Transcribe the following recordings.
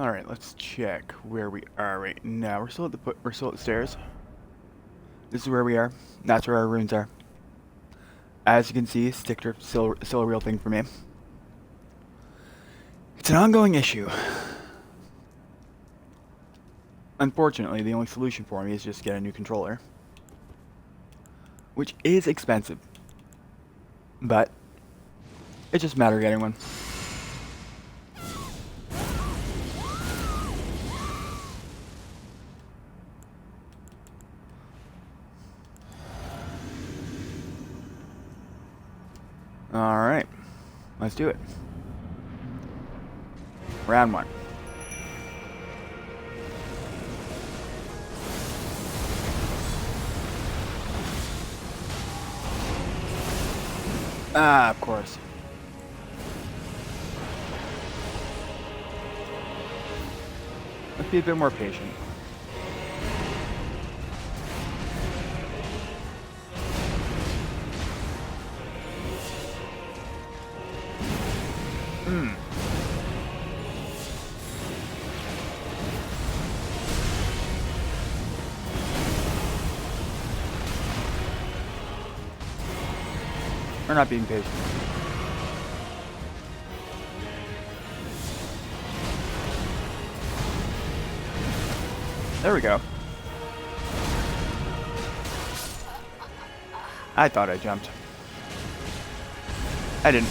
Alright, let's check where we are right now. We're still at the stairs. This is where we are. That's where our runes are. As you can see, sticker still a real thing for me. It's an ongoing issue. Unfortunately, the only solution for me is just get a new controller. Which is expensive. But it's just a matter of getting one. Alright. Let's do it. Round one. Ah, of course. Let's be a bit more patient. We're not being patient. There we go. I thought I jumped. I didn't.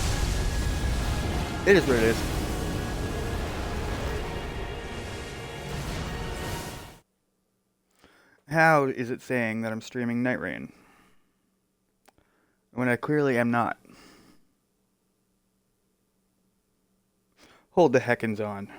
It is what it is. How is it saying that I'm streaming Night Rain when I clearly am not? Hold the heckins on.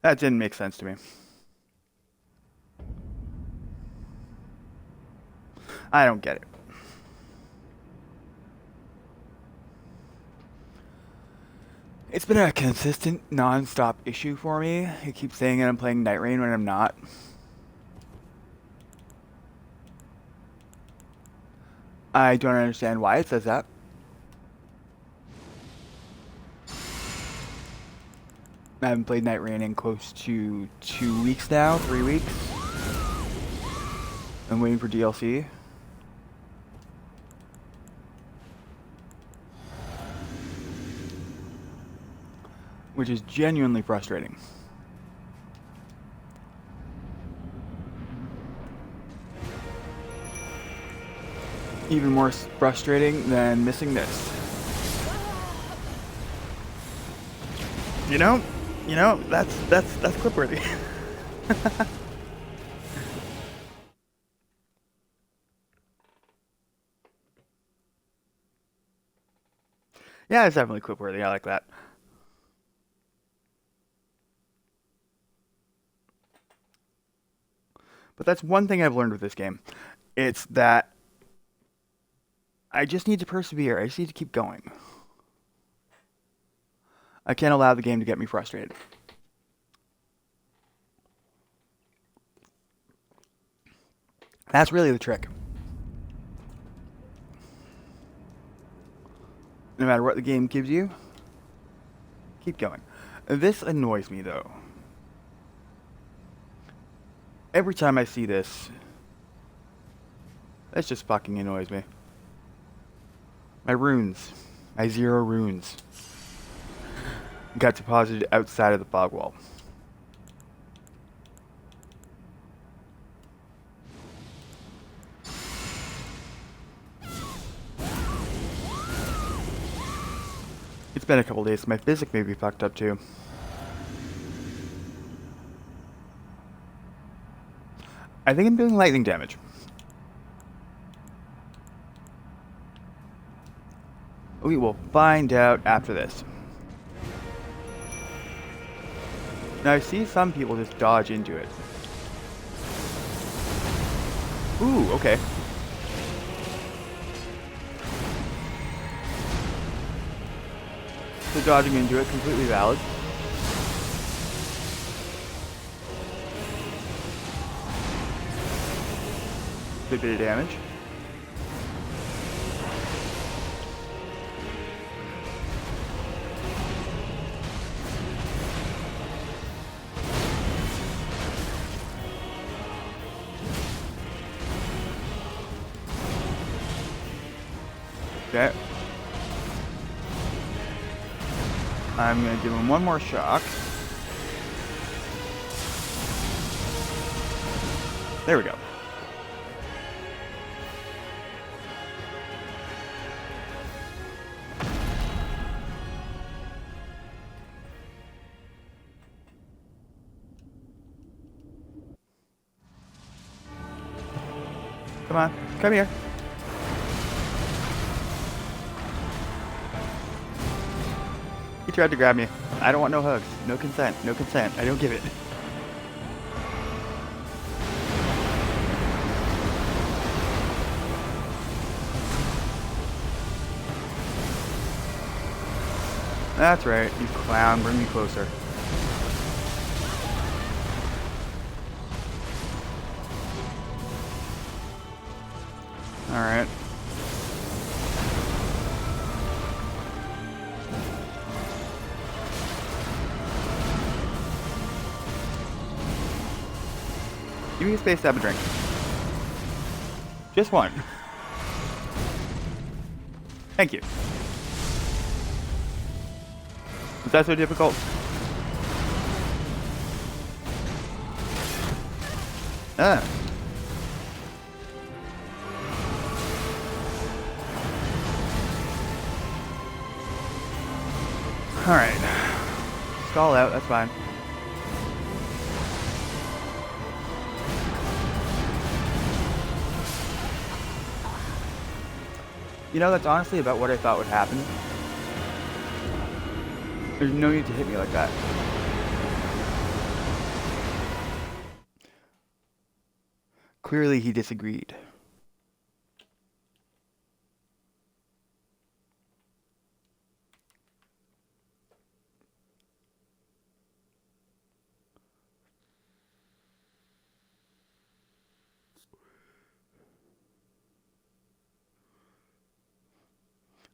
That didn't make sense to me. I don't get it. It's been a consistent, non-stop issue for me. It keeps saying that I'm playing Night Rain when I'm not. I don't understand why it says that. I haven't played Night Rain in close to 2 weeks now, 3 weeks. I'm waiting for DLC. Which is genuinely frustrating. Even more frustrating than missing this. You know, that's clip worthy. Yeah, it's definitely clip worthy. I like that. But that's one thing I've learned with this game. It's that I just need to persevere. I just need to keep going. I can't allow the game to get me frustrated. That's really the trick. No matter what the game gives you, keep going. This annoys me though. Every time I see this, that just fucking annoys me. My runes, my 0 runes, got deposited outside of the fog wall. It's been a couple days, so my physics may be fucked up too. I think I'm doing lightning damage. We will find out after this. Now I see some people just dodge into it. Ooh, okay. So dodging into it, completely valid. Good bit of damage. Okay. I'm gonna give him one more shock. There we go. Come on, come here. He tried to grab me. I don't want no hugs. No consent. No consent. I don't give it. That's right, you clown. Bring me closer. Alright. Give me a space to have a drink. Just one. Thank you. Was that so difficult? Ah. Alright. Stall out, that's fine. You know, that's honestly about what I thought would happen. There's no need to hit me like that. Clearly he disagreed.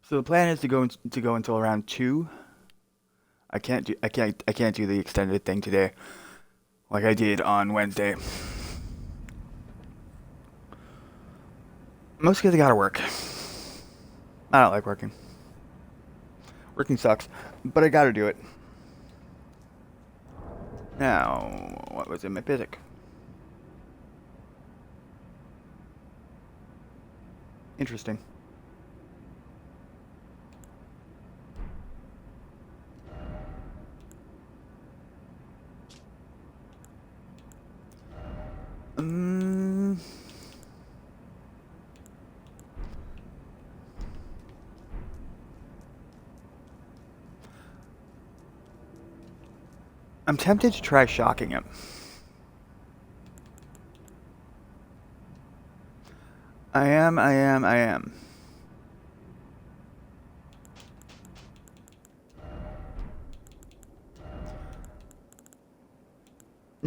So the plan is to go until around 2. I can't do the extended thing today like I did on Wednesday. Most kids gotta work. I don't like working. Working sucks, but I gotta do it. Now, what was in my physic? Interesting. I'm tempted to try shocking him. I am.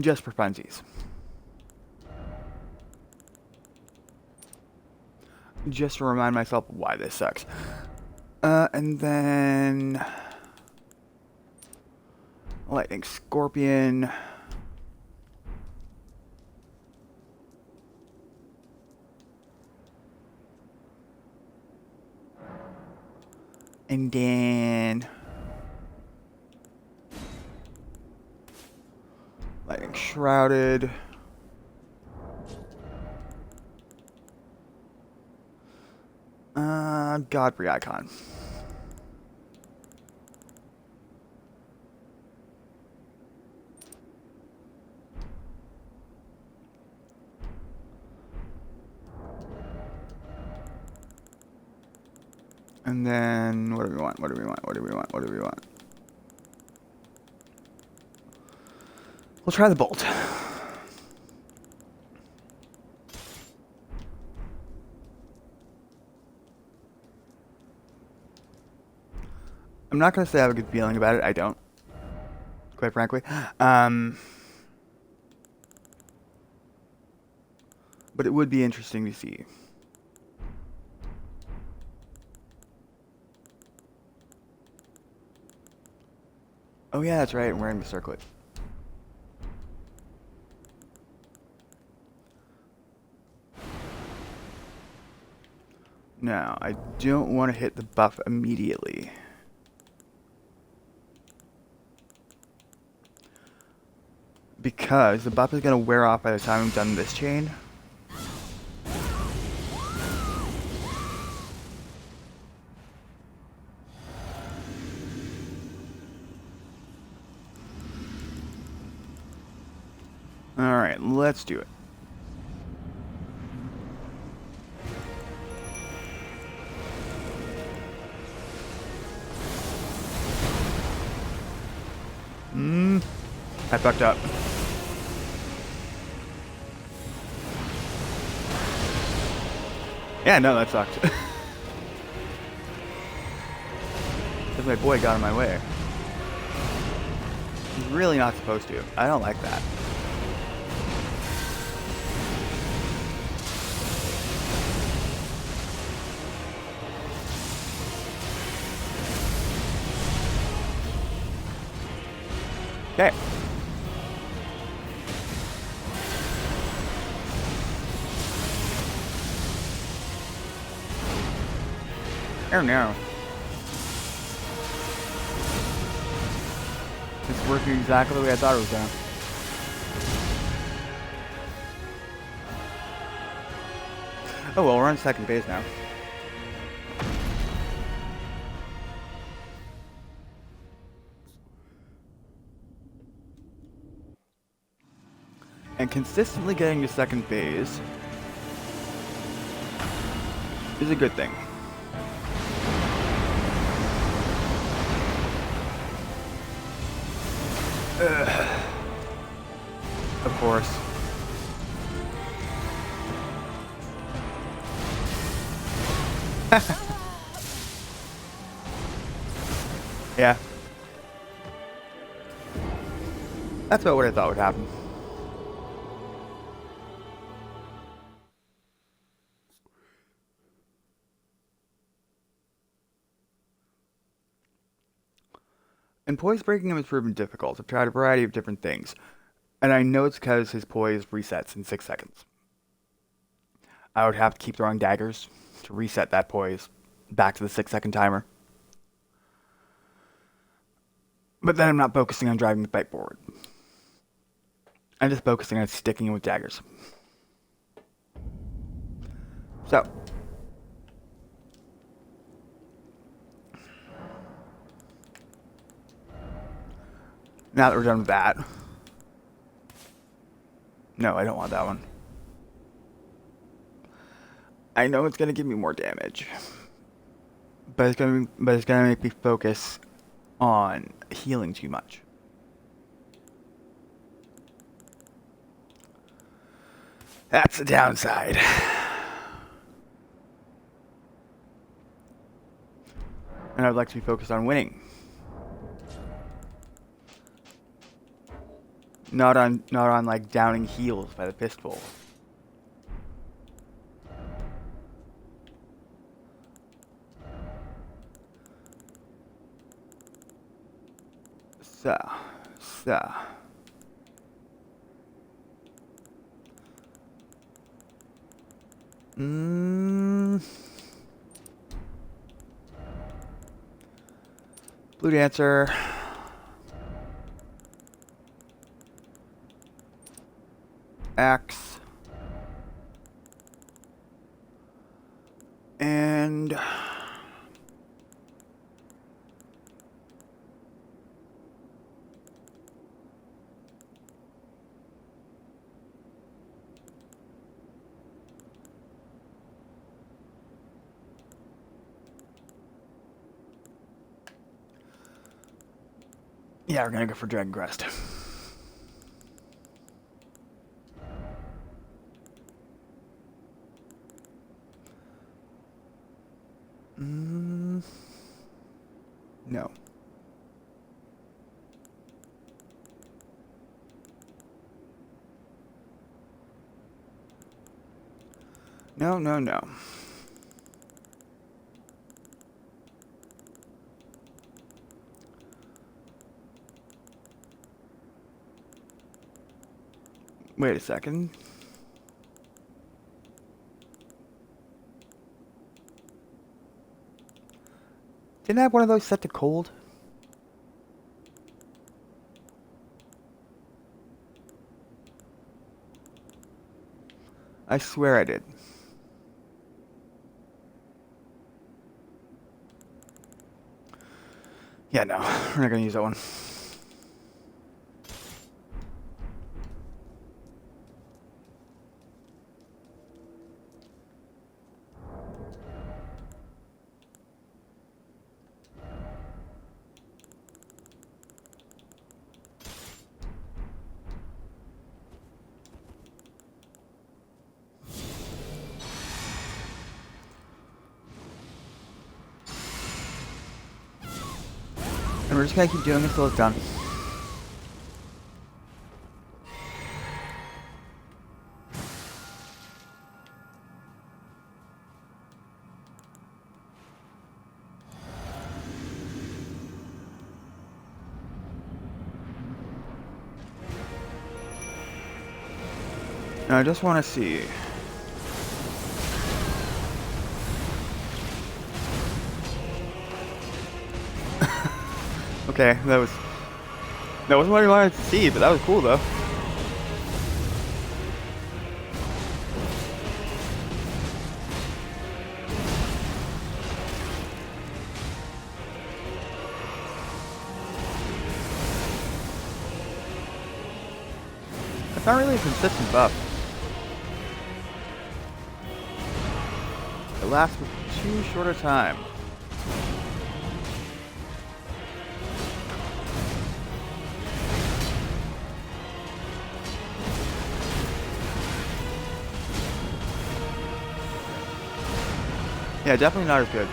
Just for funsies. Just to remind myself why this sucks. And then... Lightning Scorpion. And then... Lightning Shrouded. Godfrey Icon. And then, what do we want? We'll try the bolt. I'm not going to say I have a good feeling about it. I don't. Quite frankly. But it would be interesting to see. Oh yeah, that's right, I'm wearing the circlet. Now, I don't want to hit the buff immediately. Because the buff is going to wear off by the time I'm done this chain. Alright, let's do it. I fucked up. Yeah, no, that sucked. Because my boy got in my way. He's really not supposed to. I don't like that. Okay. Oh no. It's working exactly the way I thought it was gonna. Oh well, we're on second base now. And consistently getting to second base is a good thing. Of course. Yeah. That's about what I thought would happen. And poise breaking him has proven difficult. I've tried a variety of different things. And I know it's because his poise resets in 6 seconds. I would have to keep throwing daggers to reset that poise back to the 6-second timer. But then I'm not focusing on driving the fight forward. I'm just focusing on sticking with daggers. So. Now that we're done with that. No, I don't want that one. I know it's gonna give me more damage. But it's gonna make me focus on healing too much. That's the downside. And I'd like to be focused on winning. Not on like downing heals by the pistol. So. Blue Dancer. Axe. And yeah, we're gonna go for Dragon Crest. No. No, no, no. Wait a second. Didn't I have one of those set to cold? I swear I did. Yeah, no. We're not gonna use that one. And we're just gonna keep doing it until it's done. Now I just want to see. Okay, that wasn't what I wanted to see, but that was cool though. It's not really a consistent buff. It lasts for too short a time. Yeah, definitely not as good.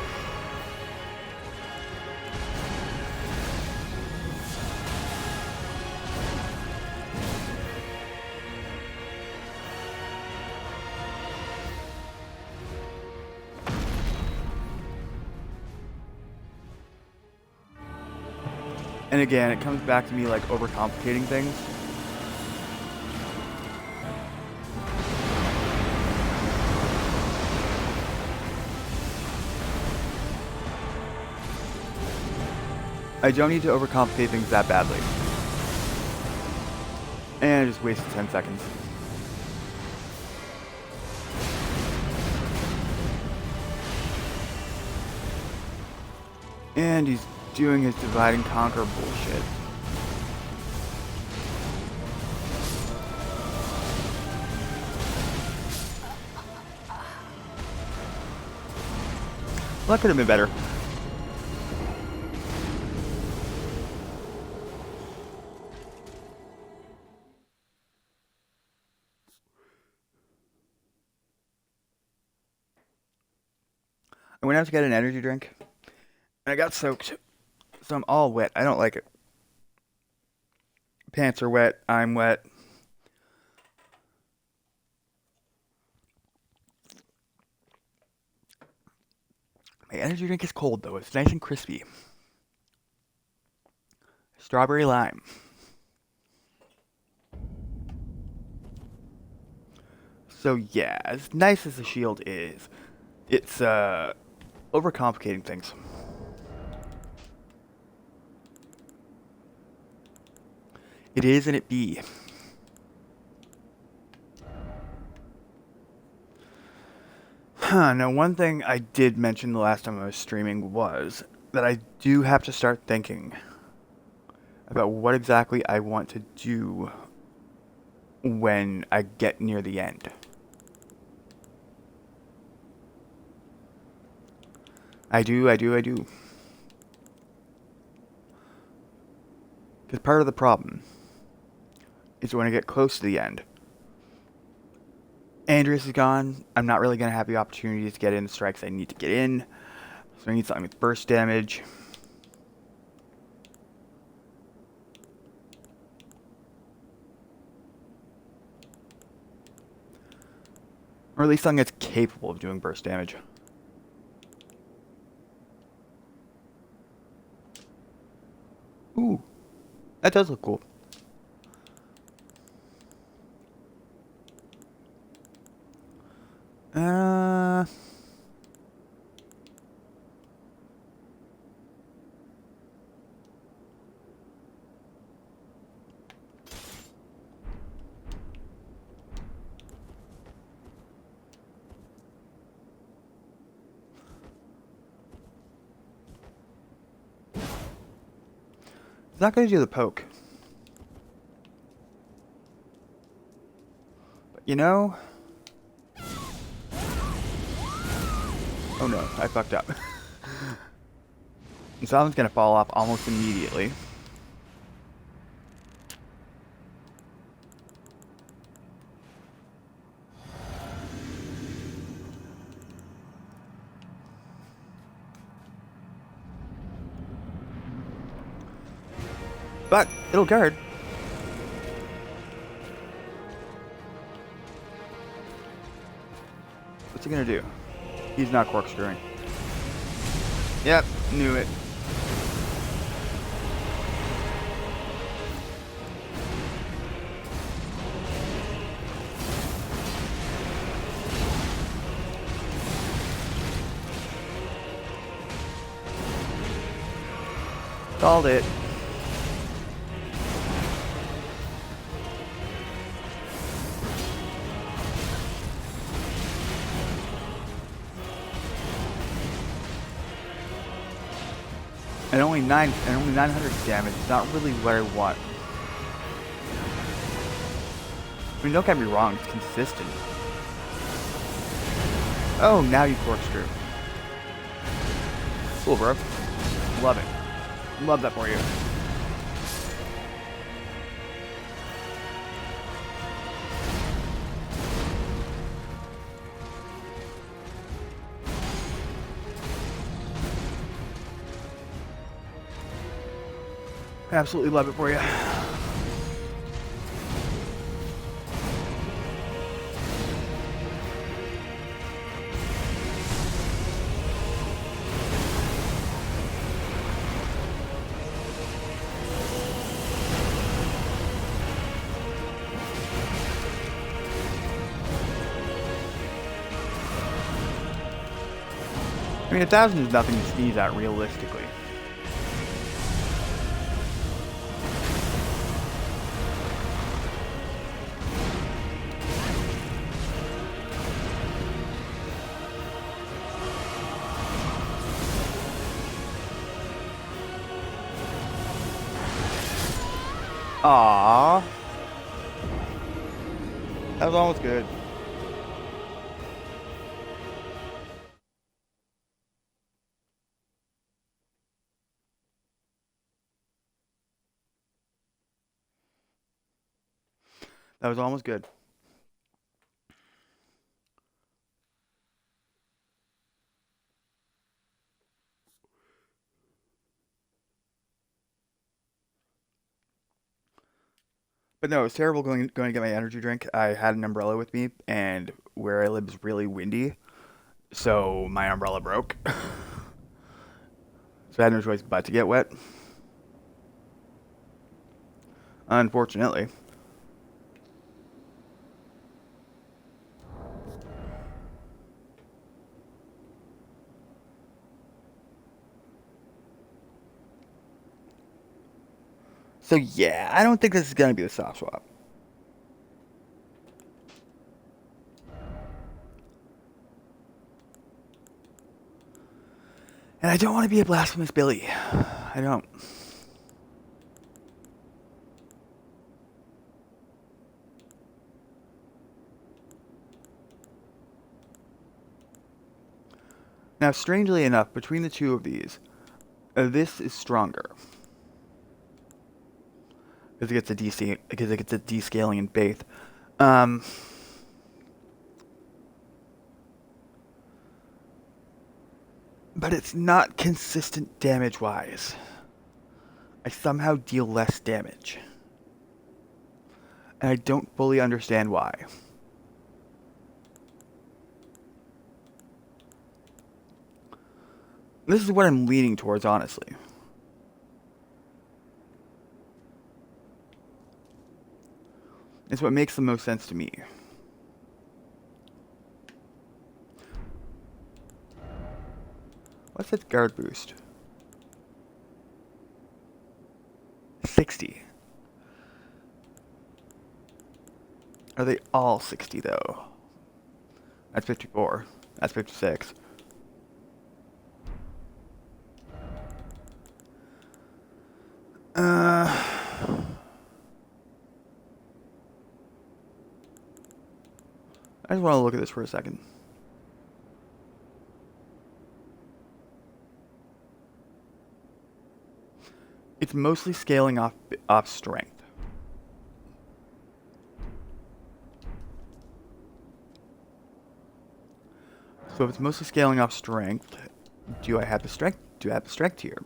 And again, it comes back to me like overcomplicating things. I don't need to overcomplicate things that badly. And I just wasted 10 seconds. And he's doing his divide and conquer bullshit. Well, that could have been better. I went out to get an energy drink, and I got soaked. So I'm all wet. I don't like it. Pants are wet. I'm wet. My energy drink is cold, though. It's nice and crispy. Strawberry lime. So yeah, as nice as the shield is, it's overcomplicating things. It is and it be. Now one thing I did mention the last time I was streaming was that I do have to start thinking about what exactly I want to do when I get near the end. I do. Because part of the problem is when I get close to the end, Andreas is gone. I'm not really going to have the opportunity to get in the strikes I need to get in. So I need something with burst damage. Or Or at least something that's capable of doing burst damage. Ooh, that does look cool. It's not going to do the poke. But you know... Oh no, I fucked up. And so that one's going to fall off almost immediately. But it'll guard. What's he gonna do? He's not corkscrewing. Yep, knew it. Called it. And only 900 damage. It's not really what I want. I mean, don't get me wrong, it's consistent. Oh, now you corkscrew. Cool, bro. Love it. Love that for you. Absolutely love it for you. I mean, 1,000 is nothing to sneeze at realistically. Aww. That was almost good. That was almost good. But no, it was terrible going to get my energy drink. I had an umbrella with me, and where I live is really windy, so my umbrella broke. So I had no choice but to get wet. Unfortunately. So yeah, I don't think this is going to be the soft swap. And I don't want to be a blasphemous Billy. I don't. Now, strangely enough, between the two of these, this is stronger. Because it gets a descaling and Baith. But it's not consistent damage-wise. I somehow deal less damage. And I don't fully understand why. This is what I'm leaning towards, honestly. It's what makes the most sense to me. What's that guard boost? 60. Are they all 60 though? That's 54. That's 56. I just want to look at this for a second. It's mostly scaling off strength. So if it's mostly scaling off strength, do I have the strength? Do I have the strength here?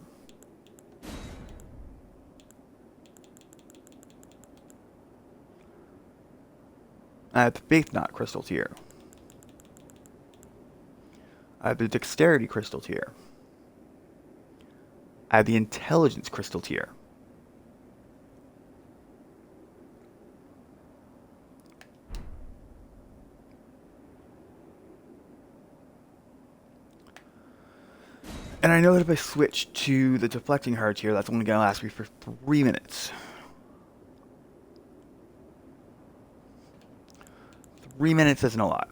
I have the faith knot crystal tier. I have the dexterity crystal tier. I have the intelligence crystal tier. And I know that if I switch to the deflecting heart tier, that's only going to last me for 3 minutes. 3 minutes isn't a lot.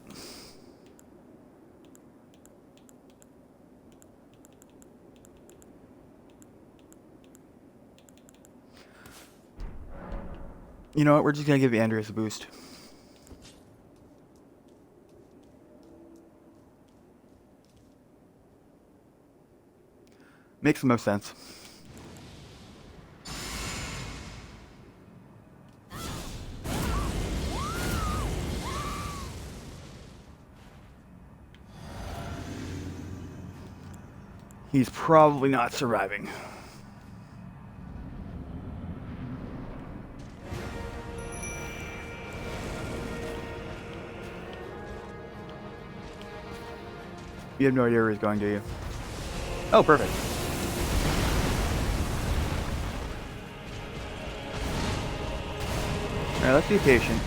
You know what? We're just going to give Andreas a boost. Makes the most sense. He's probably not surviving. You have no idea where he's going, do you? Oh, perfect. Alright, let's be patient.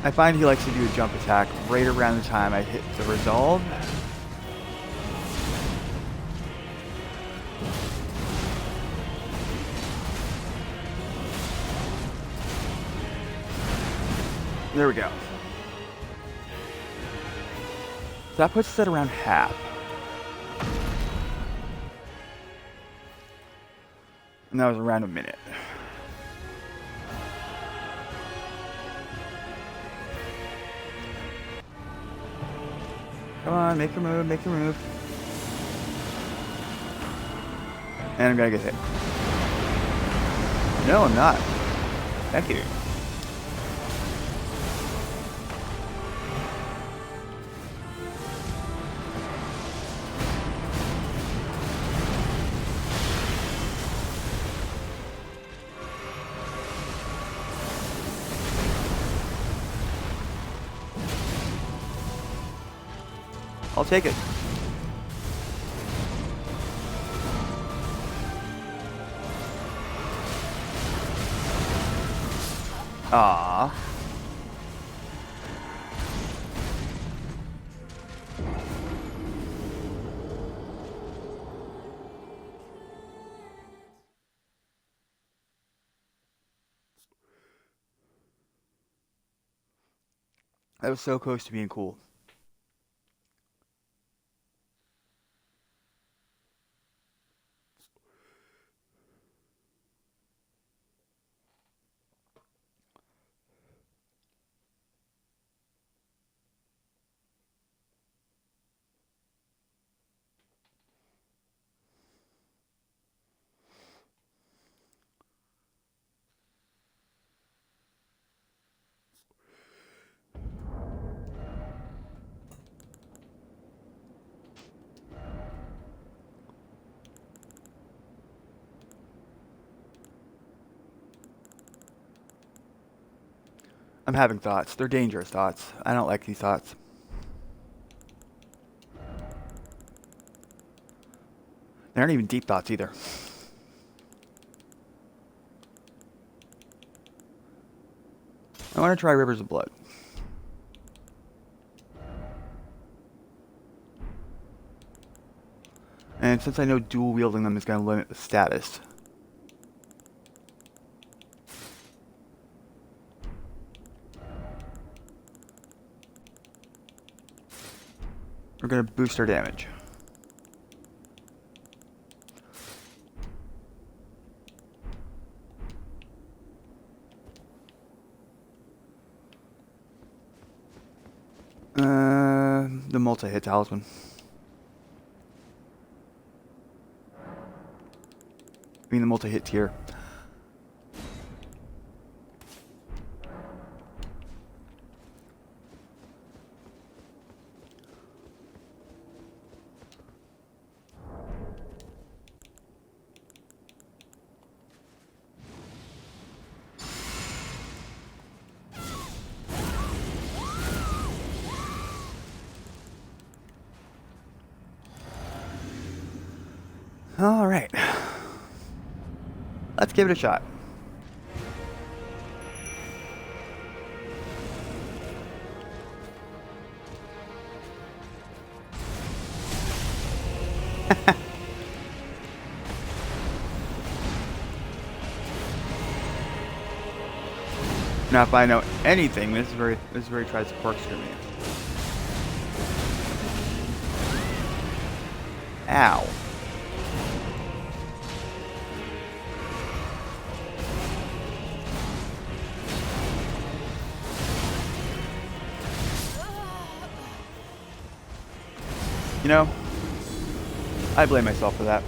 I find he likes to do a jump attack right around the time I hit the resolve. There we go. So that puts us at around half. And that was around a minute. Come on, make your move, make your move. And I'm gonna get hit. No, I'm not. Thank you. I'll take it. Ah. That was so close to being cool. I'm having thoughts. They're dangerous thoughts. I don't like these thoughts. They aren't even deep thoughts either. I want to try Rivers of Blood. And since I know dual wielding them is going to limit the status, we're going to boost our damage. The multi-hit talisman. I mean the multi-hit tier. All right. Let's give it a shot. Now, if I know anything, this is where he tries to corkscrew me. Ow. You know, I blame myself for that.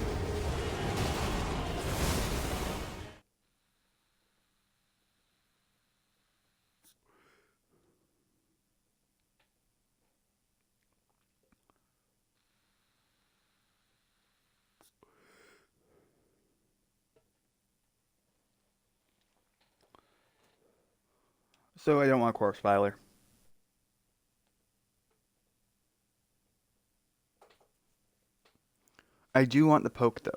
So I don't want Corpse Filer. I do want the poke, though.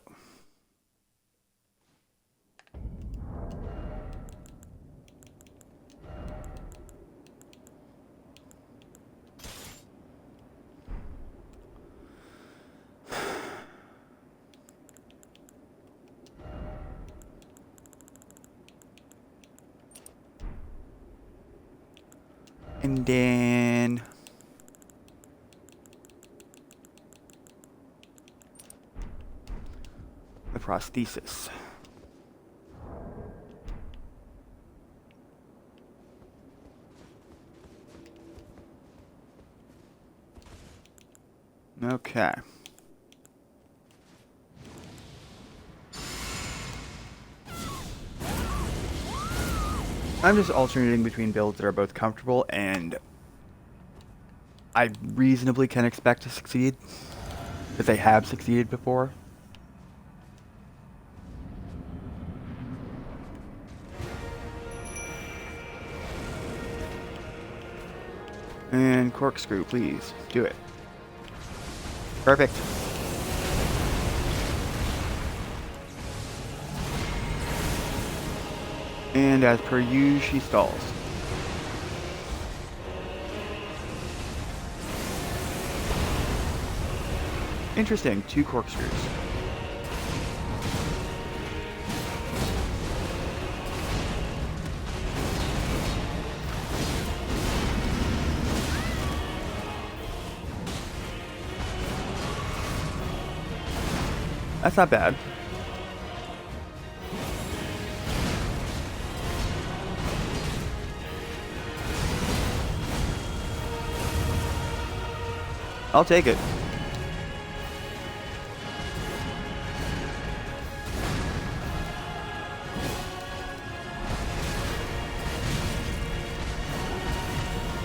And then the prosthesis. Okay. I'm just alternating between builds that are both comfortable and I reasonably can expect to succeed, because they have succeeded before. And corkscrew, please. Do it. Perfect. And as per usual, she stalls. Interesting, 2 corkscrews. That's not bad. I'll take it.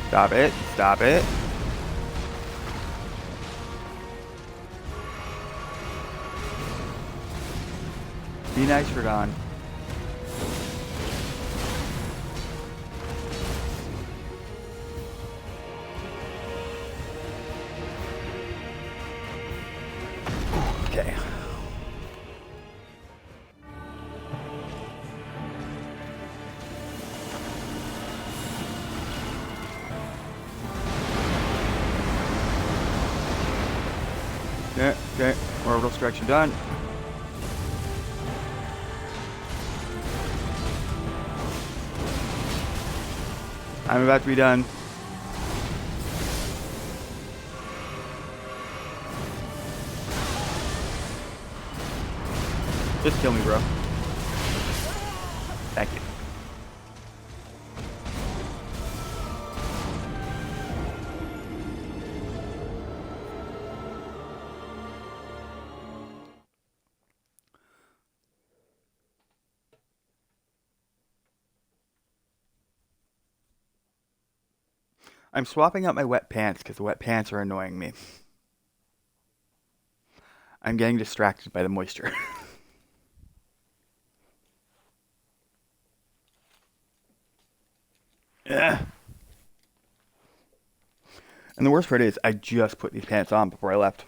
Stop it. Stop it. Be nice, Radahn. Okay, okay. Orbital stretching done. I'm about to be done. Just kill me, bro. Thank you. I'm swapping out my wet pants because the wet pants are annoying me. I'm getting distracted by the moisture. Ugh. And the worst part is, I just put these pants on before I left.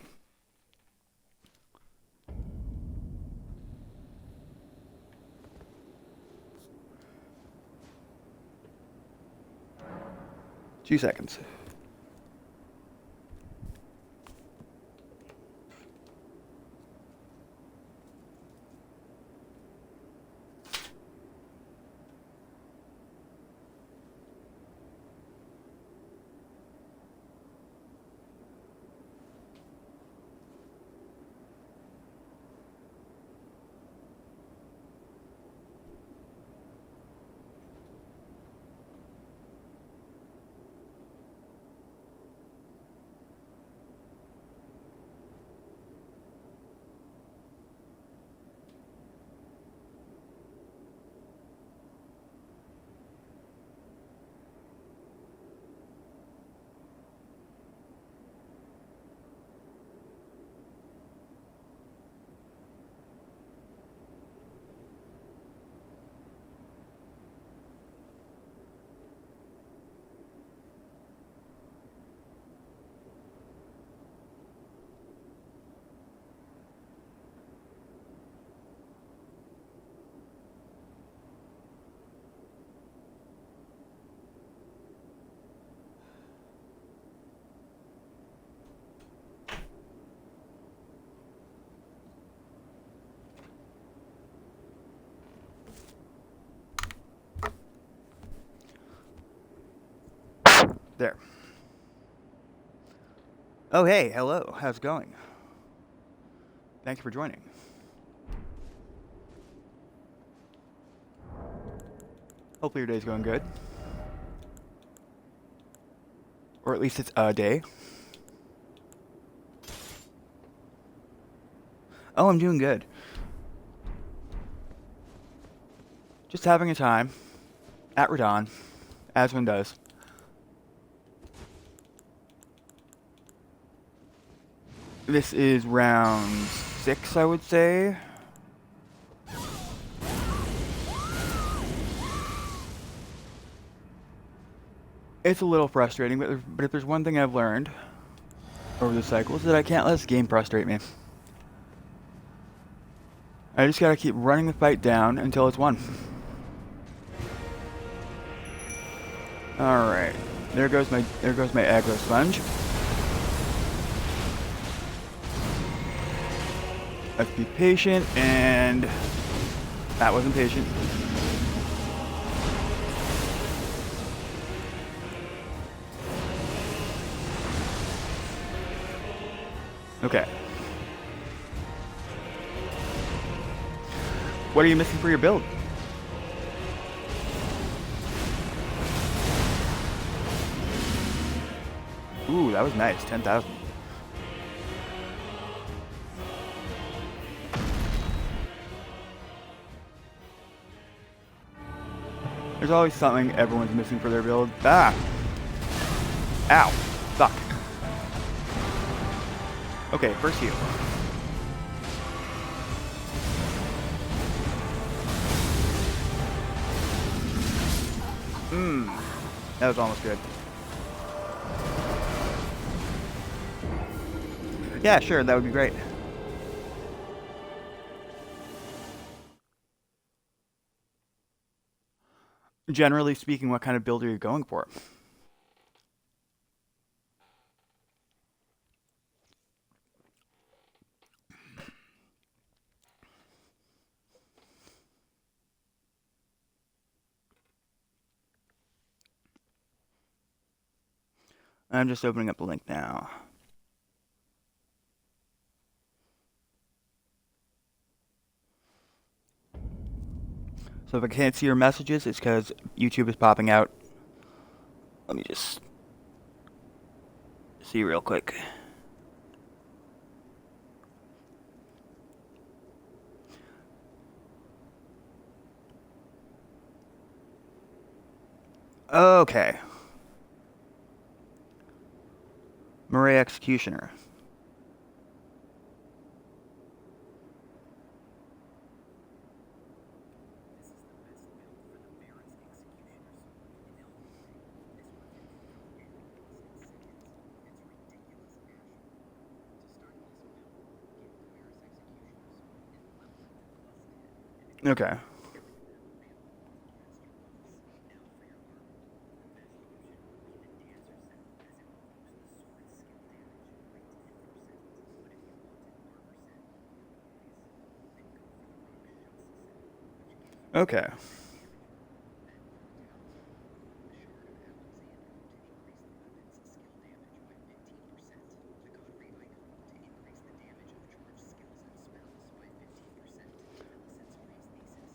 Two seconds. There. Oh, hey, hello. How's it going? Thank you for joining. Hopefully your day's going good. Or at least it's a day. Oh, I'm doing good. Just having a time. At radahn. As one does. This is round 6, I would say. It's a little frustrating, but if there's one thing I've learned over the cycle is that I can't let this game frustrate me. I just gotta keep running the fight down until it's won. Alright. There goes my aggro sponge. Let's be patient, and that wasn't patient. Okay. What are you missing for your build? Ooh, that was nice. 10,000. There's always something everyone's missing for their build. Ah! Ow! Fuck. Okay, first heal. That was almost good. Yeah, sure, that would be great. Generally speaking, what kind of build are you going for? I'm just opening up the link now. So if I can't see your messages, it's because YouTube is popping out. Let me just see real quick. Okay. Murray Executioner. Okay. Okay.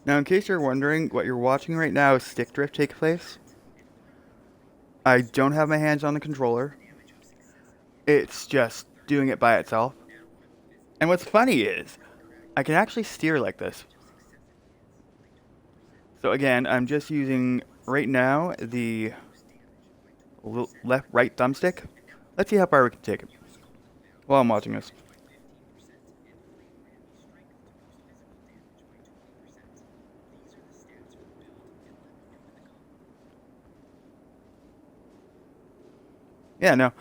Now, in case you're wondering, what you're watching right now is stick drift take place. I don't have my hands on the controller. It's just doing it by itself. And what's funny is, I can actually steer like this. So again, I'm just using, right now, the left-right thumbstick. Let's see how far we can take it while I'm watching this. Yeah, no.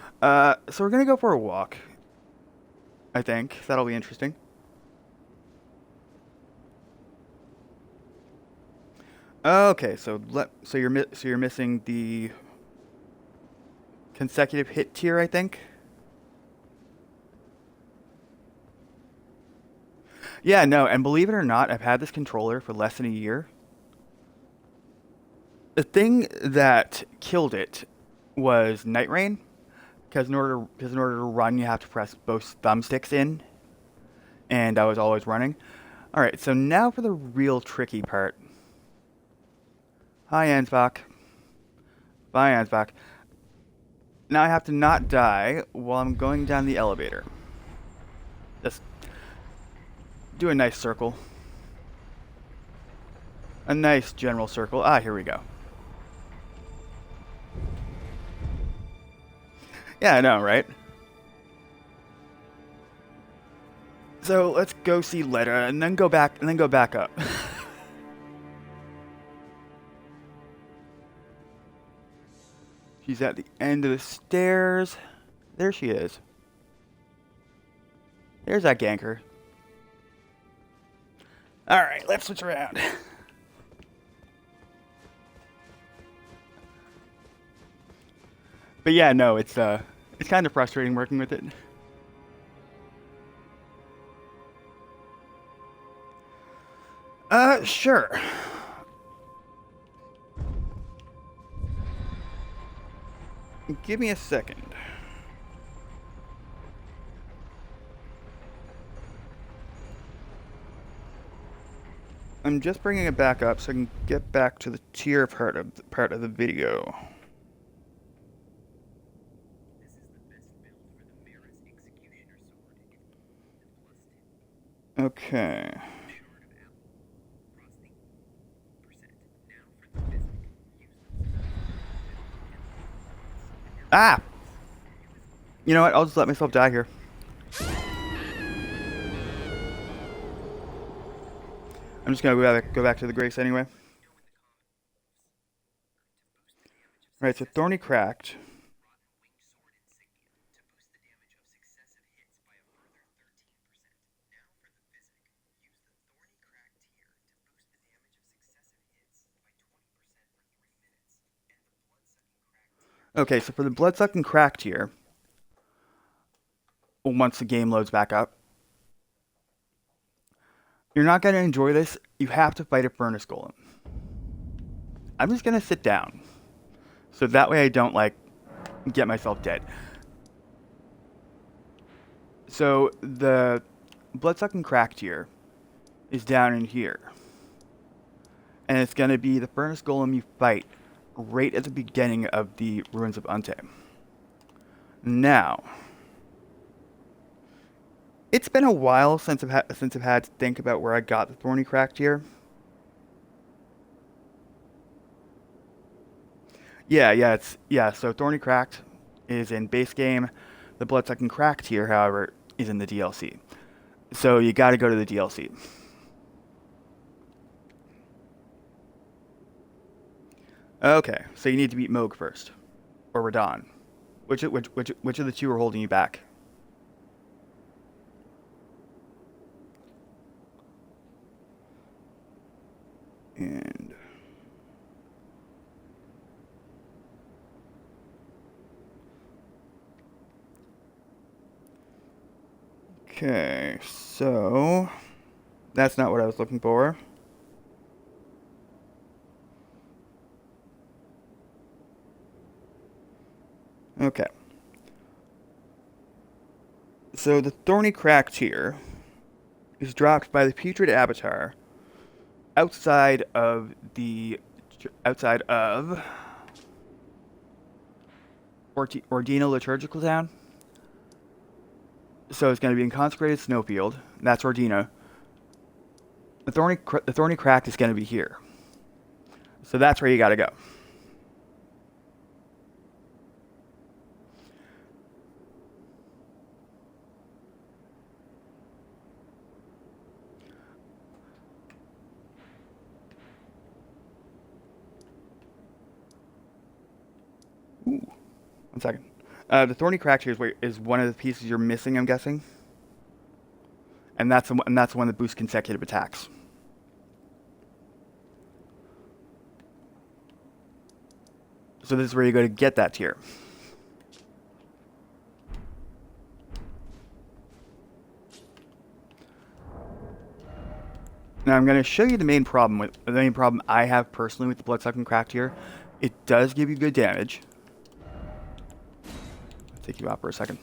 So we're gonna go for a walk. I think that'll be interesting. Okay, so you're missing the consecutive hit tier, I think. Yeah, no, and believe it or not, I've had this controller for less than a year. The thing that killed it was Night Rain, because in order to run, you have to press both thumbsticks in, and I was always running. All right, so now for the real tricky part. Hi, Ansbach. Bye, Ansbach. Now I have to not die while I'm going down the elevator. Just do a nice circle. A nice general circle. Ah, here we go. Yeah, I know, right? So let's go see Letta and then go back up. She's at the end of the stairs. There she is. There's that ganker. Alright, let's switch around. But yeah, no, it's kind of frustrating working with it. Sure. Give me a second. I'm just bringing it back up so I can get back to the tier part of the video. Okay. Ah! You know what? I'll just let myself die here. I'm just gonna go back to the Grace anyway. Right, so Thorny cracked. Okay, so for the bloodsucking cracked here, once the game loads back up, you're not gonna enjoy this. You have to fight a furnace golem. I'm just gonna sit down, so that way I don't like get myself dead. So the bloodsucking crack tier is down in here. And it's going to be the furnace golem you fight right at the beginning of the Ruins of Unte. Now, it's been a while since I've had to think about where I got the thorny crack tier. So thorny cracked is in base game. The bloodsucking crack tier, however, is in the DLC. So you got to go to the DLC. Okay, so you need to beat Moog first, or Radahn. Which of the two are holding you back? And okay, so that's not what I was looking for. Okay. So the thorny crack tier is dropped by the putrid avatar outside of Ordina Liturgical Town. So it's going to be in Consecrated Snowfield. That's Ordina. The thorny crack is going to be here. So that's where you got to go. Ooh, 1 second. The thorny crack here is one of the pieces you're missing, I'm guessing. And that's the one that boosts consecutive attacks. So this is where you go to get that tier. Now I'm going to show you the main problem I have personally with the bloodsucking crack tier. It does give you good damage. I'll take you out for a second.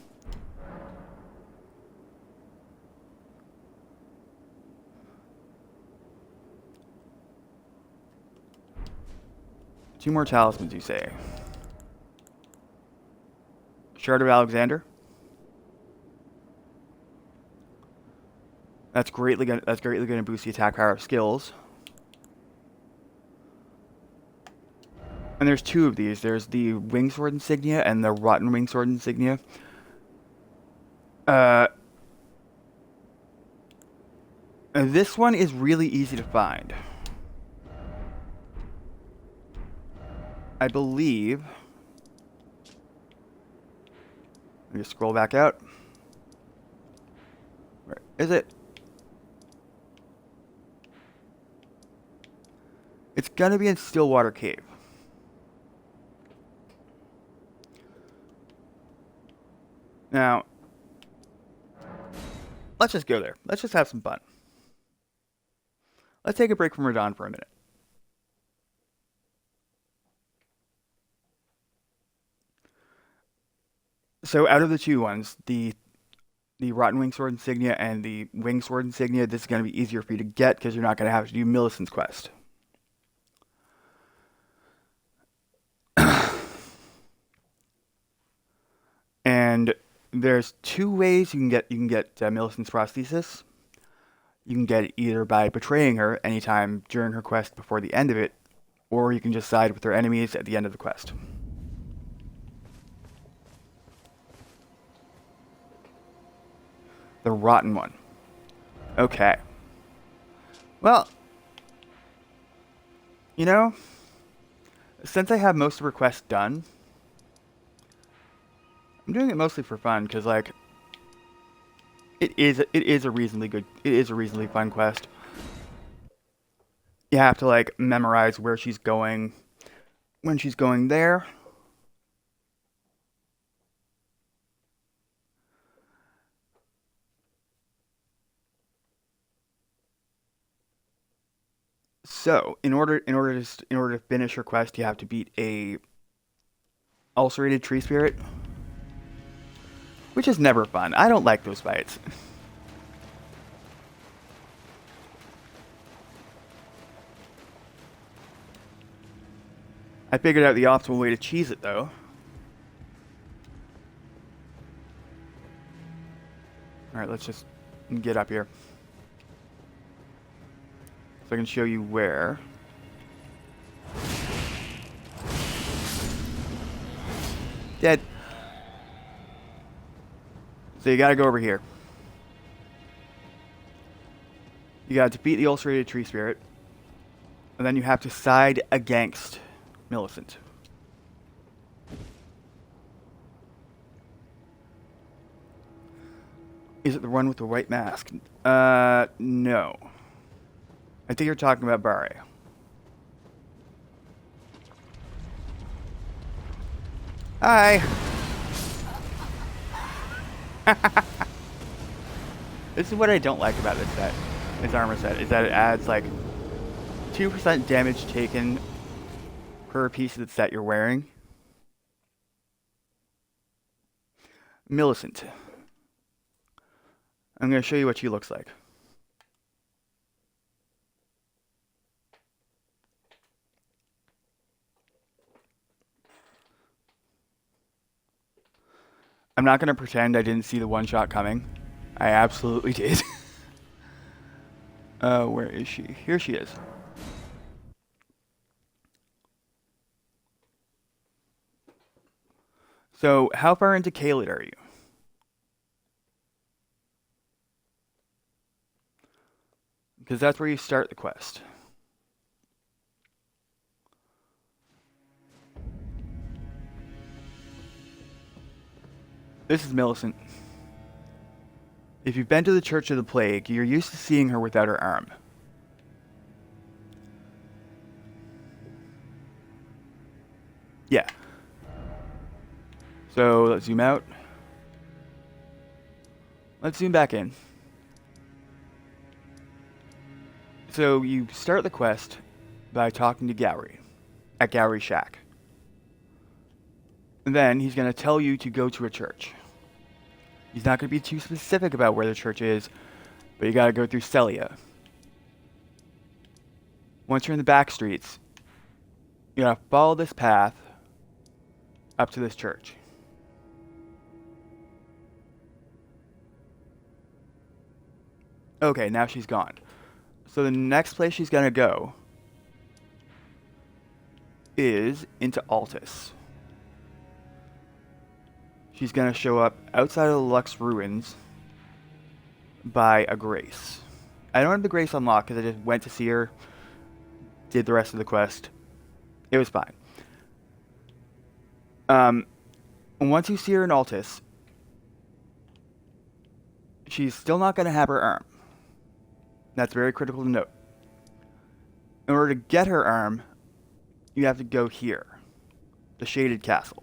Two more talismans, you say? Shard of Alexander. That's greatly gonna boost the attack power of skills. And there's two of these. There's the Wingsword Insignia and the Rotten Wingsword Insignia. This one is really easy to find. I believe. Let me just scroll back out. Where is it? It's gonna be in Stillwater Cave. Now, let's just go there. Let's just have some fun. Let's take a break from Radahn for a minute. So out of the two ones, the Rotten Wingsword Insignia and the Wingsword Insignia, this is going to be easier for you to get because you're not going to have to do Millicent's quest. And there's two ways you can get Millicent's prosthesis. You can get it either by betraying her anytime during her quest before the end of it, or you can just side with her enemies at the end of the quest. The rotten one. Okay. Well, you know, since I have most of her quests done, I'm doing it mostly for fun because, like, it is a reasonably fun quest. You have to like memorize where she's going when she's going there. So, in order to finish her quest, you have to beat a ulcerated tree spirit, which is never fun. I don't like those fights. I figured out the optimal way to cheese it, though. Alright, let's just get up here. So I can show you where. Dead. So you gotta go over here. You gotta defeat the ulcerated tree spirit. And then you have to side against Millicent. Is it the one with the white mask? No. I think you're talking about Barre. Hi! This is what I don't like about this set, this armor set, is that it adds like 2% damage taken per piece of the set you're wearing. Millicent. I'm going to show you what she looks like. I'm not going to pretend I didn't see the one shot coming. I absolutely did. Where is she? Here she is. So, how far into Caelid are you? Because that's where you start the quest. This is Millicent. If you've been to the Church of the Plague, you're used to seeing her without her arm. Yeah. So, let's zoom out. Let's zoom back in. So, you start the quest by talking to Gowry at Gowry's shack. And then he's going to tell you to go to a church. He's not going to be too specific about where the church is, but you got to go through Celia. Once you're in the back streets, you got to follow this path up to this church. Okay, now she's gone. So the next place she's going to go is into Altus. She's going to show up outside of the Lux Ruins by a Grace. I don't have the Grace unlocked because I just went to see her, did the rest of the quest. It was fine. Once you see her in Altus, she's still not going to have her arm. That's very critical to note. In order to get her arm, you have to go here, the Shaded Castle.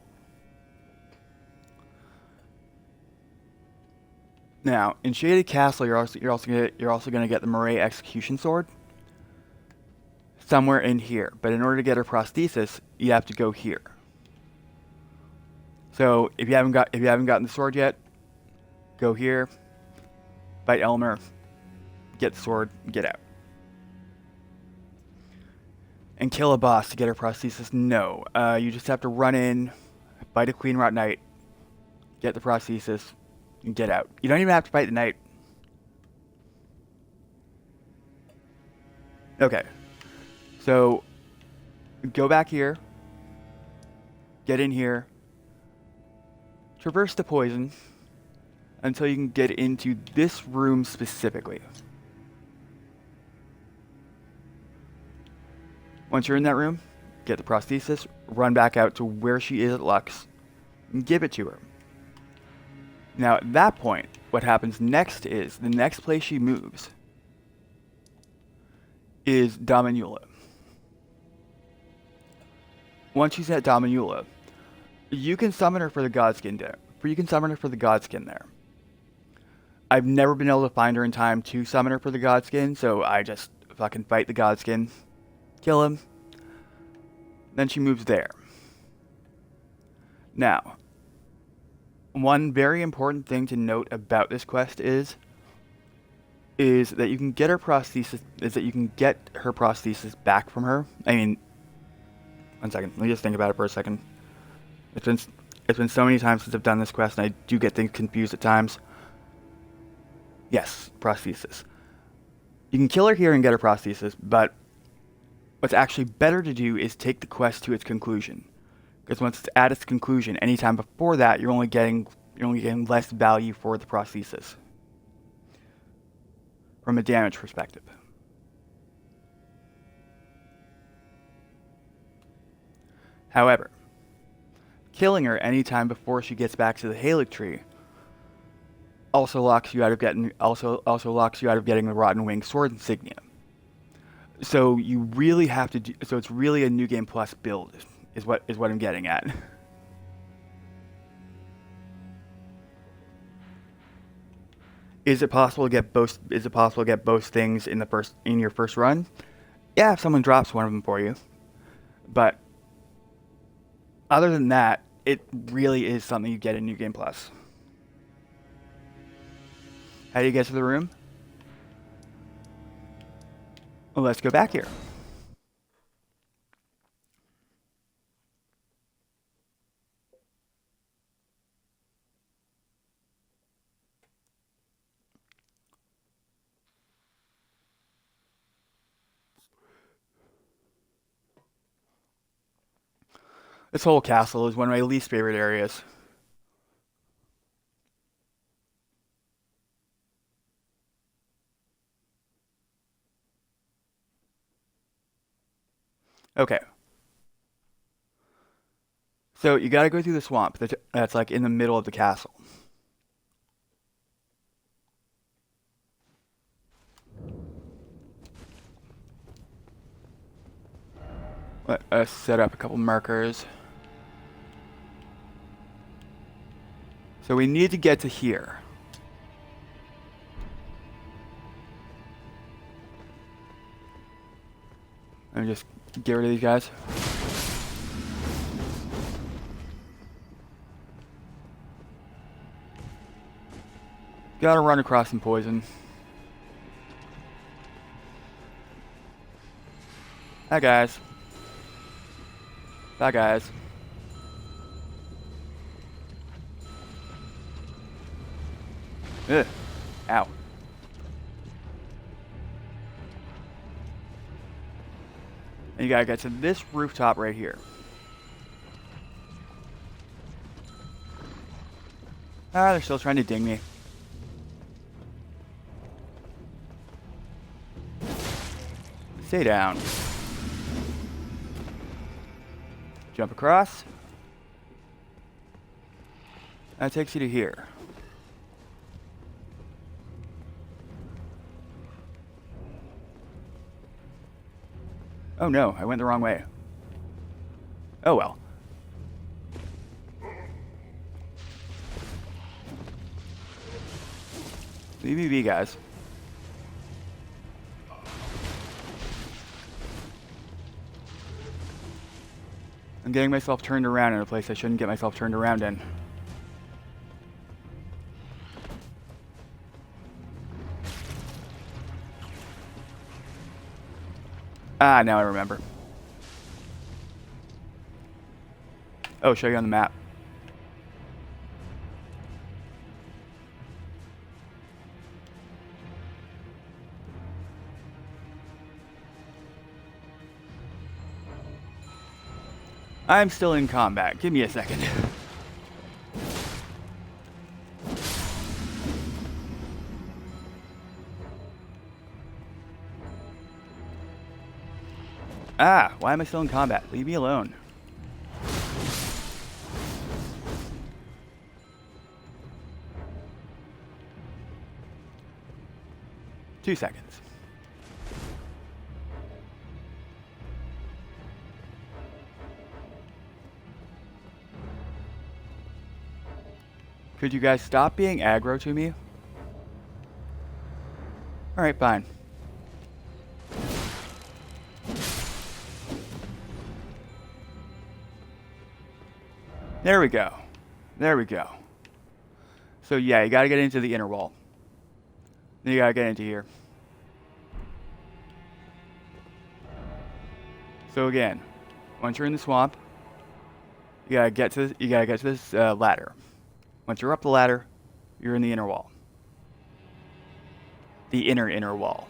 Now, in Shaded Castle, you're also going to get the Murray Execution Sword somewhere in here. But in order to get her prosthesis, you have to go here. So if you haven't gotten the sword yet, go here, fight Elmer, get the sword, get out. And kill a boss to get her prosthesis? No. You just have to run in, fight a Queen Rot Knight, get the prosthesis, and get out. You don't even have to fight the knight. Okay. So, go back here, get in here, traverse the poison until you can get into this room specifically. Once you're in that room, get the prosthesis, run back out to where she is at Lux, and give it to her. Now at that point, what happens next is, the next place she moves is Dominula. Once she's at Dominula, you can summon her for the Godskin there. I've never been able to find her in time to summon her for the Godskin, so I just fucking fight the Godskin, kill him, then she moves there. Now, one very important thing to note about this quest is that you can get her prosthesis back from her. I mean, one second. Let me just think about it for a second. It's been so many times since I've done this quest, and I do get things confused at times. Yes, prosthesis. You can kill her here and get her prosthesis, but what's actually better to do is take the quest to its conclusion. Because once it's at its conclusion, anytime before that, you're only getting less value for the prosthesis from a damage perspective. However, killing her anytime before she gets back to the Halic tree also locks you out of getting the Radahn Wing sword insignia. So you really have to do, so it's really a New Game Plus build is what I'm getting at. Is it possible to get both things in your first run? Yeah, if someone drops one of them for you. But other than that, it really is something you get in New Game Plus. How do you get to the room? Well, let's go back here. This whole castle is one of my least favorite areas. Okay. So you gotta go through the swamp that's like in the middle of the castle. Let us set up a couple markers. So we need to get to here. Let me just get rid of these guys. Gotta run across some poison. Hi guys. Bye guys. Ugh. Ow. And you gotta get to this rooftop right here. Ah, they're still trying to ding me. Stay down. Jump across. That takes you to here. Oh no, I went the wrong way. Oh well. BBB, guys. I'm getting myself turned around in a place I shouldn't get myself turned around in. Ah, now I remember. Oh, show you on the map. I'm still in combat. Give me a second. Ah, why am I still in combat? Leave me alone. Two seconds. Could you guys stop being aggro to me? Alright, fine. There we go. There we go. So yeah, you gotta get into the inner wall. Then you gotta get into here. So again, once you're in the swamp, you gotta get to this ladder. Once you're up the ladder, you're in the inner wall. The inner wall.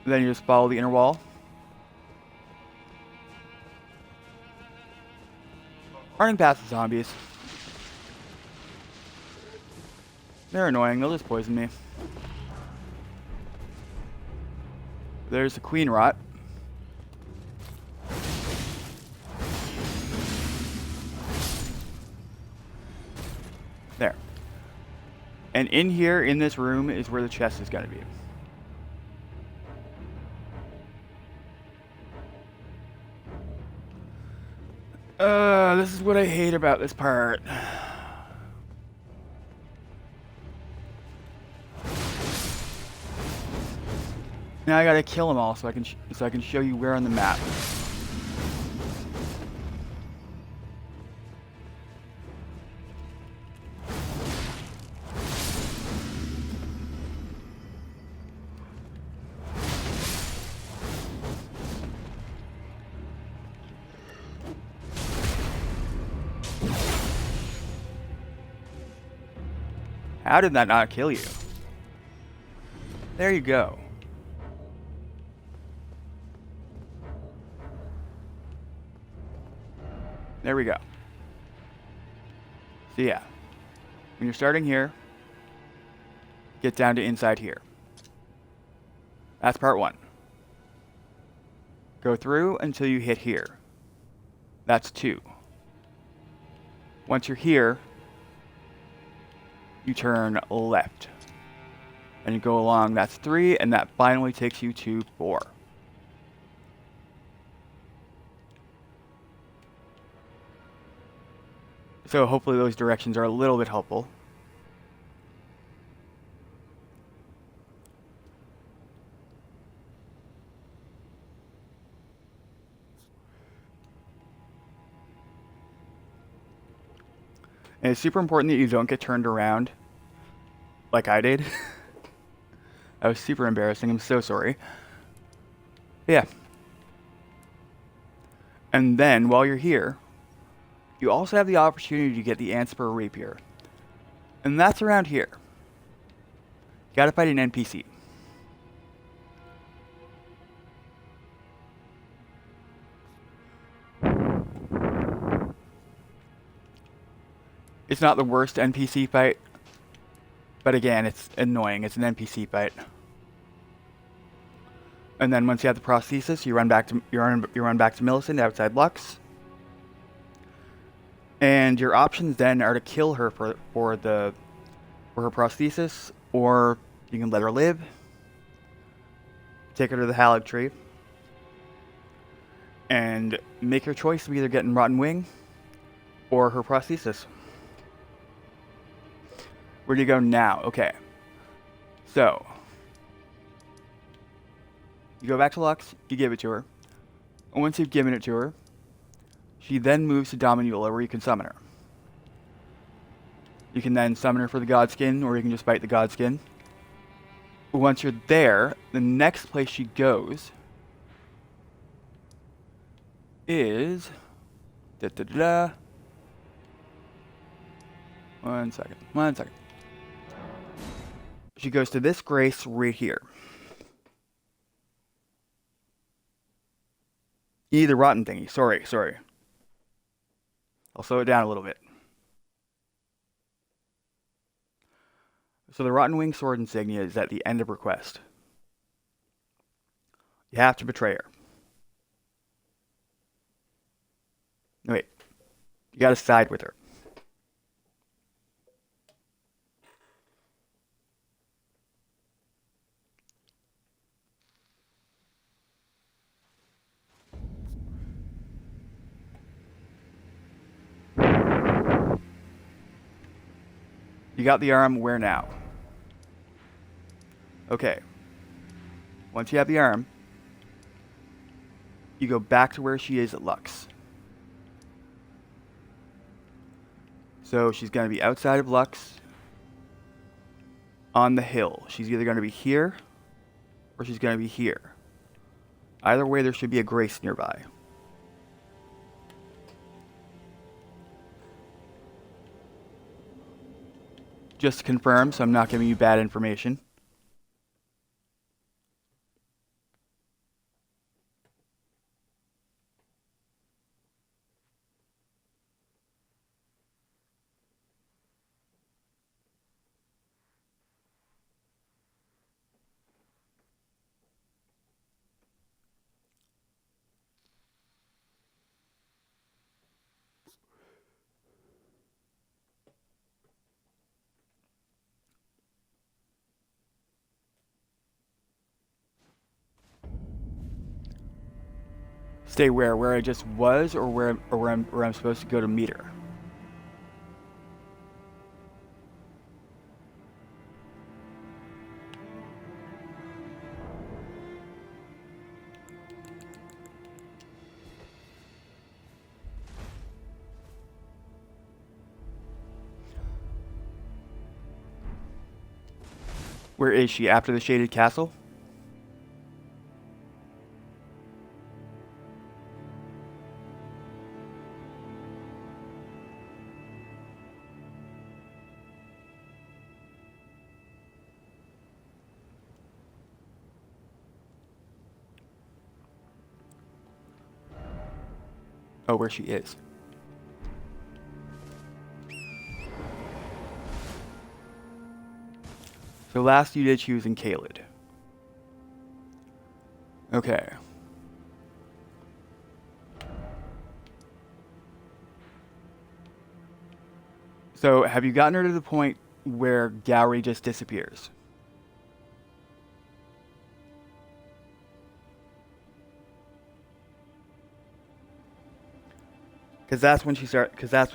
Then you just follow the inner wall. Running past the zombies. They're annoying, they'll just poison me. There's the queen rot. There. And in here, in this room, is where the chest is going to be. This is what I hate about this part. Now I gotta kill them all so I can show you where on the map. How did that not kill you? There you go. There we go. So yeah, when you're starting here, get down to inside here. That's part 1. Go through until you hit here. That's 2. Once you're here, you turn left. And you go along, that's 3, and that finally takes you to 4. So hopefully those directions are a little bit helpful. And it's super important that you don't get turned around like I did. That was super embarrassing. I'm so sorry. Yeah. And then while you're here, you also have the opportunity to get the Anspur Rapier. And that's around here. You gotta fight an NPC. It's not the worst NPC fight, but again, it's annoying. It's an NPC fight. And then once you have the prosthesis, you run back to Millicent outside Lux. And your options then are to kill her for her prosthesis, or you can let her live. Take her to the Halig tree. And make your choice of either getting Rotten Wing or her prosthesis. Where do you go now? Okay. So, you go back to Lux, you give it to her. And once you've given it to her, she then moves to Dominula, where you can summon her. You can then summon her for the Godskin, or you can just fight the Godskin. Once you're there, the next place she goes is... One second. She goes to this grace right here. The rotten thingy. Sorry. I'll slow it down a little bit. So the Rotten Wing Sword insignia is at the end of her quest. You have to betray her. No, wait. You gotta side with her. You got the arm, where now? Okay. Once you have the arm, you go back to where she is at Lux. So she's going to be outside of Lux on the hill. She's either going to be here or she's going to be here. Either way, there should be a Grace nearby. Just to confirm, so I'm not giving you bad information. Stay where? Where I just was, or where I'm supposed to go to meet her? Where is she? After the Shaded Castle? Oh, where she is. So last you did choose in Kaled. Okay. So have you gotten her to the point where Gowry just disappears? Because that's when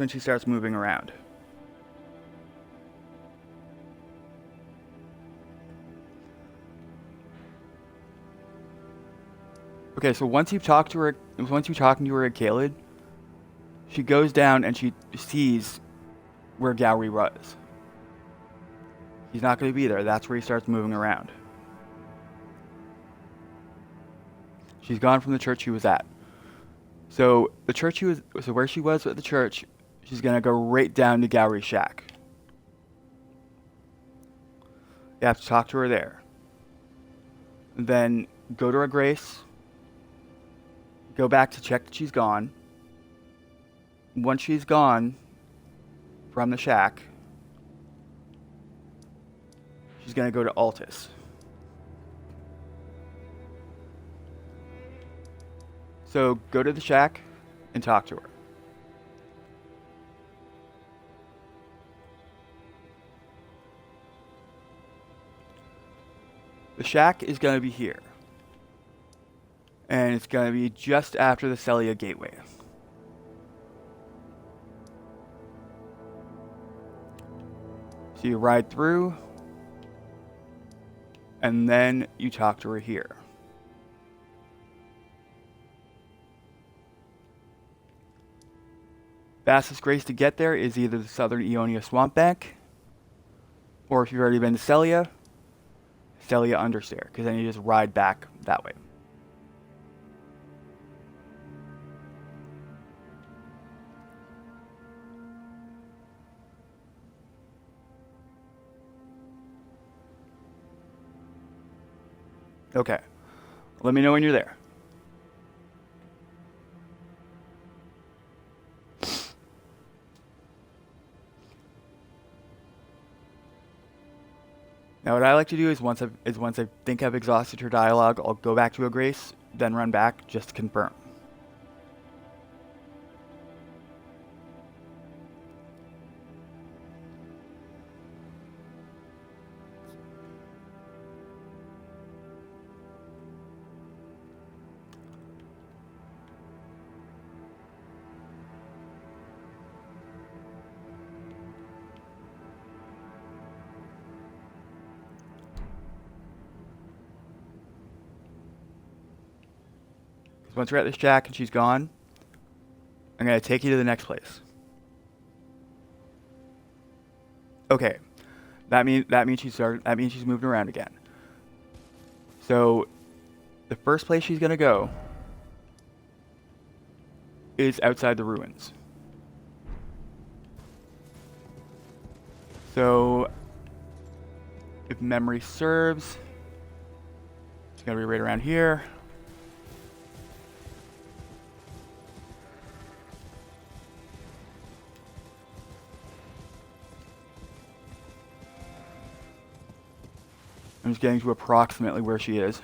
she starts moving around. Okay, so once you've talked to her at Kaled, she goes down and she sees where Gowry was. He's not going to be there. That's where he starts moving around. She's gone from the church she was at. So where she was at the church, she's gonna go right down to Gowry's shack. You have to talk to her there. Then go to her Grace. Go back to check that she's gone. Once she's gone from the shack, she's gonna go to Altus. So go to the shack and talk to her. The shack is going to be here. And it's going to be just after the Celia Gateway. So you ride through, and then you talk to her here. Fastest Grace to get there is either the Southern Ionia Swamp Bank, or if you've already been to Celia Understair, because then you just ride back that way. Okay. Let me know when you're there. Now, what I like to do is once I think I've exhausted her dialogue, I'll go back to a Grace, then run back just to confirm. Once we're at this shack and she's gone, I'm going to take you to the next place. Okay, that means she's moving around again. So the first place she's gonna go is outside the ruins. So if memory serves, it's gonna be right around here. I'm just getting to approximately where she is.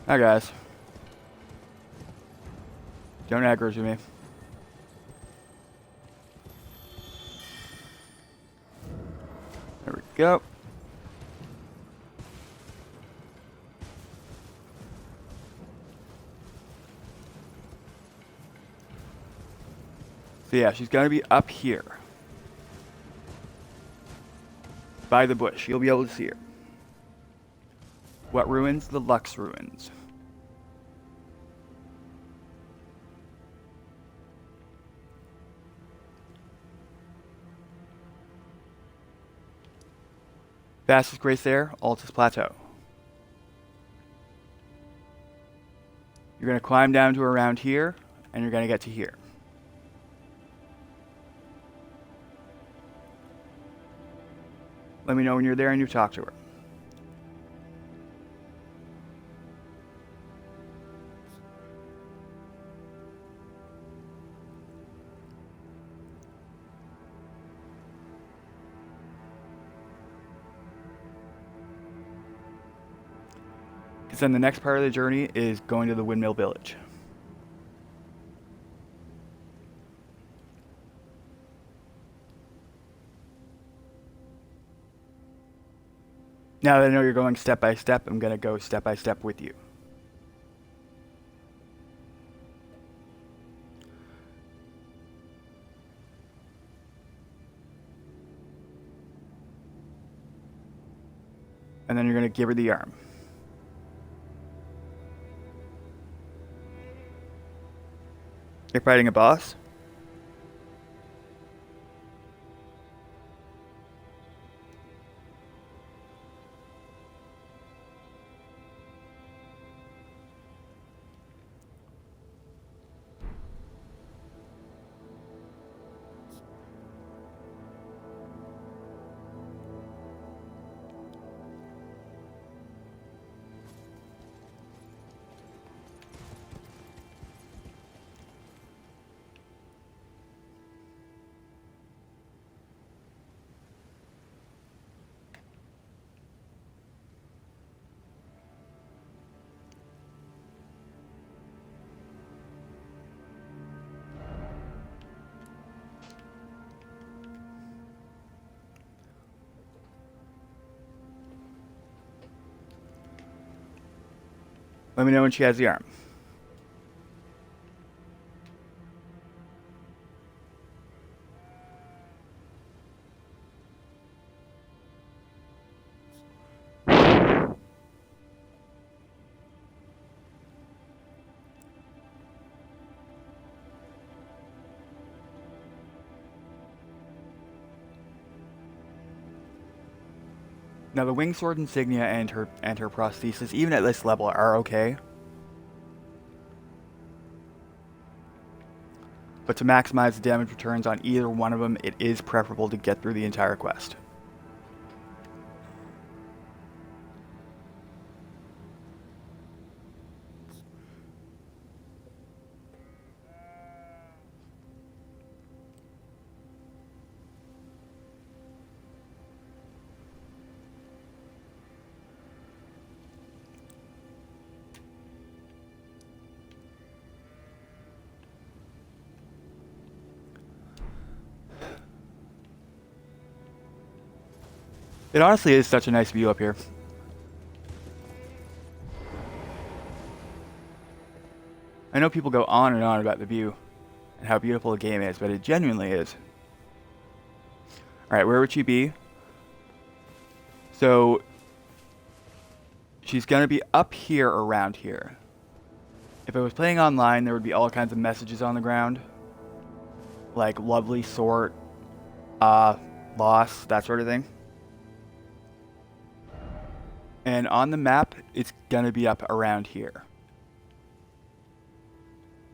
Hi guys. Don't aggro to me. There we go. So yeah, she's gonna be up here. By the bush. You'll be able to see her. What ruins? The Lux ruins. Fastest grace there, Altus Plateau. You're going to climb down to around here, and you're going to get to here. Let me know when you're there and you talk to her. Because then the next part of the journey is going to the Windmill Village. Now that I know you're going step by step, I'm going to go step by step with you. And then you're going to give her the arm. You're fighting a boss? Let me know when she has the arm. Now the wing sword insignia and her prosthesis, even at this level, are okay. But to maximize the damage returns on either one of them, it is preferable to get through the entire quest. It honestly is such a nice view up here. I know people go on and on about the view and how beautiful the game is, but it genuinely is. Alright, where would she be? So she's going to be up here around here. If I was playing online, there would be all kinds of messages on the ground, like lovely sort, loss, that sort of thing. And on the map, it's gonna be up around here.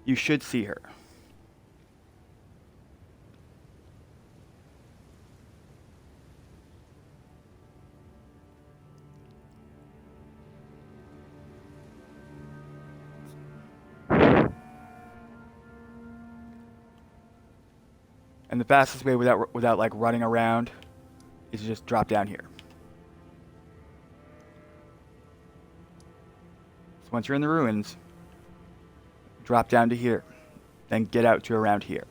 You should see her. And the fastest way without like running around is to just drop down here. So once you're in the ruins, drop down to here, then get out to around here.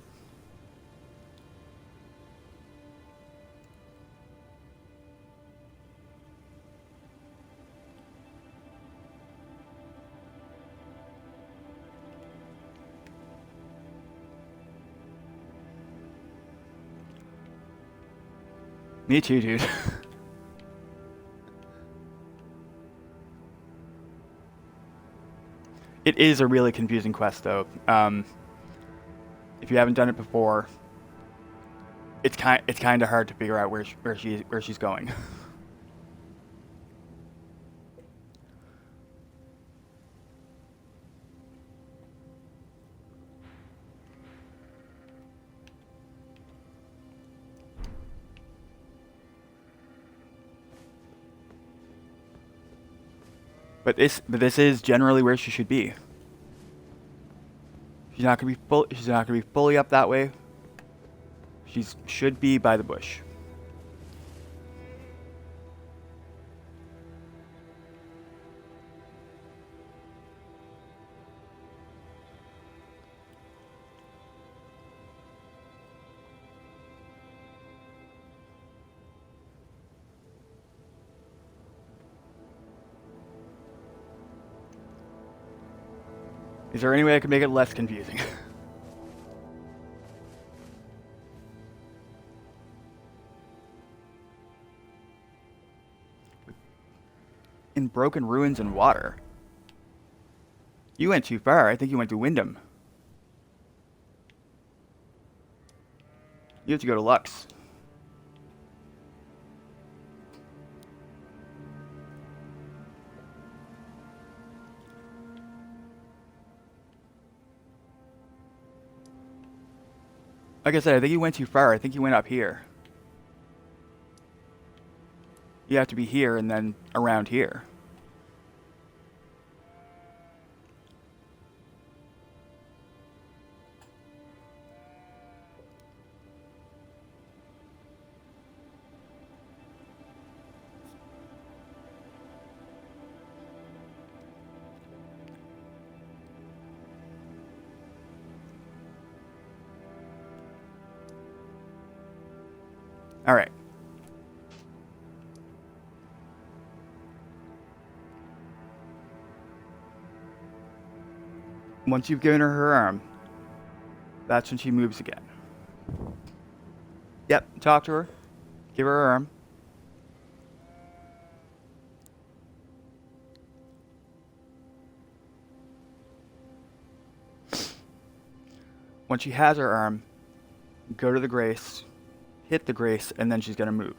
Me too, dude. It is a really confusing quest, though. If you haven't done it before, it's kind of hard to figure out where she's going. But this is generally where she should be. She's not gonna be fully up that way. She should be by the bush. Is there any way I could make it less confusing? In broken ruins and water. You went too far. I think you went to Wyndham. You have to go to Lux. Like I said, I think you went too far. I think you went up here. You have to be here and then around here. All right. Once you've given her her arm, that's when she moves again. Yep, talk to her. Give her her arm. Once she has her arm, go to the grace, hit the grace, and then she's going to move.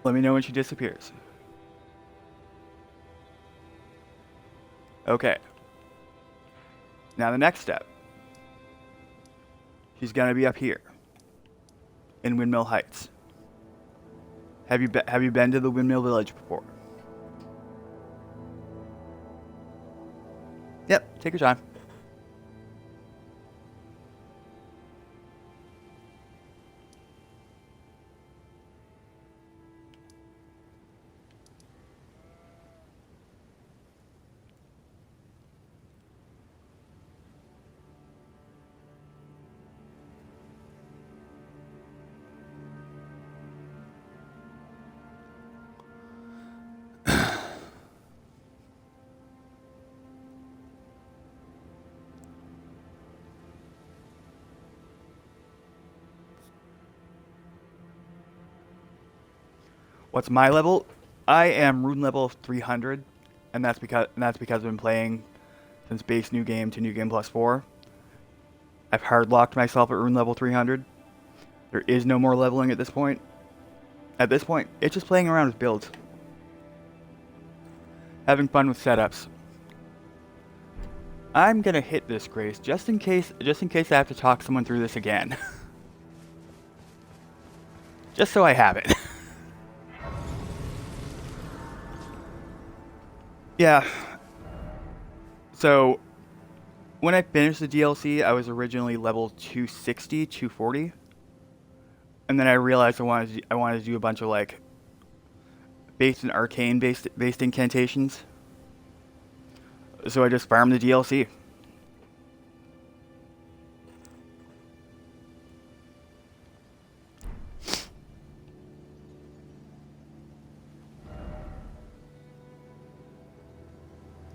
Let me know when she disappears. Okay. Now the next step. She's gonna be up here. In Windmill Heights. Have you been to the Windmill Village before? Yep, take your time. What's my level? I am rune level 300, and that's because I've been playing since base new game to new game plus 4. I've hard locked myself at rune level 300. There is no more leveling at this point. At this point, it's just playing around with builds. Having fun with setups. I'm gonna hit this, Grace, just in case I have to talk someone through this again. Just so I have it. Yeah. So, when I finished the DLC, I was originally level 260, 240. And then I realized I wanted to do a bunch of like base and arcane based incantations. So I just farmed the DLC.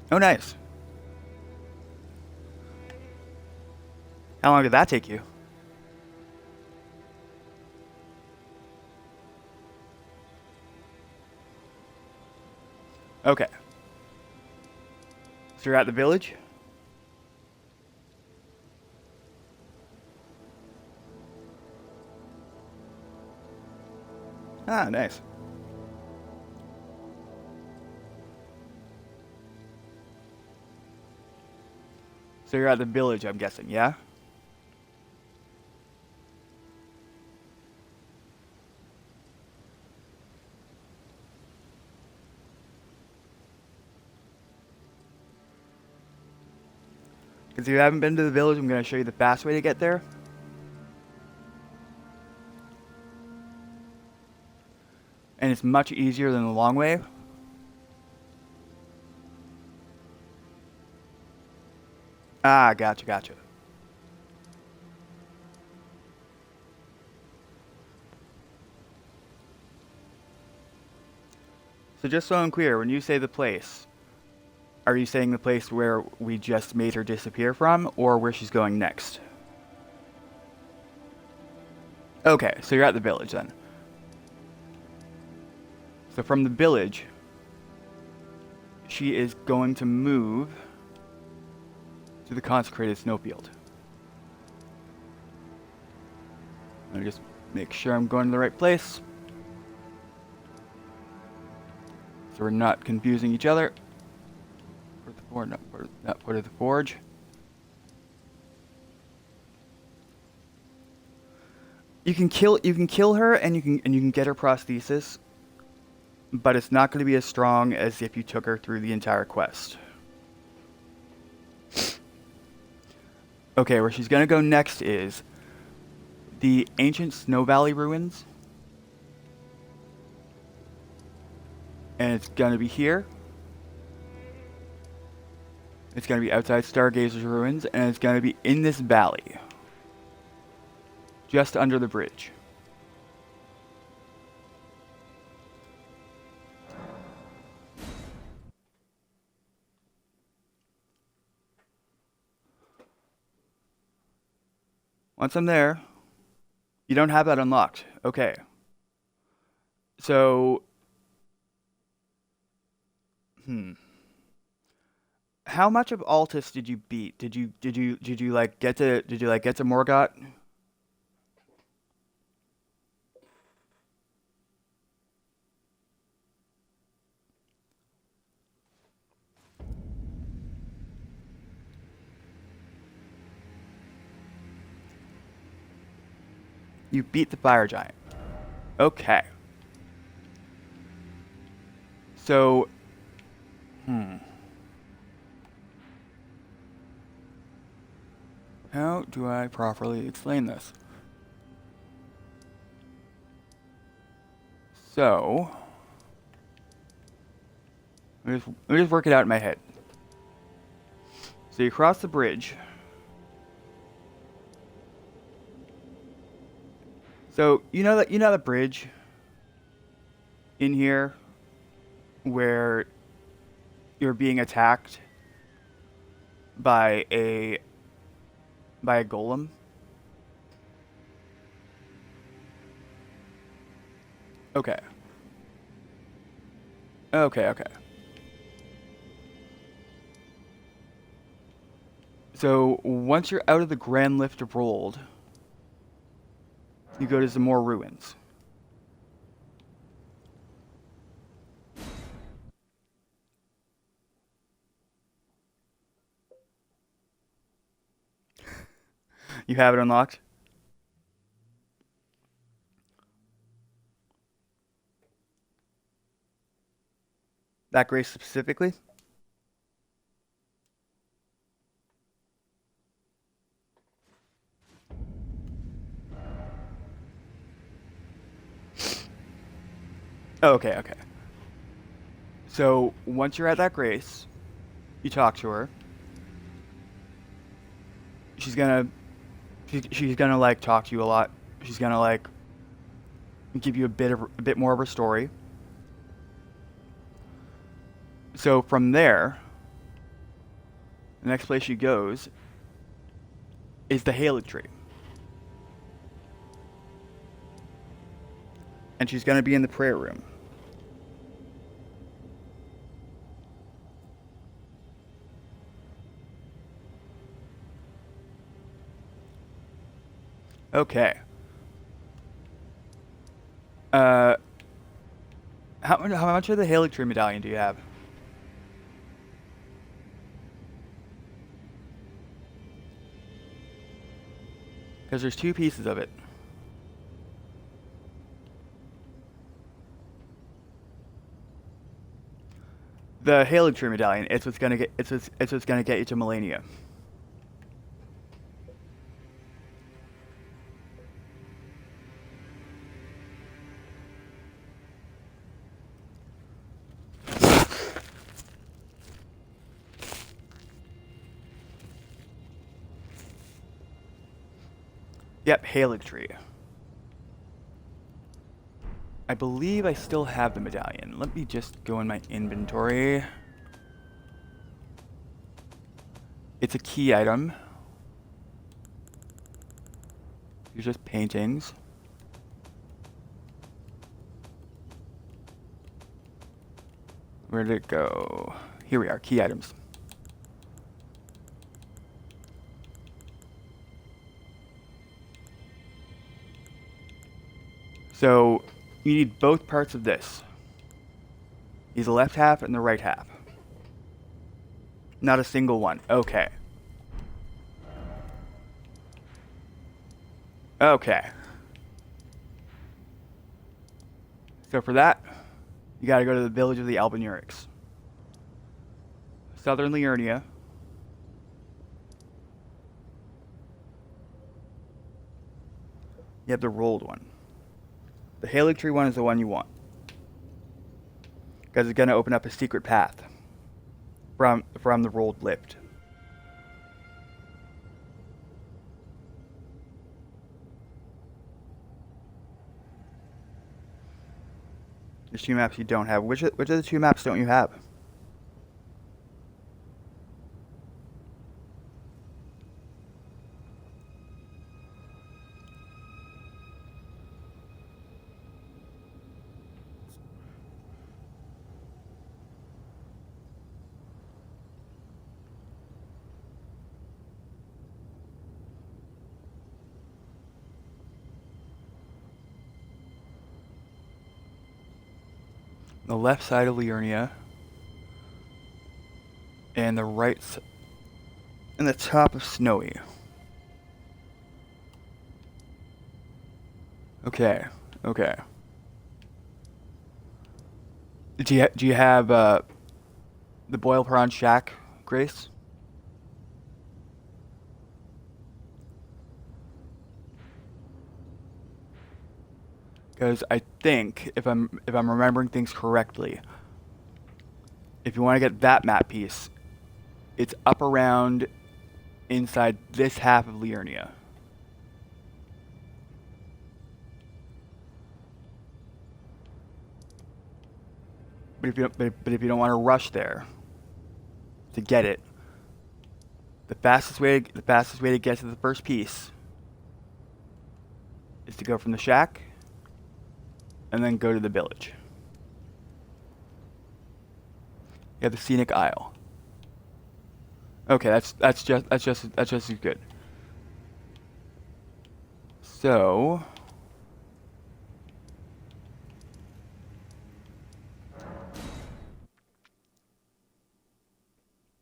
Oh, nice. How long did that take you? Okay. So you're at the village? Ah, nice. So you're at the village, I'm guessing, yeah? Because if you haven't been to the village, I'm going to show you the fast way to get there. And it's much easier than the long way. Ah, gotcha. So just so I'm clear, when you say the place, are you saying the place where we just made her disappear from, or where she's going next? Okay, so you're at the village then. So from the village, she is going to move to the consecrated snowfield. Let me just make sure I'm going to the right place, so we're not confusing each other. Not part of the forge. You can kill her and you can get her prosthesis, but it's not going to be as strong as if you took her through the entire quest. Okay, where she's going to go next is the ancient Snow Valley ruins. And it's going to be here. It's going to be outside Stargazer's ruins, and it's going to be in this valley. Just under the bridge. Once I'm there, you don't have that unlocked. Okay. So, how much of Altus did you beat? Did you get to Morgott? You beat the fire giant. Okay. So, how do I properly explain this? So, let me just work it out in my head. So you cross the bridge. So you know the bridge in here where you're being attacked by a golem. Okay. Okay, okay. So once you're out of the Grand Lift of Rold, you go to some more ruins. You have it unlocked? That grace specifically? Okay, okay. So once you're at that grace, you talk to her. She's gonna she's gonna like talk to you a lot. She's gonna like give you a bit more of her story. So from there, the next place she goes is the Halig Tree. And she's gonna be in the prayer room. Okay. Uh, how much of the Halig Tree medallion do you have? Because there's two pieces of it. The Halig Tree medallion. It's what's gonna get you to Melania. Yep, Halig Tree. I believe I still have the medallion. Let me just go in my inventory. It's a key item. These are just paintings. Where did it go? Here we are, key items. So you need both parts of this. He's the left half and the right half. Not a single one. Okay. Okay. So for that, you gotta go to the village of the Albinurics. Southern Liurnia. You have the rolled one. The Halig Tree one is the one you want. Because it's gonna open up a secret path from the rolled lift. There's two maps you don't have. Which of the two maps don't you have? The left side of Liurnia. And the right and the top of Snowy. Okay. Okay. Do you have the Boil Prawn Shack, Grace? Because I think if I'm remembering things correctly, if you want to get that map piece, it's up around inside this half of Liurnia. But if you don't want to rush there to get it, the fastest way to get to the first piece is to go from the shack and then go to the village. You have the scenic isle. Okay, that's just as good. So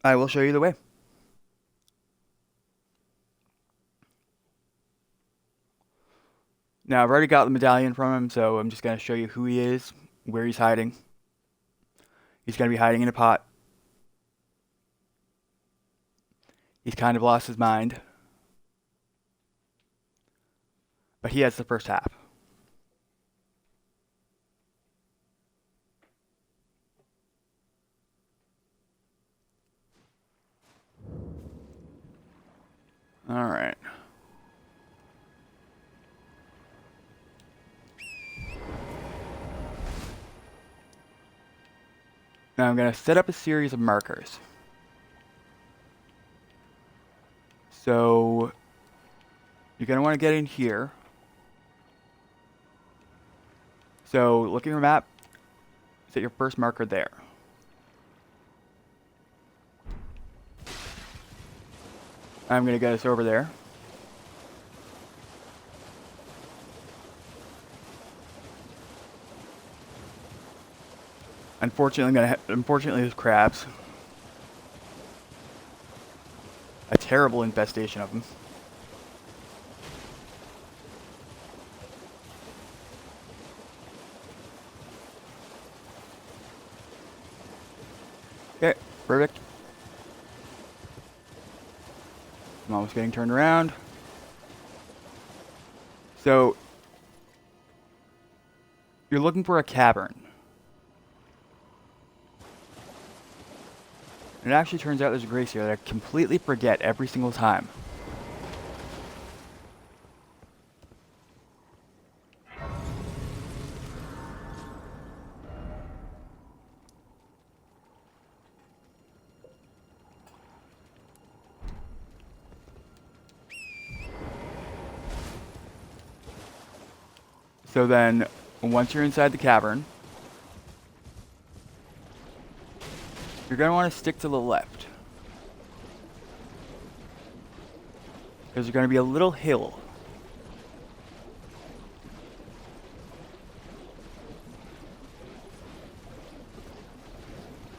I will show you the way. Now I've already got the medallion from him, so I'm just gonna show you who he is, where he's hiding. He's gonna be hiding in a pot. He's kind of lost his mind. But he has the first half. Alright. Now I'm going to set up a series of markers. So you're going to want to get in here. So look at your map. Set your first marker there. I'm going to get us over there. Unfortunately, there's crabs. A terrible infestation of them. Okay, perfect. I'm almost getting turned around. So, you're looking for a cavern. And it actually turns out there's a grace here that I completely forget every single time. So then, once you're inside the cavern, you're going to want to stick to the left. Because there's going to be a little hill.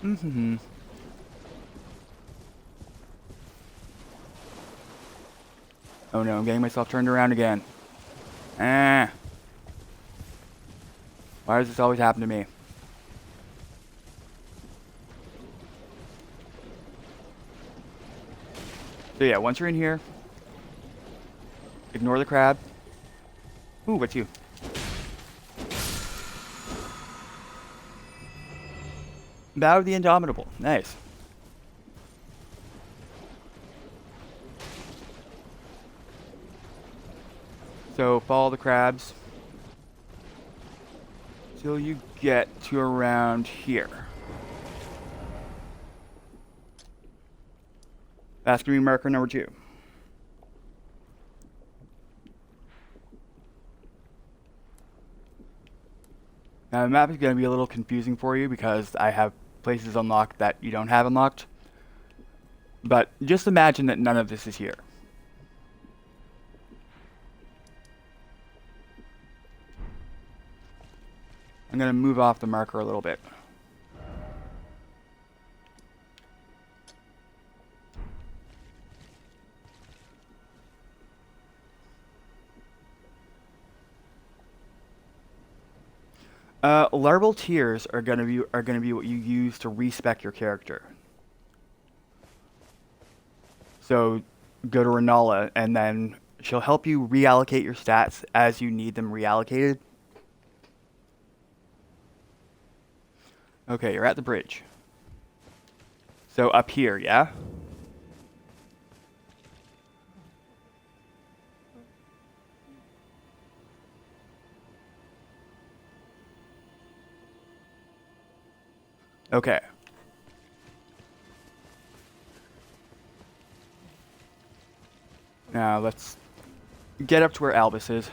Mm-hmm. Oh no, I'm getting myself turned around again. Ah. Why does this always happen to me? So yeah, once you're in here, ignore the crab. Ooh, what's you? Bow of the Indomitable. Nice. So follow the crabs till you get to around here. That's going to be marker number 2. Now the map is going to be a little confusing for you because I have places unlocked that you don't have unlocked. But just imagine that none of this is here. I'm going to move off the marker a little bit. Larval tears are gonna be what you use to respec your character. So go to Renala, and then she'll help you reallocate your stats as you need them reallocated. Okay, you're at the bridge. So up here, yeah? Okay. Now let's get up to where Albus is.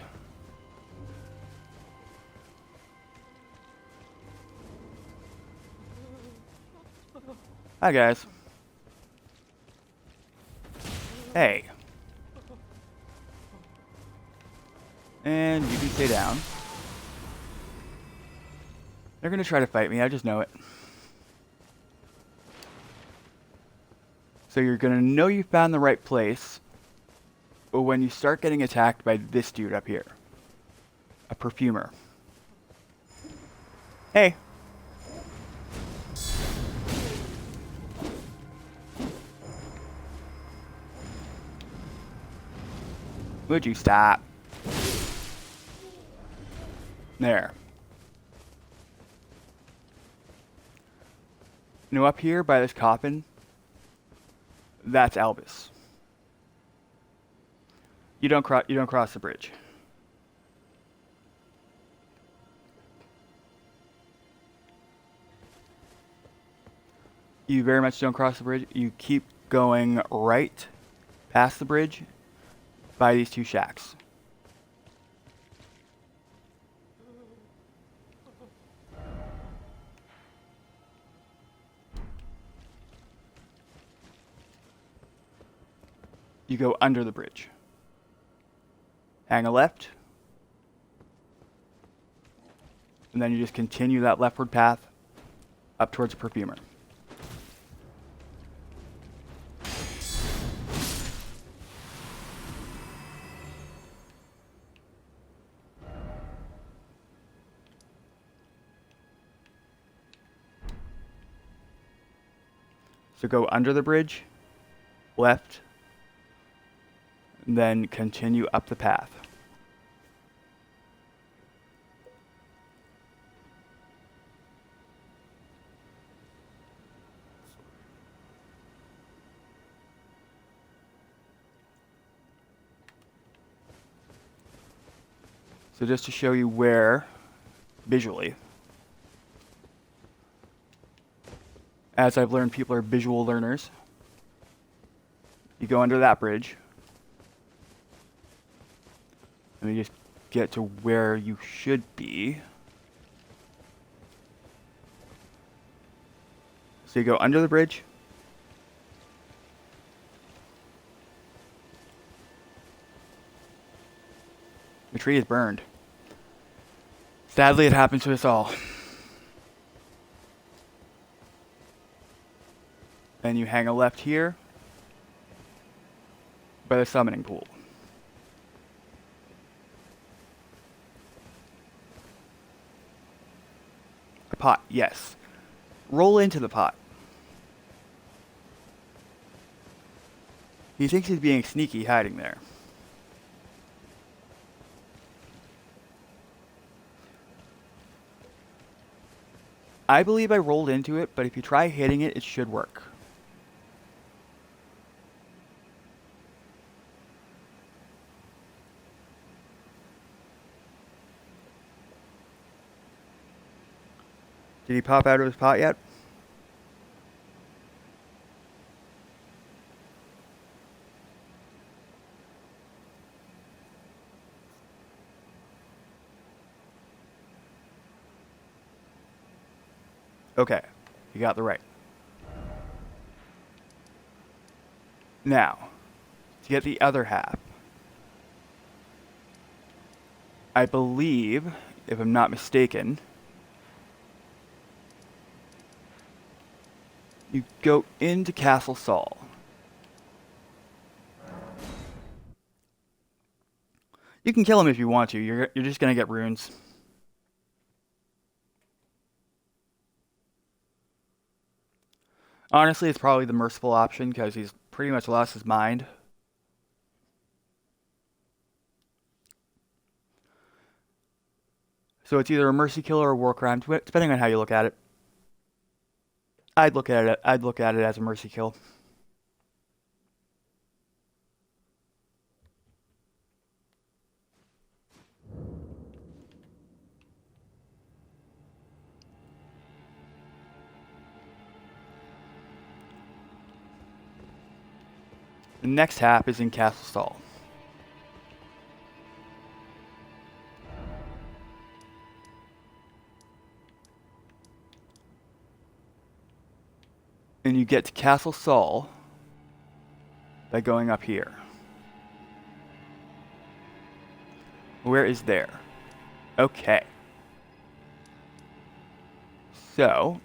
Hi, guys. Hey. And you can stay down. They're gonna try to fight me, I just know it. So you're gonna know you found the right place when you start getting attacked by this dude up here. A perfumer. Hey. Would you stop? There. You know, up here by this coffin, that's Elvis. You don't cross the bridge. You very much don't cross the bridge. You keep going right past the bridge by these two shacks. You go under the bridge. Hang a left. And then you just continue that leftward path up towards the perfumer. So go under the bridge, left, and then continue up the path. So just to show you where, visually, as I've learned people are visual learners, you go under that bridge, and you just get to where you should be. So you go under the bridge, the tree is burned. Sadly, it happens to us all. Then you hang a left here by the summoning pool. A pot, yes. Roll into the pot. He thinks he's being sneaky hiding there. I believe I rolled into it, but if you try hitting it, it should work. Did he pop out of his pot yet? Okay, you got the right. Now, to get the other half, I believe, if I'm not mistaken, you go into Castle Saul. You can kill him if you want to. You're just gonna get runes. Honestly, it's probably the merciful option because he's pretty much lost his mind. So it's either a mercy kill or a war crime, depending on how you look at it. I'd look at it as a mercy kill. The next half is in Castle Saul. And you get to Castle Saul by going up here. Where is there? Okay. So,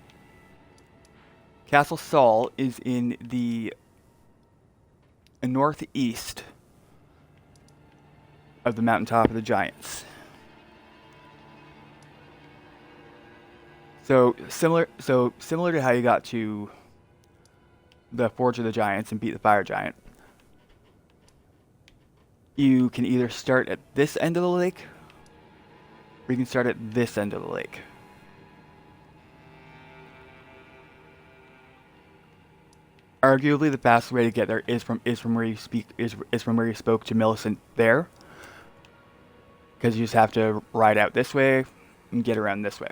Castle Saul is in the northeast of the mountaintop of the giants. So similar to how you got to the Forge of the Giants and beat the Fire Giant. You can either start at this end of the lake, or you can start at this end of the lake. Arguably, the fastest way to get there is from where you spoke to Millicent there, because you just have to ride out this way and get around this way.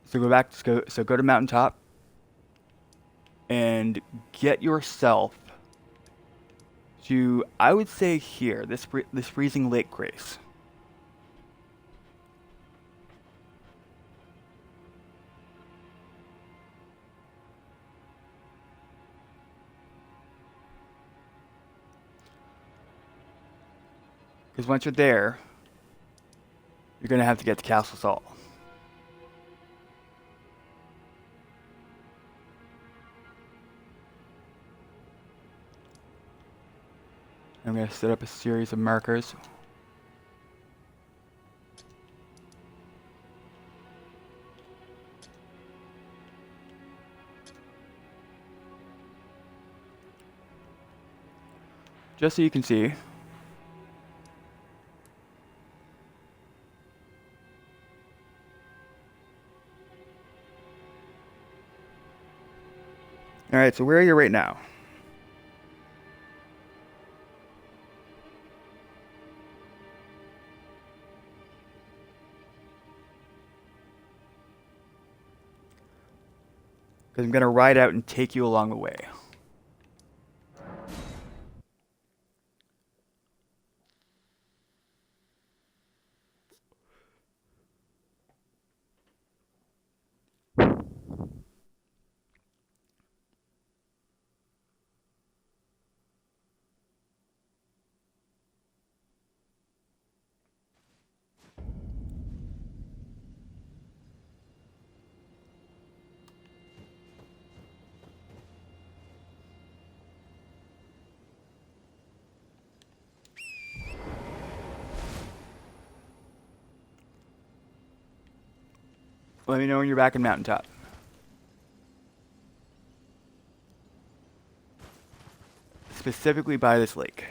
So go to Mountaintop and get yourself to, I would say here, this freezing lake grace. Because once you're there, you're going to have to get to Castle Saul. I'm going to set up a series of markers. Just so you can see. Alright, so where are you right now? Because I'm going to ride out and take you along the way. Let me know when you're back in Mountaintop. Specifically by this lake.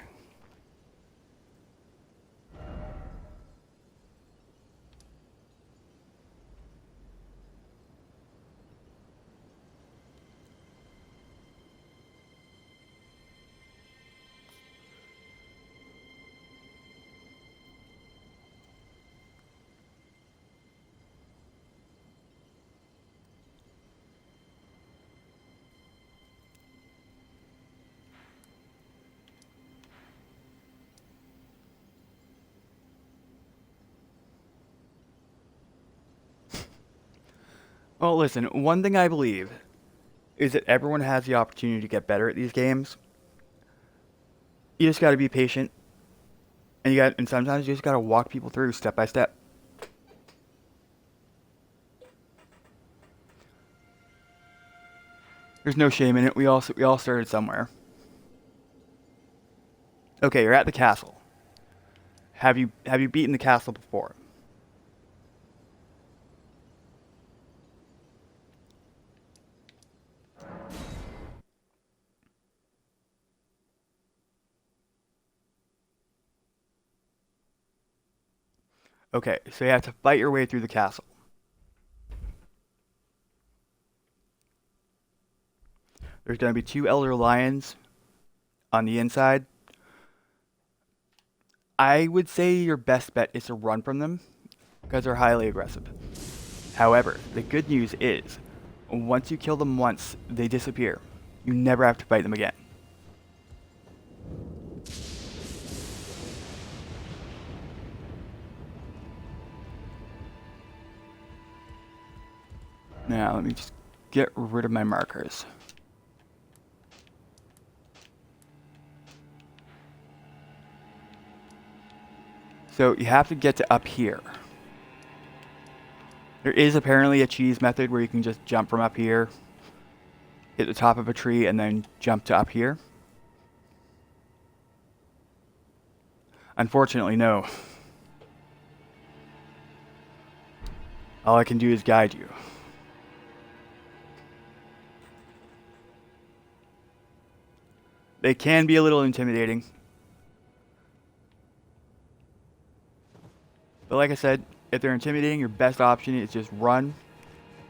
Well, listen, one thing I believe is that everyone has the opportunity to get better at these games. You just got to be patient, and sometimes you just got to walk people through step by step. There's no shame in it. We all started somewhere. Okay, you're at the castle. Have you beaten the castle before? Okay, so you have to fight your way through the castle. There's going to be 2 elder lions on the inside. I would say your best bet is to run from them because they're highly aggressive. However, the good news is, once you kill them once, they disappear. You never have to fight them again. Now, let me just get rid of my markers. So you have to get to up here. There is apparently a cheese method where you can just jump from up here, hit the top of a tree, and then jump to up here. Unfortunately, no. All I can do is guide you. They can be a little intimidating. But like I said, if they're intimidating, your best option is just run,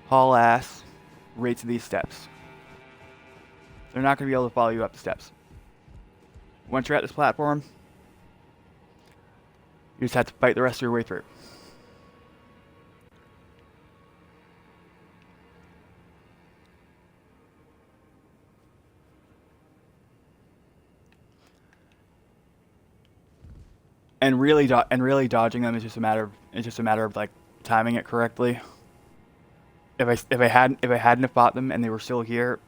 haul ass, right to these steps. They're not going to be able to follow you up the steps. Once you're at this platform, you just have to fight the rest of your way through. And really dodging them is just a matter of like timing it correctly. If I hadn't have fought them and they were still here,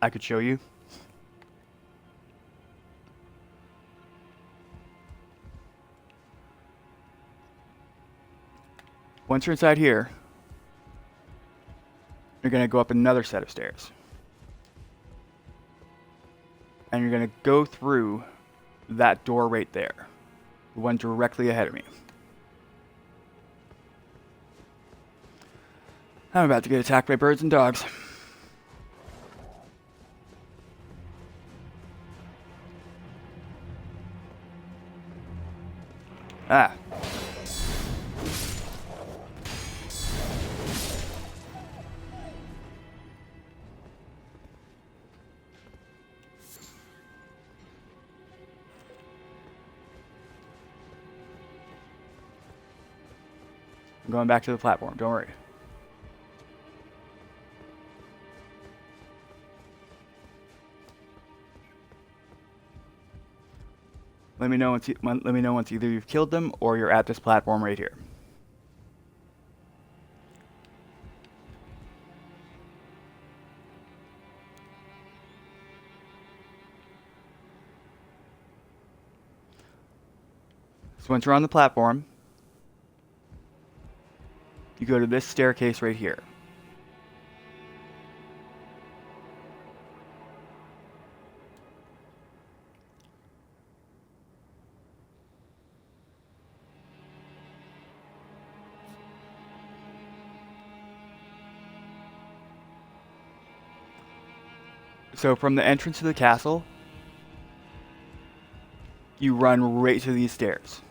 I could show you. Once you're inside here, you're going to go up another set of stairs. And you're going to go through that door right there. The one directly ahead of me. I'm about to get attacked by birds and dogs. Ah. I'm going back to the platform, don't worry. Let me know once either you've killed them or you're at this platform right here. So once you're on the platform, you go to this staircase right here. So from the entrance to the castle, you run right to these stairs.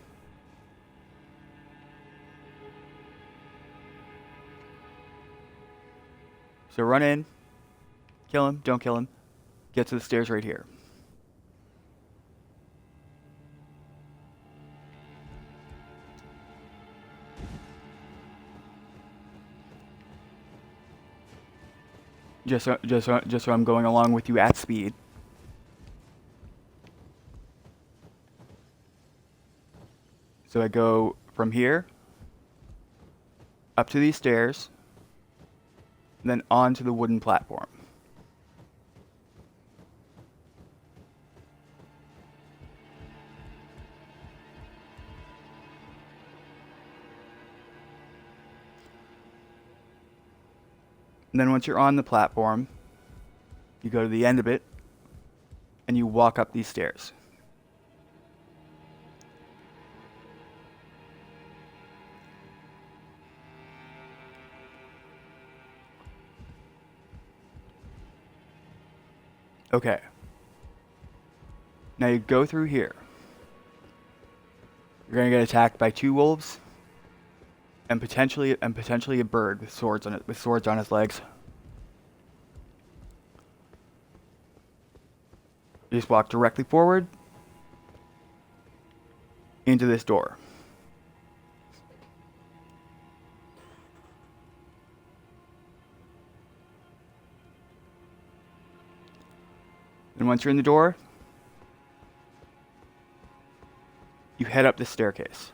So run in, kill him, don't kill him, get to the stairs right here. Just so I'm going along with you at speed. So I go from here up to these stairs, and then onto the wooden platform. And then once you're on the platform, you go to the end of it, and you walk up these stairs. Okay. Now you go through here. You're gonna get attacked by 2 wolves, and potentially a bird with swords on his legs. You just walk directly forward into this door. And once you're in the door, you head up the staircase.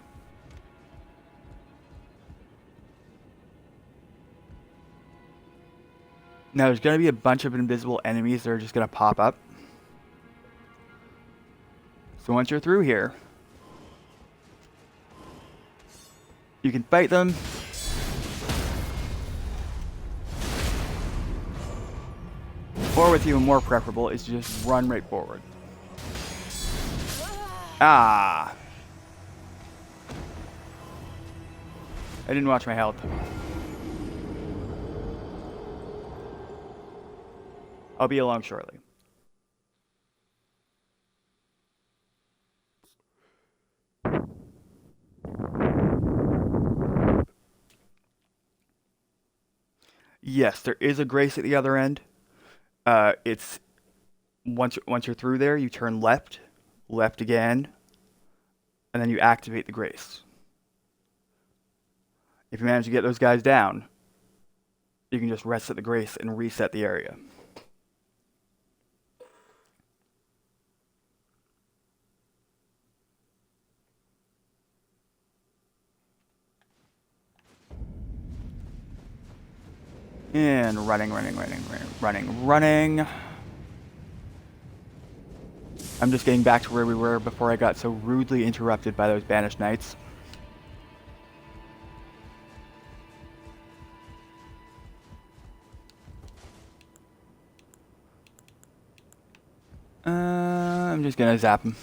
Now there's going to be a bunch of invisible enemies that are just going to pop up. So once you're through here, you can fight them. Or what's even more preferable is to just run right forward. Ah! I didn't watch my health. I'll be along shortly. Yes, there is a grace at the other end. It's once you're through there, you turn left, left again, and then you activate the grace. If you manage to get those guys down, you can just reset the grace and reset the area. And running. I'm just getting back to where we were before I got so rudely interrupted by those banished knights. I'm just gonna zap him.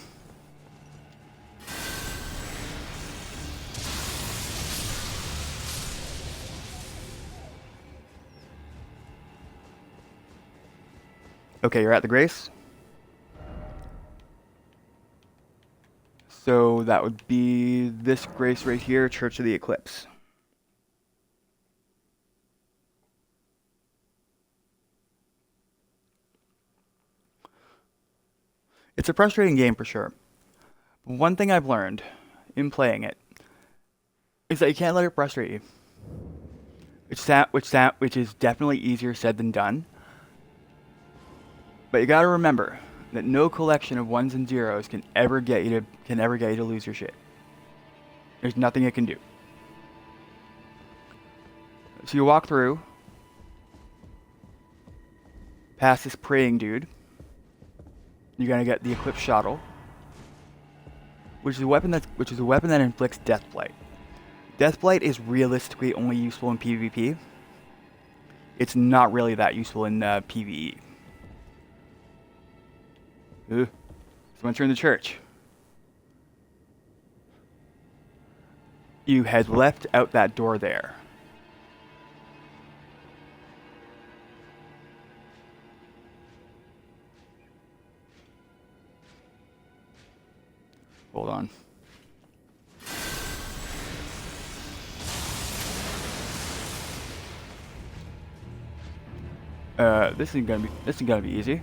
Okay, you're at the grace. So that would be this grace right here, Church of the Eclipse. It's a frustrating game for sure. But one thing I've learned in playing it is that you can't let it frustrate you. Which is definitely easier said than done. But you gotta remember that no collection of ones and zeros can ever get you to lose your shit. There's nothing it can do. So you walk through, past this praying dude. You're gonna get the Eclipse Shuttle, which is a weapon that inflicts Deathblight. Deathblight is realistically only useful in PvP. It's not really that useful in PvE. Ugh. So once you're in the church, you head left out that door there. Hold on. This is gonna be easy.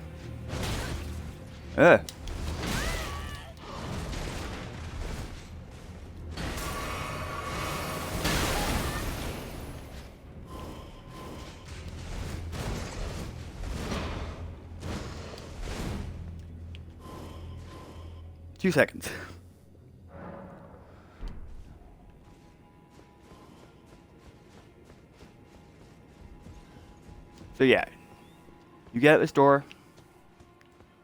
2 seconds. So yeah, you get at this door.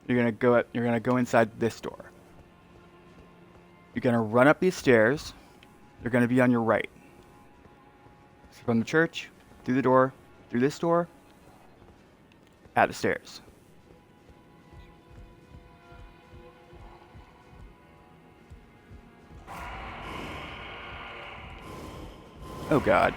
You're gonna go inside this door. You're gonna run up these stairs. They're gonna be on your right. So from the church, through the door, through this door, at the stairs. Oh God.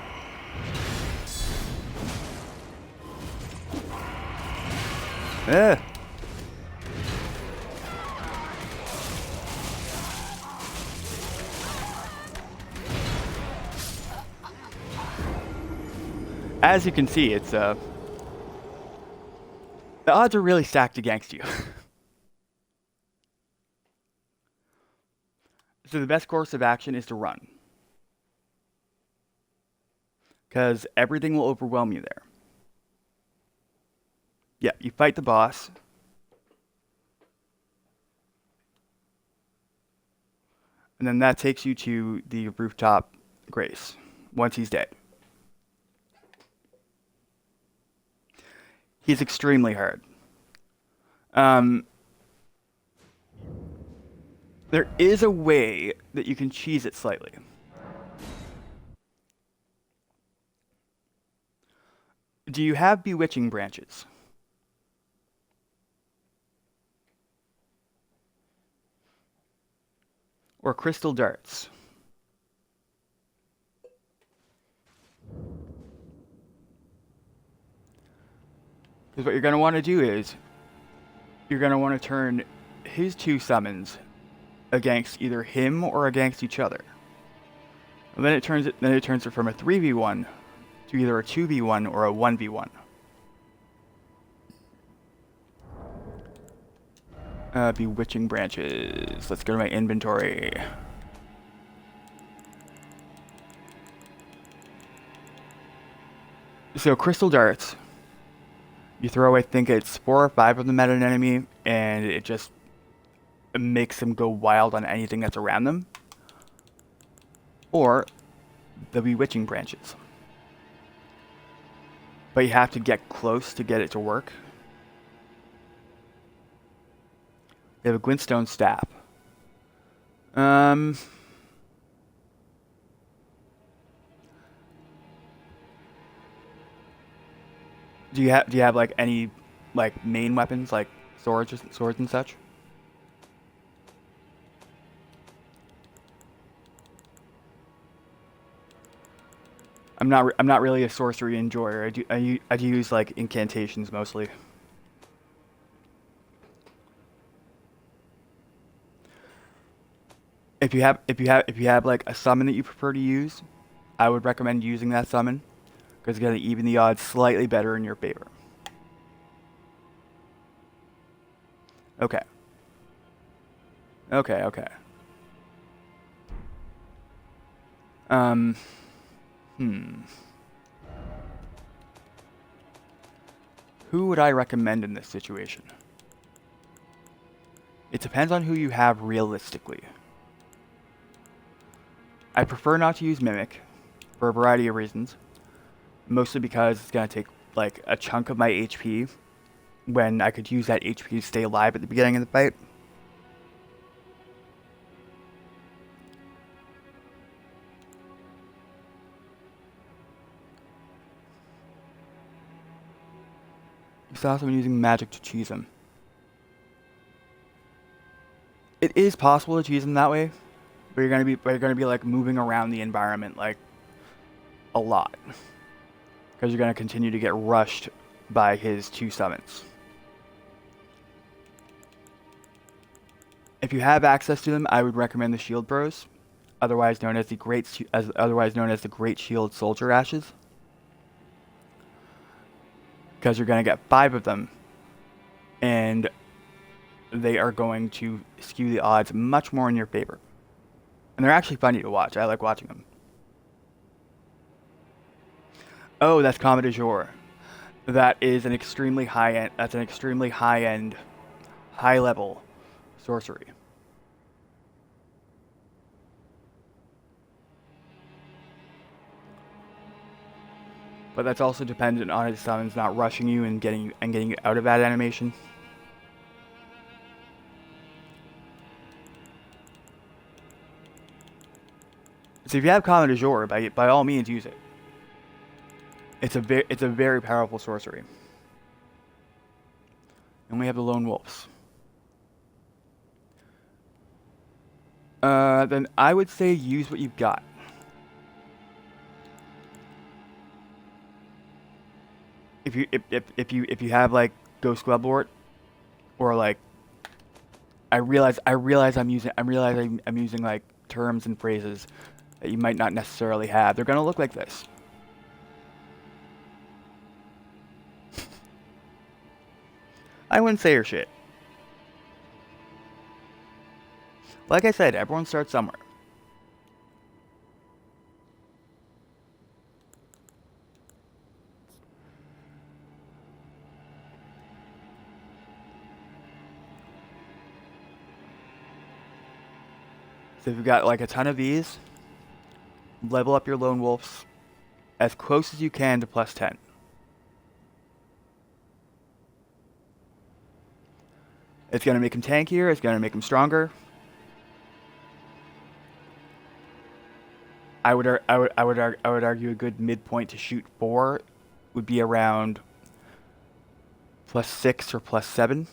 As you can see, it's the odds are really stacked against you. So the best course of action is to run, because everything will overwhelm you there. Yeah, you fight the boss. And then that takes you to the rooftop grace, once he's dead. He's extremely hard. Um, there is a way that you can cheese it slightly. Do you have bewitching branches? Or crystal darts? Because what you're going to want to do is, you're going to want to turn his two summons against either him or against each other. And then it turns it from a 3v1 to either a 2v1 or a 1v1. Bewitching branches. Let's go to my inventory. So crystal darts. You throw, I think it's 4 or 5 of them at an enemy, and it just makes them go wild on anything that's around them. Or the bewitching branches. But you have to get close to get it to work. They have a glintstone staff. Do you have like any like main weapons like swords and such? I'm not really a sorcery enjoyer. I do use like incantations mostly. If you have like a summon that you prefer to use, I would recommend using that summon because it's gonna even the odds slightly better in your favor. Okay. Okay. Um. Hmm. Who would I recommend in this situation? It depends on who you have realistically. I prefer not to use Mimic for a variety of reasons. Mostly because it's going to take like a chunk of my HP when I could use that HP to stay alive at the beginning of the fight. You saw someone using magic to cheese him. It is possible to cheese him that way, but you're gonna be like moving around the environment like a lot because you're gonna continue to get rushed by his two summons. If you have access to them, I would recommend the Shield Bros, otherwise known as the Great Shield Soldier Ashes, because you're gonna get 5 of them, and they are going to skew the odds much more in your favor. And they're actually funny to watch. I like watching them. Oh, that's Combat du Jour. That is an extremely high end. That's an extremely high end, high level sorcery. But that's also dependent on his summons not rushing you and getting you out of that animation. So if you have Combat du Jour, by all means use it. It's a very powerful sorcery. And we have the Lone Wolves. Then I would say use what you've got. If you have like Ghost Webwort, or like I realize I'm using like terms and phrases that you might not necessarily have. They're gonna look like this. I wouldn't say your shit. Like I said, everyone starts somewhere. So if you've got like a ton of these, level up your Lone Wolves as close as you can to +10. It's going to make him tankier. It's going to make him stronger. I would argue a good midpoint to shoot for would be around +6 or +7.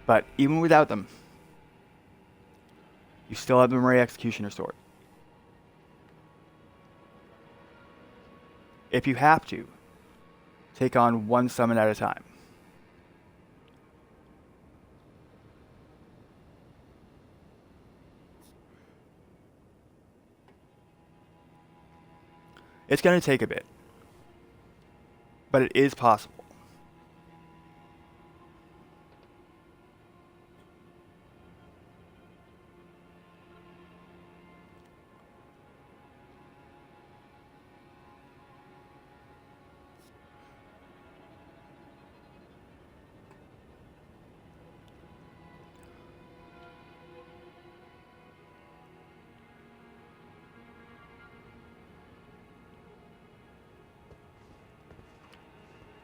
But even without them, you still have the Melee Executioner sword. If you have to, take on one summon at a time. It's going to take a bit, but it is possible.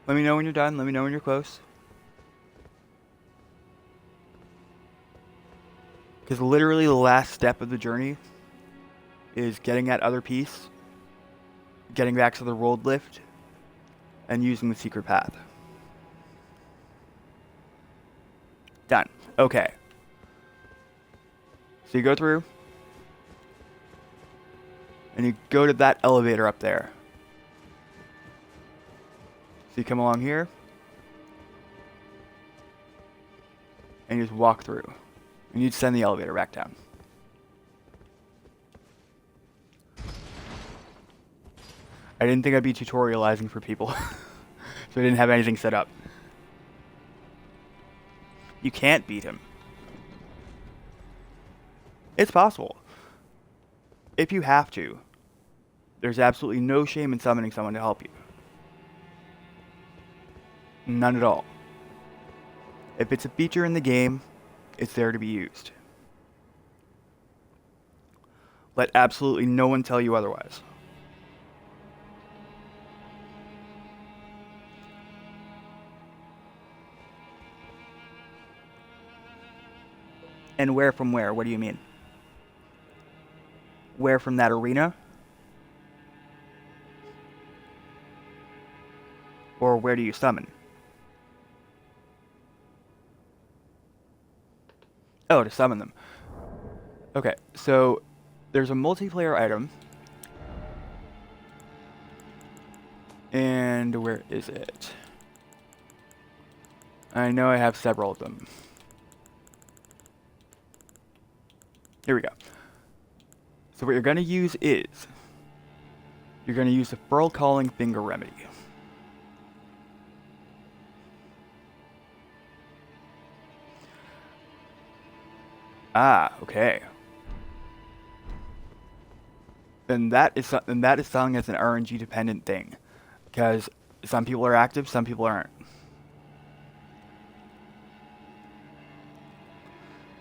Let me know when you're done. Let me know when you're close. Because literally the last step of the journey is getting that other piece, getting back to the rolled lift, and using the secret path. Done. Okay. So you go through, and you go to that elevator up there. So you come along here, and you just walk through. And you send the elevator back down. I didn't think I'd be tutorializing for people, so I didn't have anything set up. You can't beat him. It's possible. If you have to, there's absolutely no shame in summoning someone to help you. None at all. If it's a feature in the game, it's there to be used. Let absolutely no one tell you otherwise. And where from where? What do you mean? Where from that arena? Or where do you summon? Oh, to summon them. Okay, so there's a multiplayer item. And where is it? I know I have several of them. Here we go. So what you're going to use is, you're going to use the Furl Calling Finger Remedy. Ah, okay. And that is something that's an RNG dependent thing, because some people are active, some people aren't.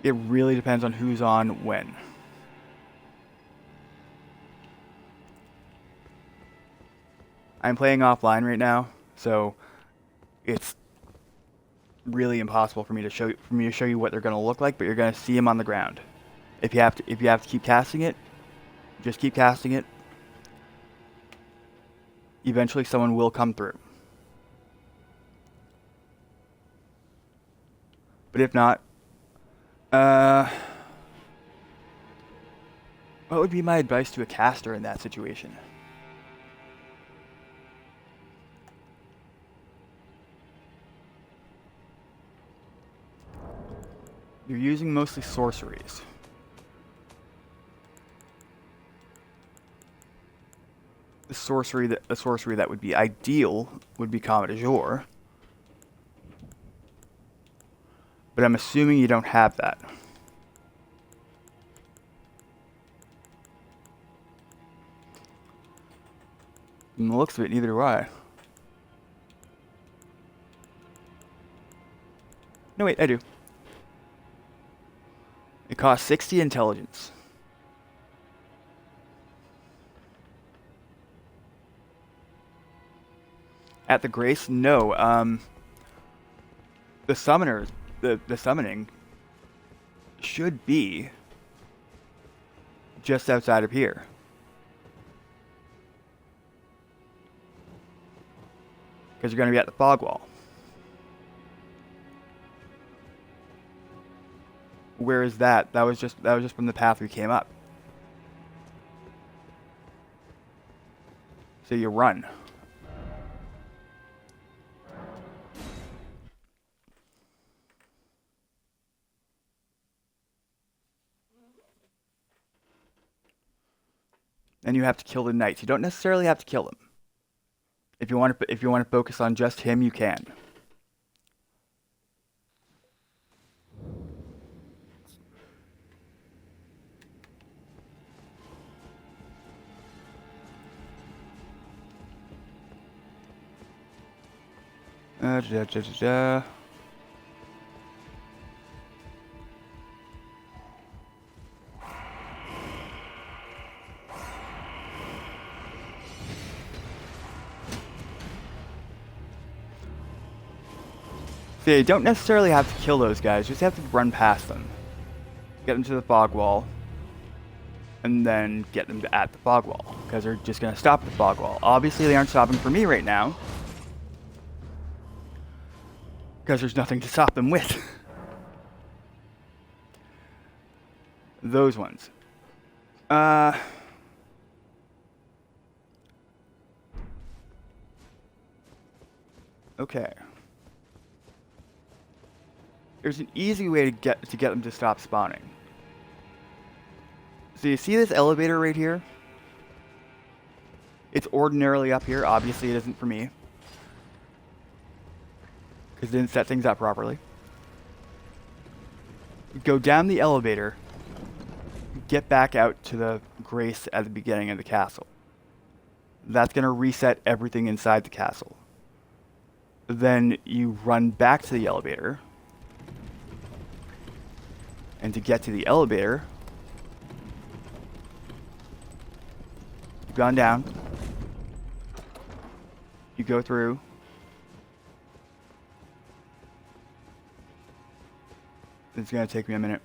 It really depends on who's on when. I'm playing offline right now, so it's really impossible for me to show you what they're going to look like, but you're going to see them on the ground. If you have to keep casting it, just keep casting it. Eventually someone will come through. But if not, what would be my advice to a caster in that situation? You're using mostly sorceries. The sorcery that would be ideal would be Combat de Jour. But I'm assuming you don't have that. From the looks of it, neither do I. No, wait, I do. It costs 60 intelligence. At the Grace? No. The summoners, the summoning should be just outside of here. Because you're going to be at the fog wall. Where is that? That was just from the path we came up. So you run. And you have to kill the knights. You don't necessarily have to kill them. If you want to focus on just him, you can. Da, da, da, da. So you don't necessarily have to kill those guys, you just have to run past them. Get them to the fog wall. And then get them at the fog wall. Because they're just going to stop at the fog wall. Obviously they aren't stopping for me right now. Because there's nothing to stop them with. Those ones. Okay. There's an easy way to get them to stop spawning. So you see this elevator right here? It's ordinarily up here. Obviously it isn't for me. Because it didn't set things up properly. Go down the elevator. Get back out to the Grace at the beginning of the castle. That's going to reset everything inside the castle. Then you run back to the elevator. And to get to the elevator, you've gone down. You go through. It's going to take me a minute.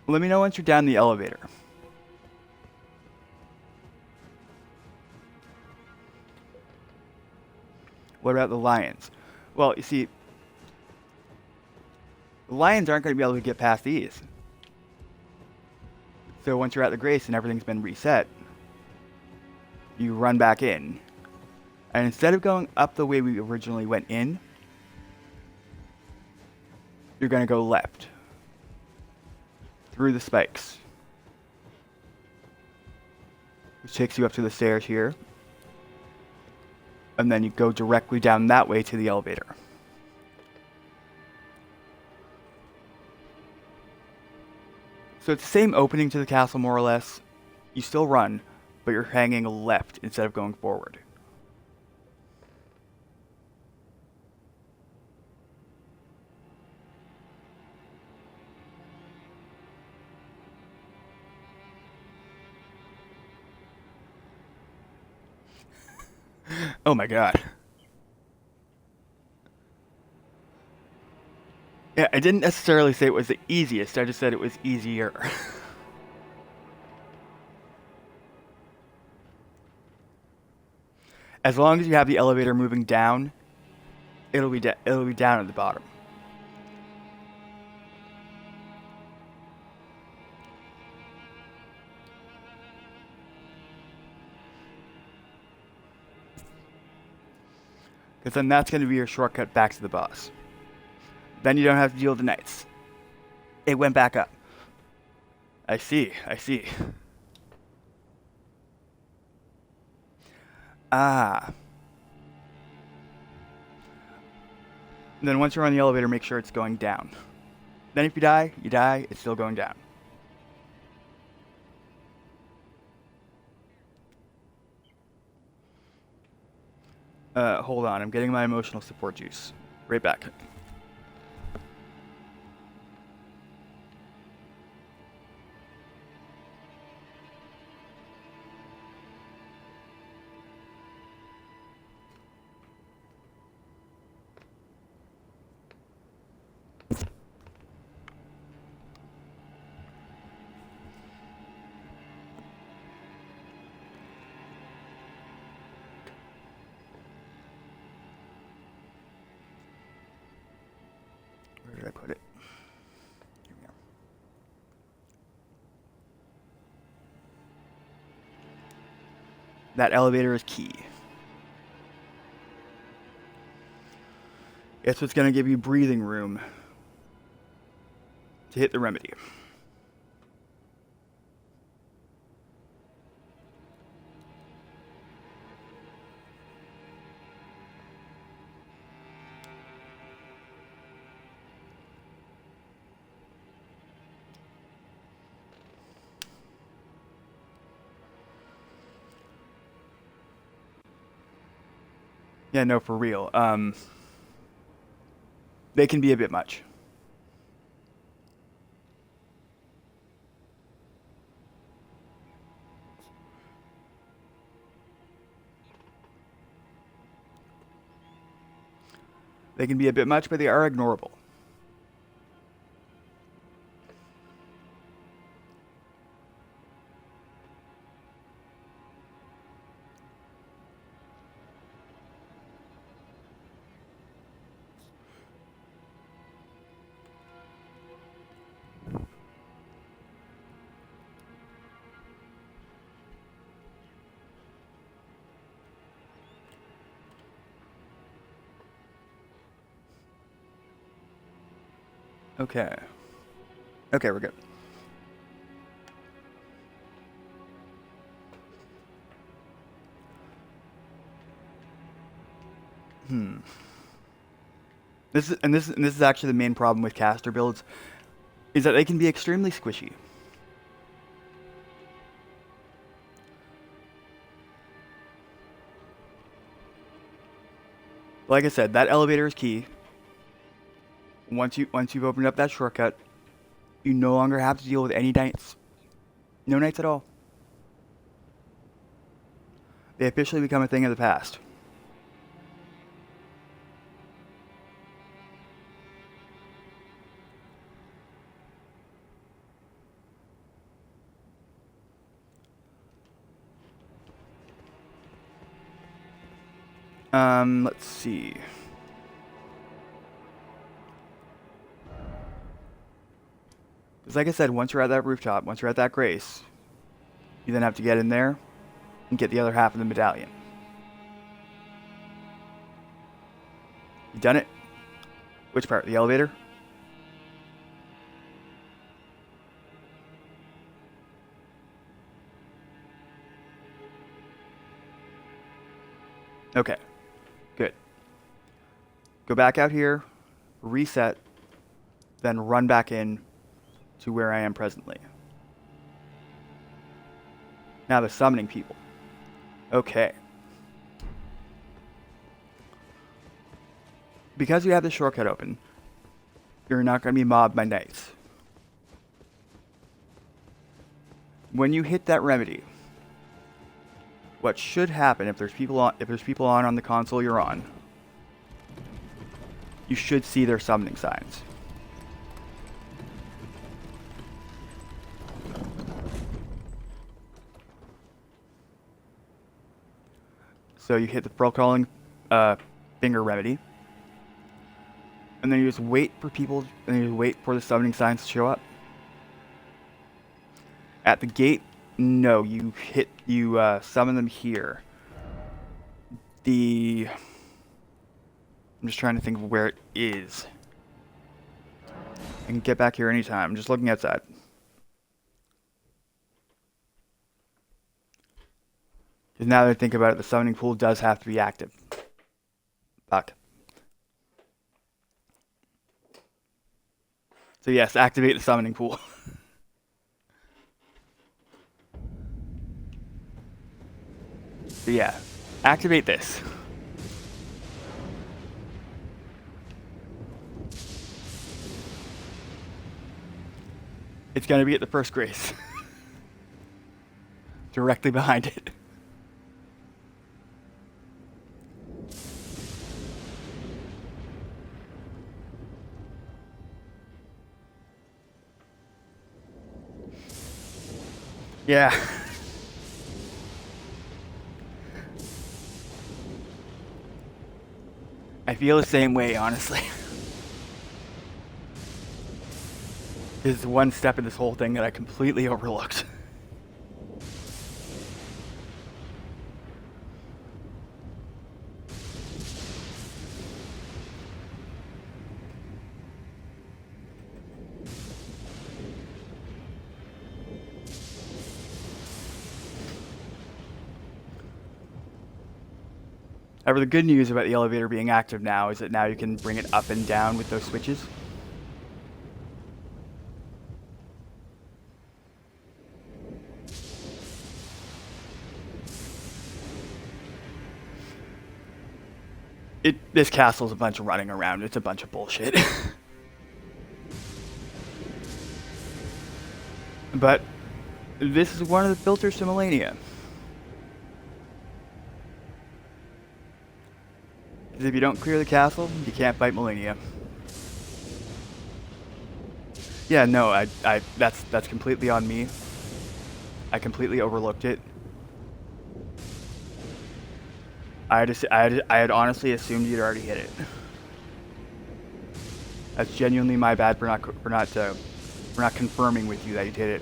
Let me know once you're down the elevator. What about the lions? Well, you see, the lions aren't going to be able to get past these. So once you're at the Grace and everything's been reset, you run back in. And instead of going up the way we originally went in, you're going to go left. Through the spikes. Which takes you up to the stairs here. And then you go directly down that way to the elevator. So it's the same opening to the castle, more or less. You still run, but you're hanging left instead of going forward. Oh my god. Yeah, I didn't necessarily say it was the easiest, I just said it was easier. As long as you have the elevator moving down, it'll be down at the bottom. Because then that's going to be your shortcut back to the boss. Then you don't have to deal with the knights. It went back up. I see, I see. Ah. Then once you're on the elevator, make sure it's going down. Then if you die, it's still going down. Hold on, I'm getting my emotional support juice. Right back. should I put it? Here we go. That elevator is key. It's what's going to give you breathing room to hit the remedy. Yeah, no, for real. They can be a bit much. They can be a bit much, but they are ignorable. Okay. Okay, we're good. This is actually the main problem with caster builds, is that they can be extremely squishy. Like I said, that elevator is key. Once you've opened up that shortcut, you no longer have to deal with any knights. No knights at all. They officially become a thing of the past. Let's see. Because like I said, once you're at that rooftop, once you're at that grace, you then have to get in there and get the other half of the medallion. You done it? Which part? The elevator? Okay. Good. Go back out here, reset, then run back in to where I am presently. Now the summoning people. Okay. Because you have the shortcut open, you're not going to be mobbed by knights. When you hit that remedy, what should happen if there's people on the console you're on, you should see their summoning signs. So you hit the pearl calling finger remedy, and then you just wait for the summoning signs to show up. At the gate, no, you summon them here. I'm just trying to think of where it is. I can get back here anytime. I'm just looking outside. Because now that I think about it, the summoning pool does have to be active. Fuck. So yes, activate the summoning pool. So yeah, activate this. It's going to be at the first grace. Directly behind it. Yeah. I feel the same way, honestly. is one step in this whole thing that I completely overlooked. However, the good news about the elevator being active now is that now you can bring it up and down with those switches. This castle's a bunch of running around. It's a bunch of bullshit. But this is one of the filters to Melania. Because if you don't clear the castle, you can't fight Melania. Yeah, no, that's completely on me. I completely overlooked it. I had honestly assumed you'd already hit it. That's genuinely my bad for not confirming with you that you hit it.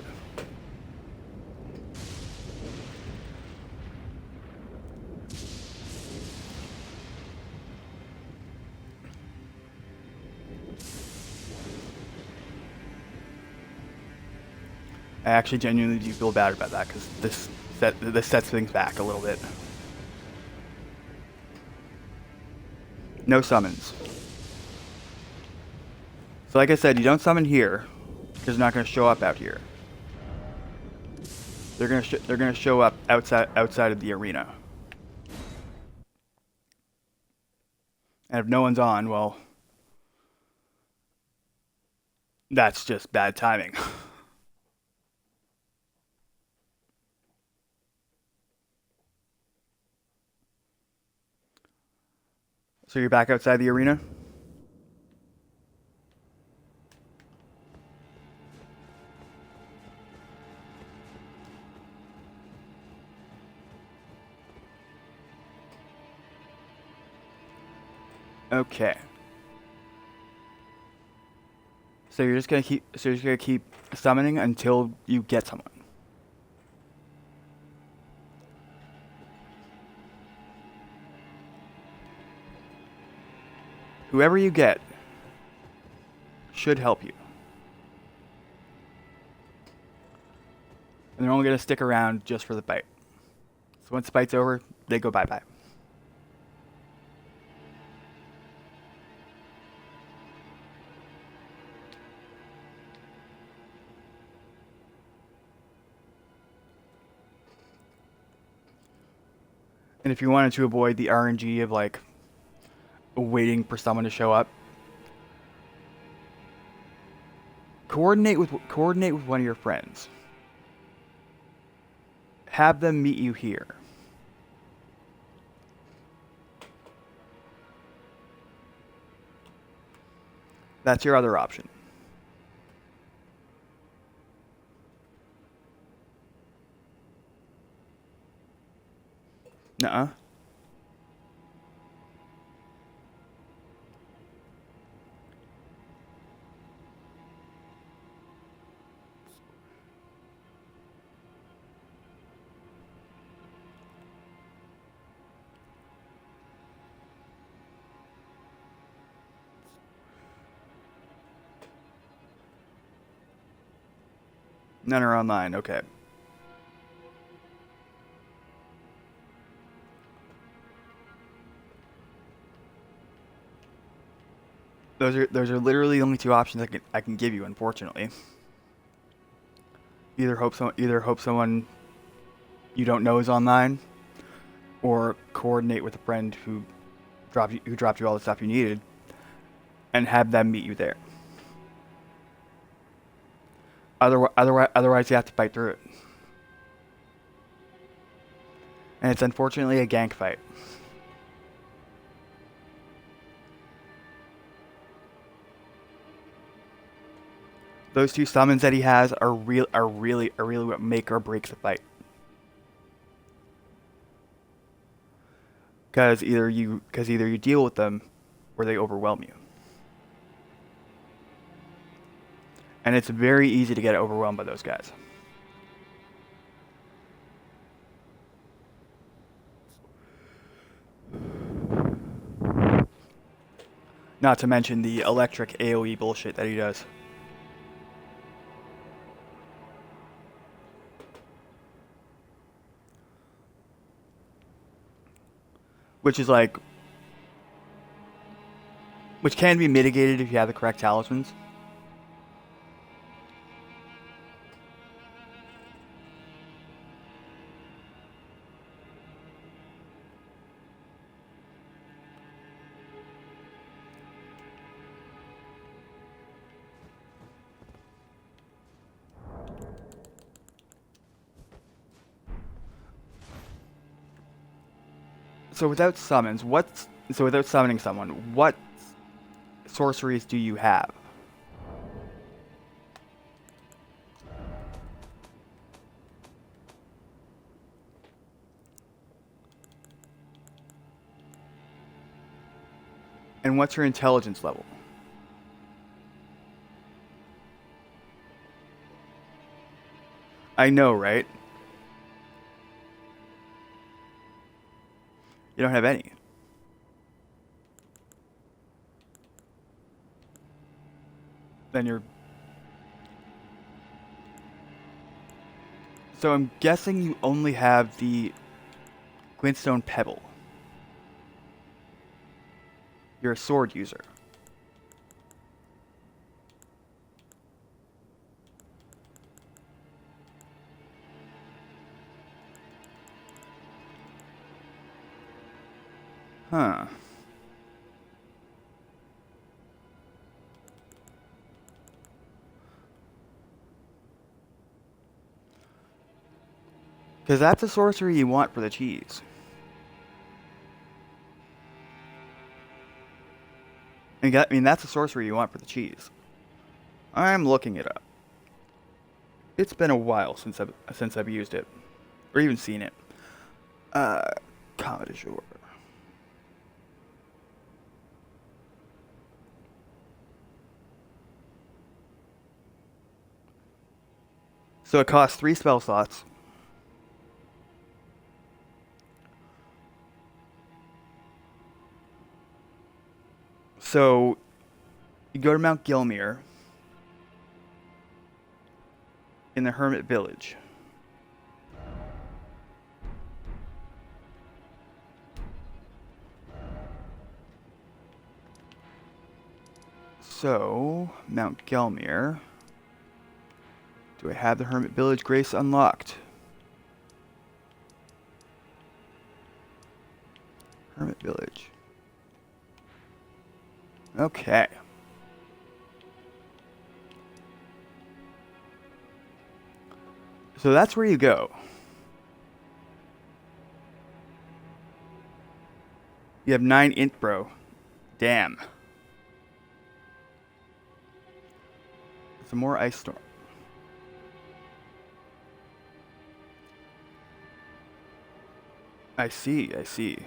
I actually genuinely do feel bad about that because this sets things back a little bit. No summons. So like I said, you don't summon here because they're not going to show up out here. They're gonna show up outside of the arena. And if no one's on, well, that's just bad timing. So you're back outside the arena? Okay. So you're just gonna keep summoning until you get someone. Whoever you get should help you. And they're only gonna stick around just for the fight. So once the fight's over, they go bye-bye. And if you wanted to avoid the RNG of like waiting for someone to show up, coordinate with one of your friends. Have them meet you here. That's your other option. Nuh-uh. None are online, okay. Those are literally the only two options I can give you, unfortunately. Either hope someone you don't know is online, or coordinate with a friend who dropped you all the stuff you needed, and have them meet you there. Otherwise you have to fight through it. And it's unfortunately a gank fight. Those two summons that he has are really what make or break the fight. Because either you deal with them, or they overwhelm you. And it's very easy to get overwhelmed by those guys. Not to mention the electric AoE bullshit that he does. Which is like... Which can be mitigated if you have the correct talismans. So without summons, without summoning someone, what sorceries do you have? And what's your intelligence level? I know, right? You don't have any. Then you're... So I'm guessing you only have the glintstone pebble. You're a sword user. Huh. Because that's a sorcery you want for the cheese. I mean, that's a sorcery you want for the cheese. I'm looking it up. It's been a while since I've used it. Or even seen it. Comet du jour. So it costs 3 spell slots. So you go to Mount Gilmere in the Hermit Village. So, Mount Gelmir. Do I have the Hermit Village Grace unlocked? Hermit Village. Okay. So that's where you go. You have 9 int, bro. Damn. Some more ice storm. I see, I see.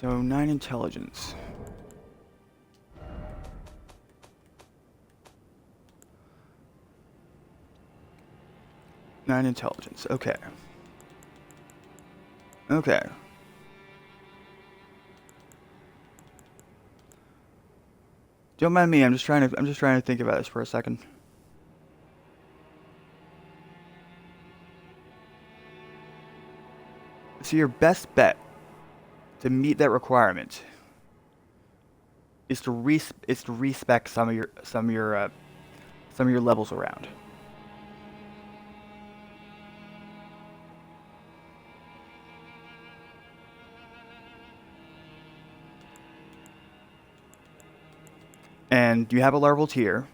So 9 intelligence. Nine intelligence. Okay. Okay. Don't mind me. I'm just trying to think about this for a second. So your best bet to meet that requirement is to respec some of your levels around. And you have a larval tier.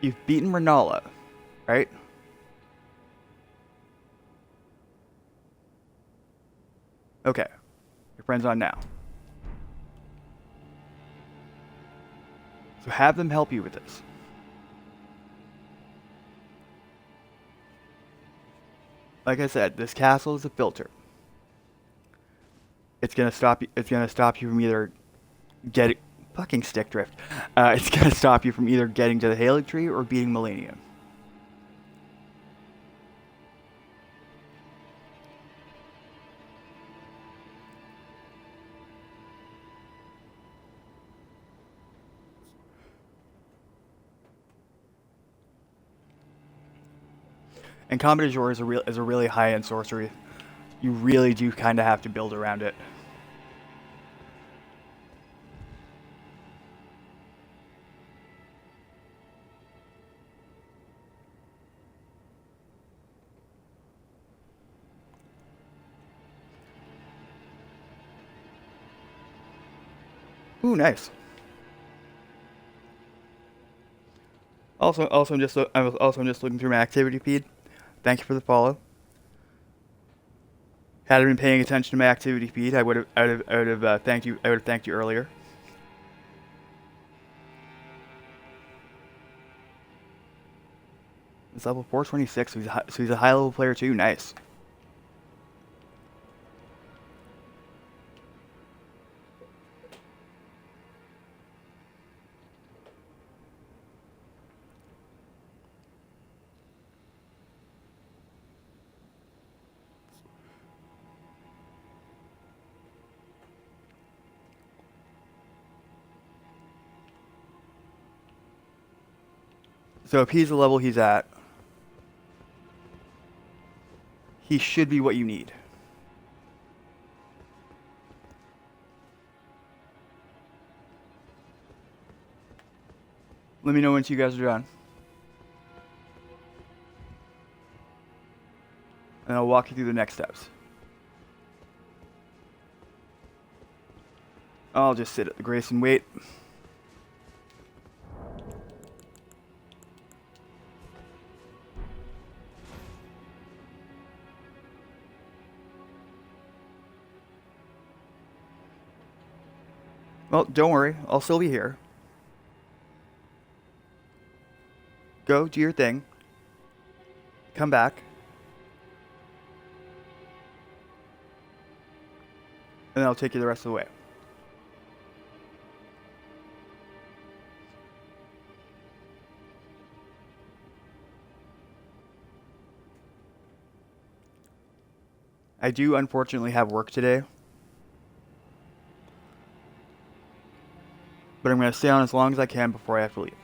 You've beaten Renala, right? Okay. Your friend's on now. So have them help you with this. Like I said, this castle is a filter. It's gonna stop you from either getting fucking stick drift. It's gonna stop you from either getting to the Halig tree or beating Millennium. And Combat Azure is a really high end sorcery. You really do kind of have to build around it. Ooh, nice. I'm just looking through my activity feed. Thank you for the follow. Had I been paying attention to my activity feed, I would have thanked you. I would have thanked you earlier. It's level 426, so he's a high level player too. Nice. So if he's the level he's at, he should be what you need. Let me know once you guys are done. And I'll walk you through the next steps. I'll just sit at the grace and wait. Well, don't worry. I'll still be here. Go, do your thing. Come back. And then I'll take you the rest of the way. I do unfortunately have work today. But I'm going to stay on as long as I can before I have to leave.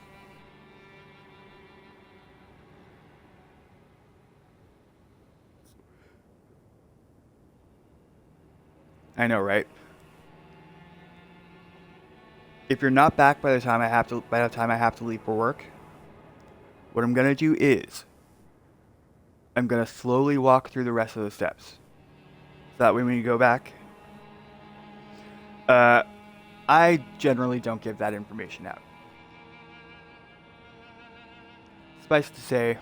I know, right? If you're not back by the time I have to leave for work, what I'm going to do is I'm going to slowly walk through the rest of the steps. So that way when you go back, I generally don't give that information out. Suffice to say,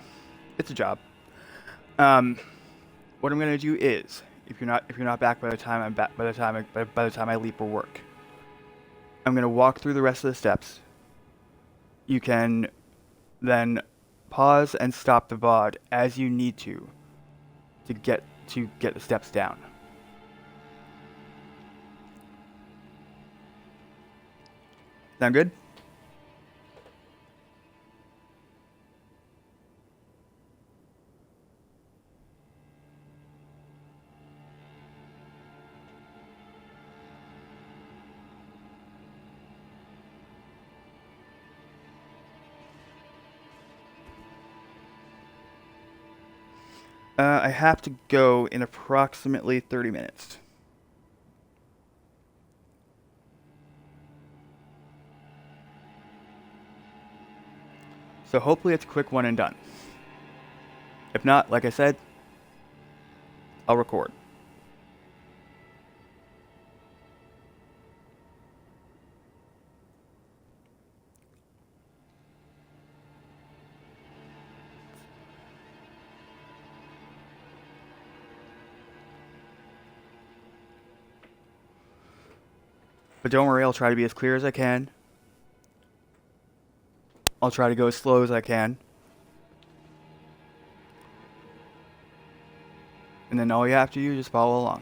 it's a job. What I'm gonna do is, if you're not back by the time I leave for work, I'm gonna walk through the rest of the steps. You can then pause and stop the VOD as you need to get the steps down. Sound good? I have to go in approximately 30 minutes. So hopefully it's a quick one and done. If not, like I said, I'll record. But don't worry, I'll try to be as clear as I can. I'll try to go as slow as I can. And then all you have to do is just follow along.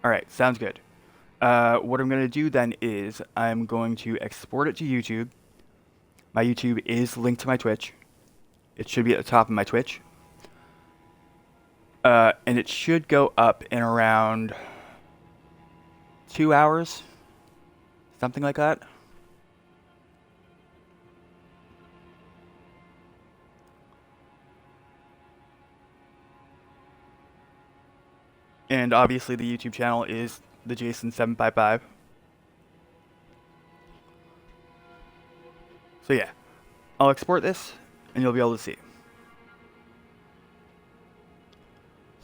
Alright, sounds good. What I'm going to do then is I'm going to export it to YouTube. My YouTube is linked to my Twitch. It should be at the top of my Twitch. And it should go up in around 2 hours. Something like that. And obviously the YouTube channel is the Jason755. So yeah, I'll export this and you'll be able to see.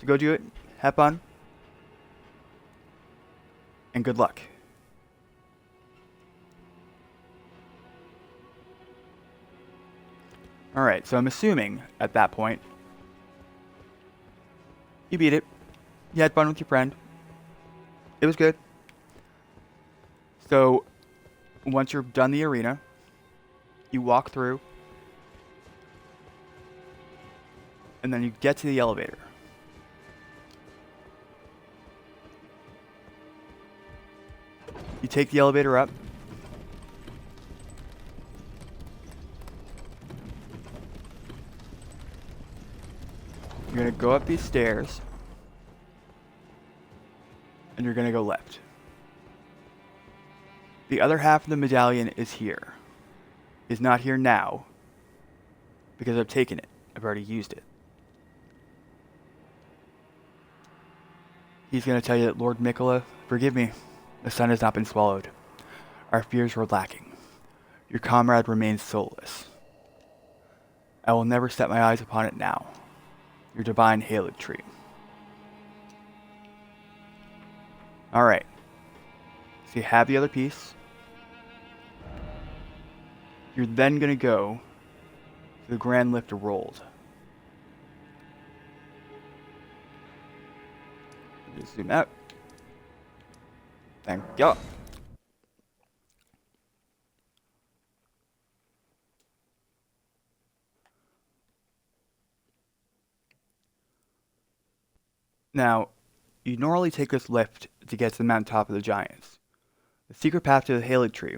So go do it, have fun, and good luck. Alright, so I'm assuming at that point you beat it. You had fun with your friend. It was good. So once you're done the arena, you walk through, and then you get to the elevator. You take the elevator up. You're going to go up these stairs. And you're going to go left. The other half of the medallion is here. Is not here now. Because I've taken it. I've already used it. He's going to tell you that, Lord Mikola, forgive me. The sun has not been swallowed. Our fears were lacking. Your comrade remains soulless. I will never set my eyes upon it now. Your divine Halid tree. Alright. So you have the other piece. You're then going to go to the Grand Lift Rolled. Just zoom out. Thank you. Now, you normally take this lift to get to the mountaintop of the Giants. The secret path to the Halid tree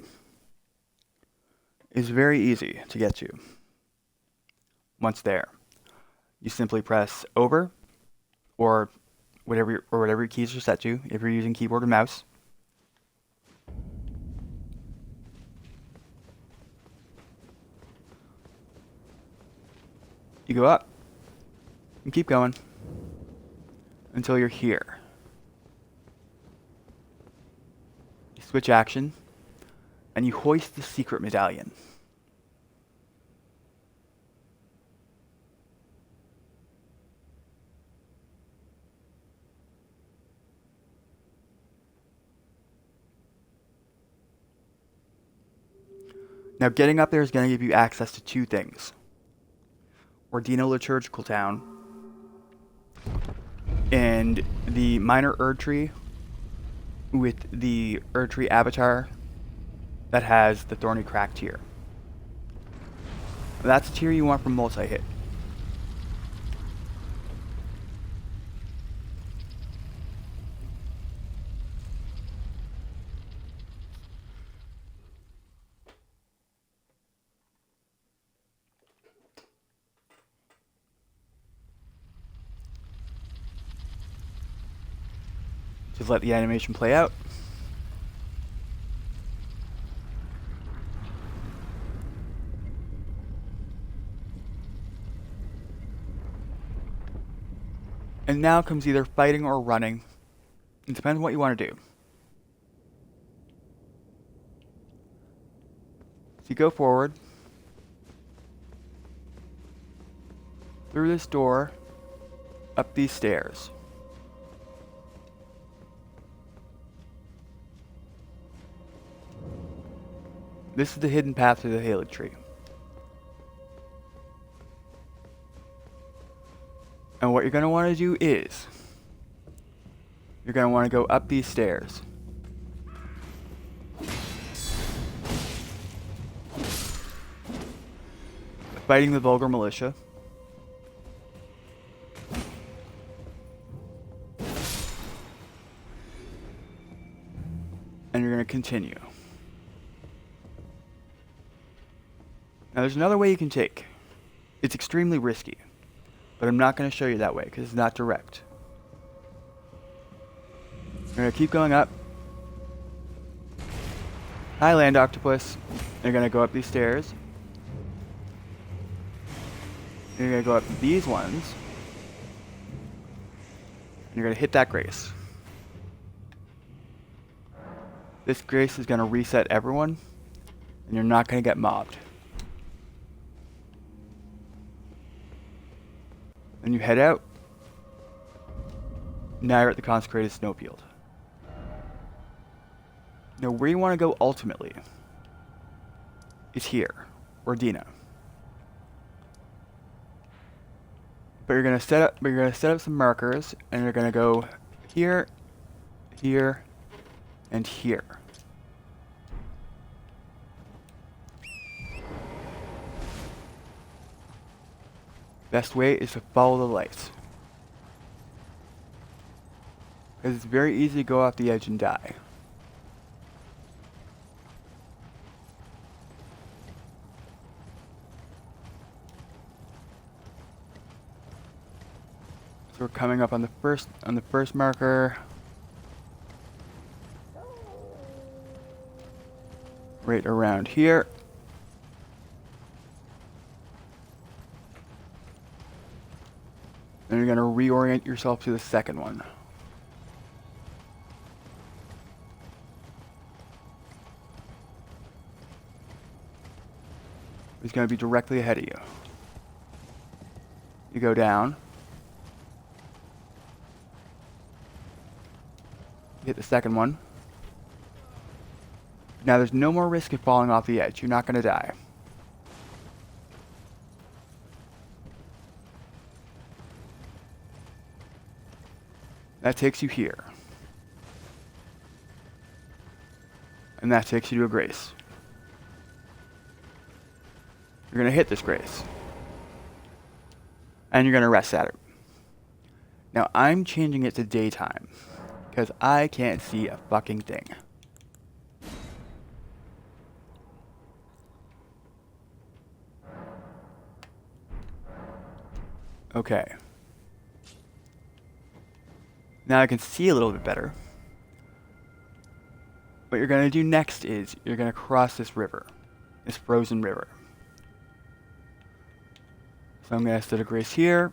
is very easy to get to. Once there, you simply press over, or whatever your keys are set to, if you're using keyboard or mouse. You go up and keep going until you're here. You switch action and you hoist the secret medallion. Now getting up there is going to give you access to two things. Ordino Liturgical Town and the minor Erd tree with the Erd tree avatar that has the Thorny Crack tier. That's a tier you want from multi-hit. Just let the animation play out. And now comes either fighting or running. It depends on what you want to do. So you go forward. Through this door. Up these stairs. This is the hidden path to the Halid tree. And what you're going to want to do is, you're going to want to go up these stairs. Fighting the Vulgar Militia. continue. Now there's another way you can take. It's extremely risky, but I'm not going to show you that way because it's not direct. You're going to keep going up. Hi, land octopus. You're going to go up these stairs. You're going to go up these ones. And you're going to hit that grace. This grace is going to reset everyone, and you're not going to get mobbed. Then you head out. Now you're at the consecrated snowfield. Now where you want to go ultimately is here, or Dina. But you're gonna set up some markers, and you're gonna go here, here, and here. Best way is to follow the lights, because it's very easy to go off the edge and die. So we're coming up on the first marker. Right around here. Then you're going to reorient yourself to the second one. It's going to be directly ahead of you. You go down. Hit the second one. Now there's no more risk of falling off the edge. You're not going to die. That takes you here. And that takes you to a grace. You're going to hit this grace. And you're going to rest at it. Now I'm changing it to daytime, because I can't see a fucking thing. Okay. Now I can see a little bit better. What you're going to do next is you're going to cross this river. This frozen river. So I'm going to set a grace here.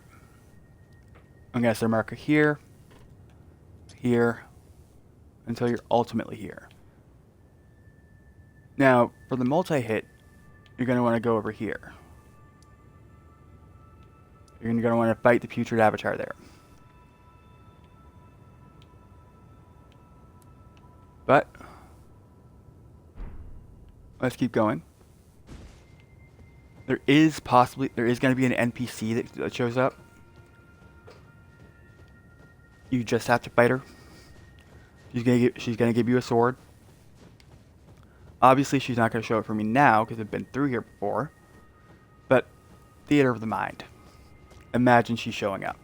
I'm going to set a marker here. Here. Until you're ultimately here. Now, for the multi-hit, you're going to want to go over here. You're going to want to fight the putrid avatar there. But let's keep going. There is going to be an NPC that shows up. You just have to fight her. She's gonna give you a sword. Obviously, she's not gonna show up for me now because I've been through here before. But theater of the mind. Imagine she's showing up.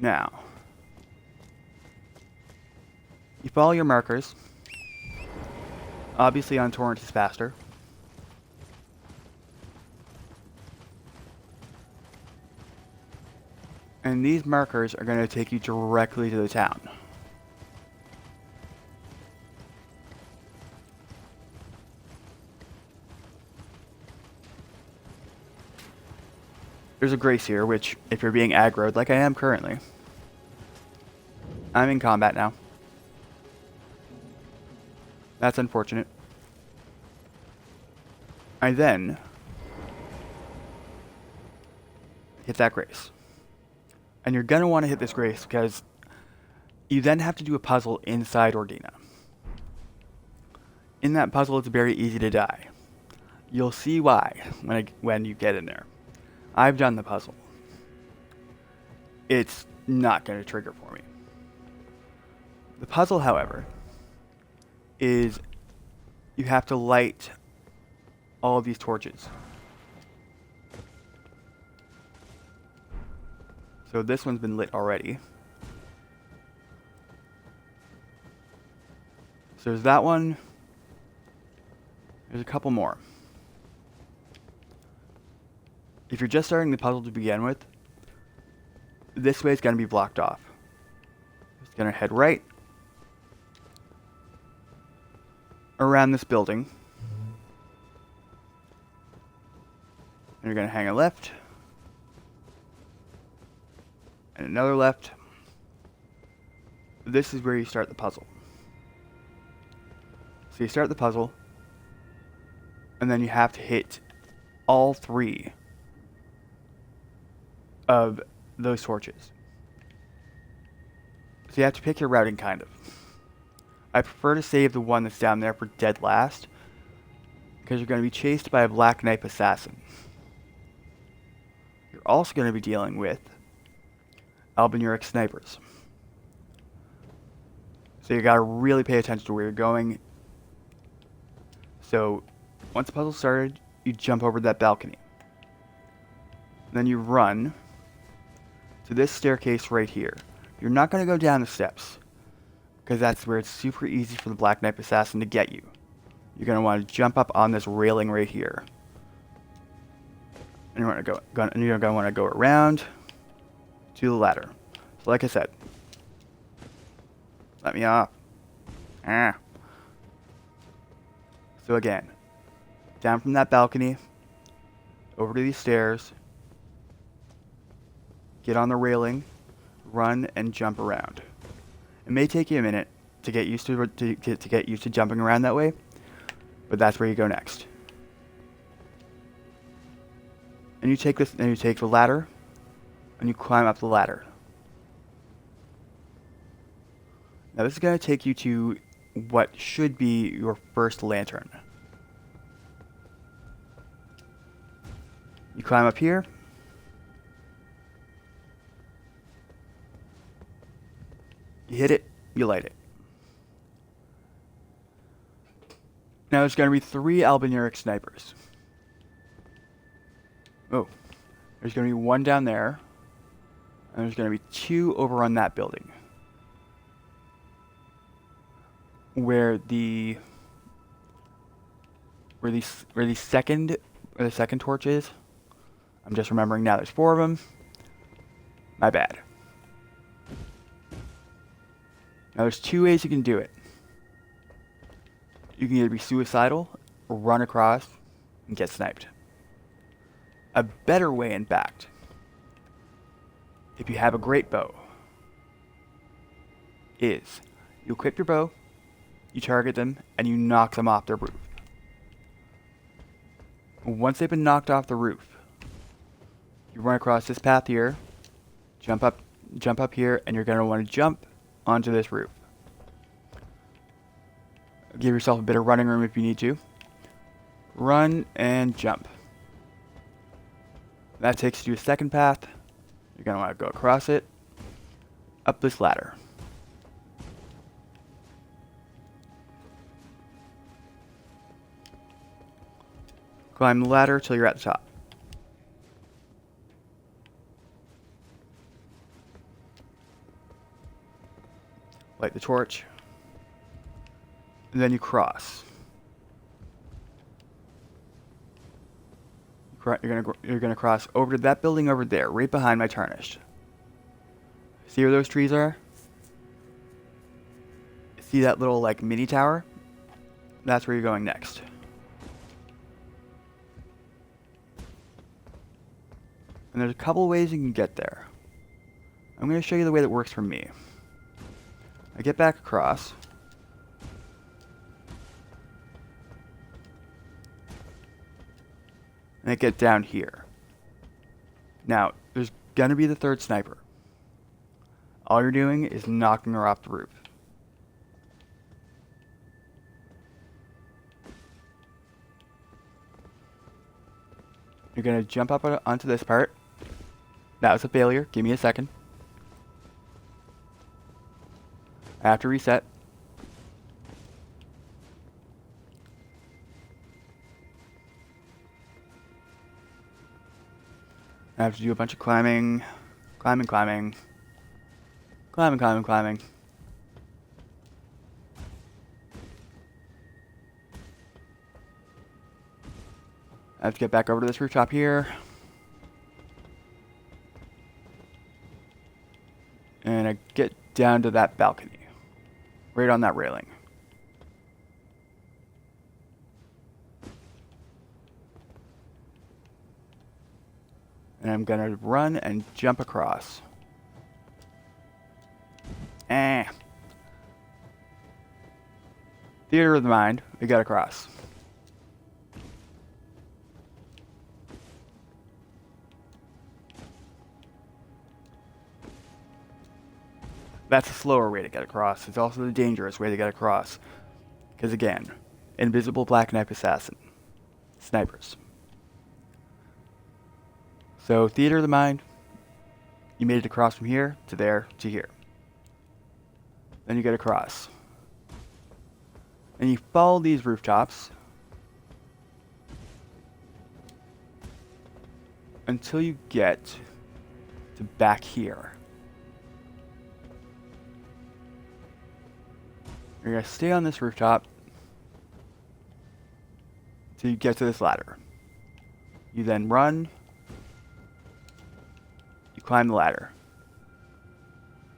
Now, you follow your markers. Obviously, on torrent is faster. And these markers are going to take you directly to the town. There's a grace here, which, if you're being aggroed like I am currently, I'm in combat now. That's unfortunate. I then hit that grace. And you're going to want to hit this grace because you then have to do a puzzle inside Ordina. In that puzzle, it's very easy to die. You'll see why when you get in there. I've done the puzzle. It's not going to trigger for me. The puzzle, however, is you have to light all of these torches. So this one's been lit already. So there's that one. There's a couple more. If you're just starting the puzzle to begin with, this way is going to be blocked off. It's going to head right around this building. And you're going to hang a left. And another left. This is where you start the puzzle. So you start the puzzle, and then you have to hit all 3 of those torches. So you have to pick your routing, kind of. I prefer to save the one that's down there for dead last, because you're going to be chased by a Black Knife assassin. You're also going to be dealing with Albinuric snipers. So you got to really pay attention to where you're going. So once the puzzle started, you jump over that balcony. Then you run to this staircase right here. You're not going to go down the steps, because that's where it's super easy for the Black Knife assassin to get you. You're going to want to jump up on this railing right here. And you're going to want to go around to the ladder. So like I said, let me off. So again, down from that balcony, over to these stairs, get on the railing, run and jump around. It may take you a minute to get used to jumping around that way, but that's where you go next. And you take the ladder, and you climb up the ladder. Now this is going to take you to what should be your first lantern. You climb up here. You hit it, you light it. Now there's going to be 3 Albinuric snipers. Oh, there's going to be 1 down there, and there's going to be 2 over on that building. Where the second torch is. I'm just remembering now. There's 4 of them. My bad. Now there's 2 ways you can do it. You can either be suicidal, or run across, and get sniped. A better way, in fact, if you have a great bow, is you equip your bow, you target them, and you knock them off their roof. Once they've been knocked off the roof, you run across this path here, jump up here, and you're going to want to jump onto this roof. Give yourself a bit of running room if you need to. Run and jump. That takes you to a second path. You're going to want to go across it, up this ladder. Climb the ladder till you're at the top. Light the torch. And then you cross. You're gonna cross over to that building over there, right behind my tarnished. See where those trees are? See that little like mini tower? That's where you're going next. And there's a couple ways you can get there. I'm going to show you the way that works for me. I get back across. And I get down here. Now, there's going to be the 3rd sniper. All you're doing is knocking her off the roof. You're going to jump up onto this part. That was a failure. Give me a second. I have to reset. I have to do a bunch of climbing. Climbing. Climbing. I have to get back over to this rooftop here. And I get down to that balcony. Right on that railing. And I'm gonna run and jump across. Theater of the mind, we got across. That's a slower way to get across. It's also the dangerous way to get across. Because again, invisible black knife assassin. Snipers. So, theater of the mind, you made it across from here to there to here. Then you get across. And you follow these rooftops until you get to back here. You're going to stay on this rooftop till you get to this ladder. You then run. You climb the ladder.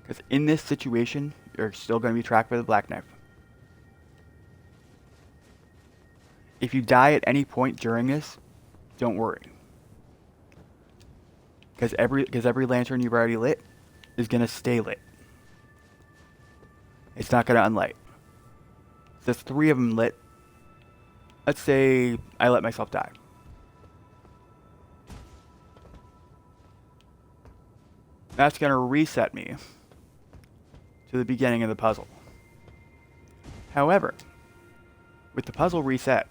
Because in this situation, you're still going to be tracked by the black knife. If you die at any point during this, don't worry. Because every lantern you've already lit is going to stay lit. It's not going to unlight. There's 3 of them lit. Let's say I let myself die. That's going to reset me to the beginning of the puzzle. However, with the puzzle reset,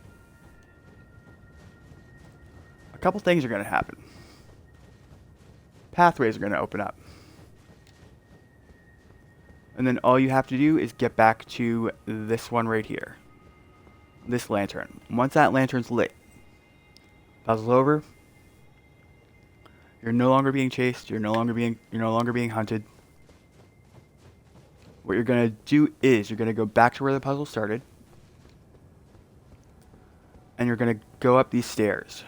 a couple things are going to happen. Pathways are going to open up. And then all you have to do is get back to this one right here. This lantern. Once that lantern's lit, puzzle's over. You're no longer being chased. You're no longer being hunted. What you're going to do is you're going to go back to where the puzzle started. And you're going to go up these stairs.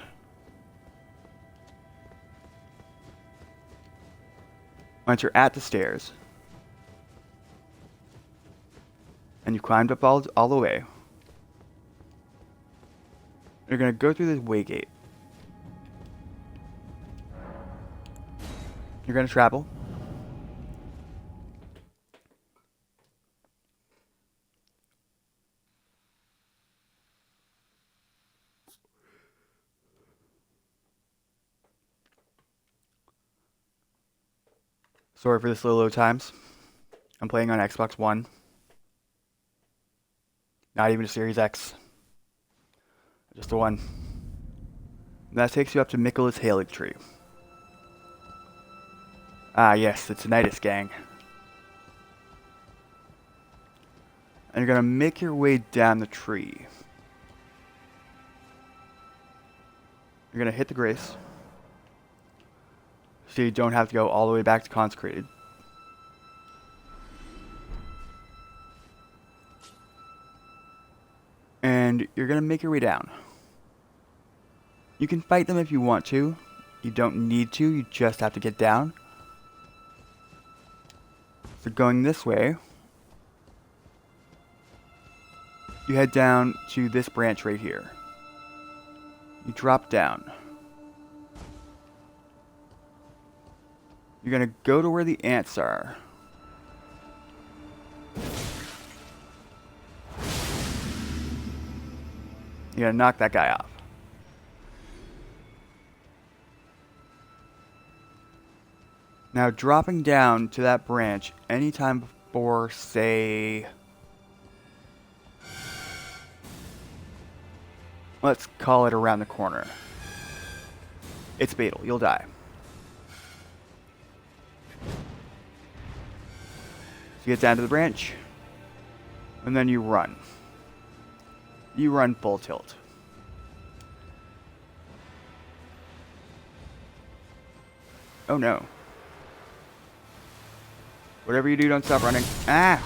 Once you're at the stairs, and you climbed up all the way, you're going to go through this way gate. You're going to travel. Sorry for the slow load times. I'm playing on Xbox One. Not even a Series X. Just the one. And that takes you up to Michaelis Halig Tree. Ah, yes, the Tinnitus Gang. And you're going to make your way down the tree. You're going to hit the grace. So you don't have to go all the way back to consecrated. And you're going to make your way down. You can fight them if you want to. You don't need to. You just have to get down. So going this way, you head down to this branch right here. You drop down. You're going to go to where the ants are. You're going to knock that guy off. Now, dropping down to that branch anytime before, say, let's call it around the corner. It's fatal. You'll die. So you get down to the branch, and then you run. You run full tilt. Oh no. Whatever you do, don't stop running. Ah!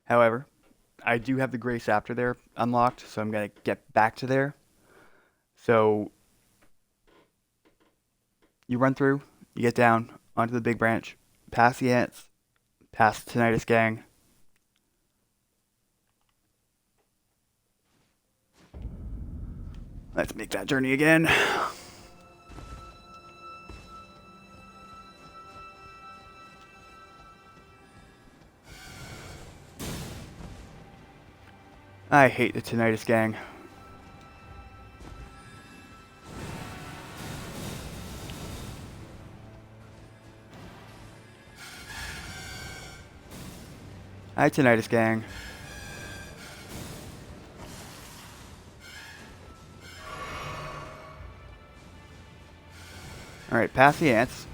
However, I do have the Grace after there unlocked, so I'm going to get back to there. So you run through, you get down onto the big branch, past the ants, past the Tinnitus Gang. Let's make that journey again. I hate the Tinnitus Gang. Hi, Tinnitus Gang. Alright, past the ants.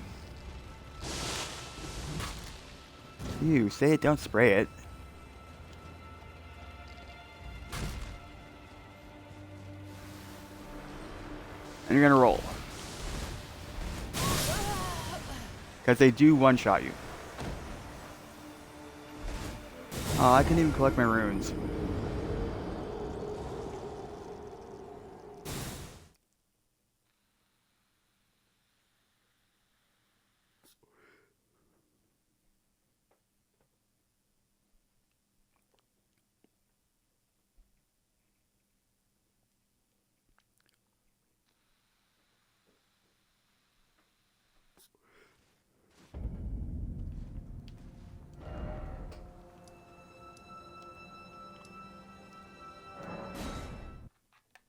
Ew, say it, don't spray it. And you're gonna roll. Because they do one-shot you. Oh, I couldn't even collect my runes.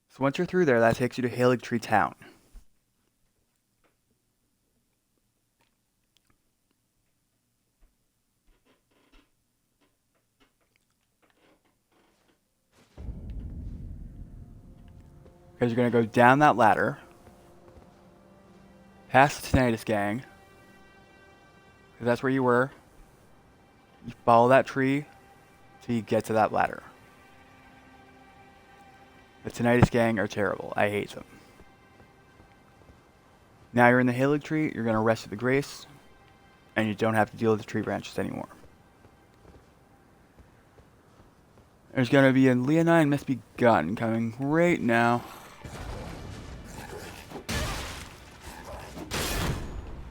So once you're through there, that takes you to Haligtree Town. Because you're going to go down that ladder, past the Tinnitus Gang, because that's where you were. You follow that tree till you get to that ladder. The Tinnitus Gang are terrible. I hate them. Now you're in the Haligtree, you're going to rest at the Grace, and you don't have to deal with the tree branches anymore. There's going to be a Leonine Must Be Gun coming right now.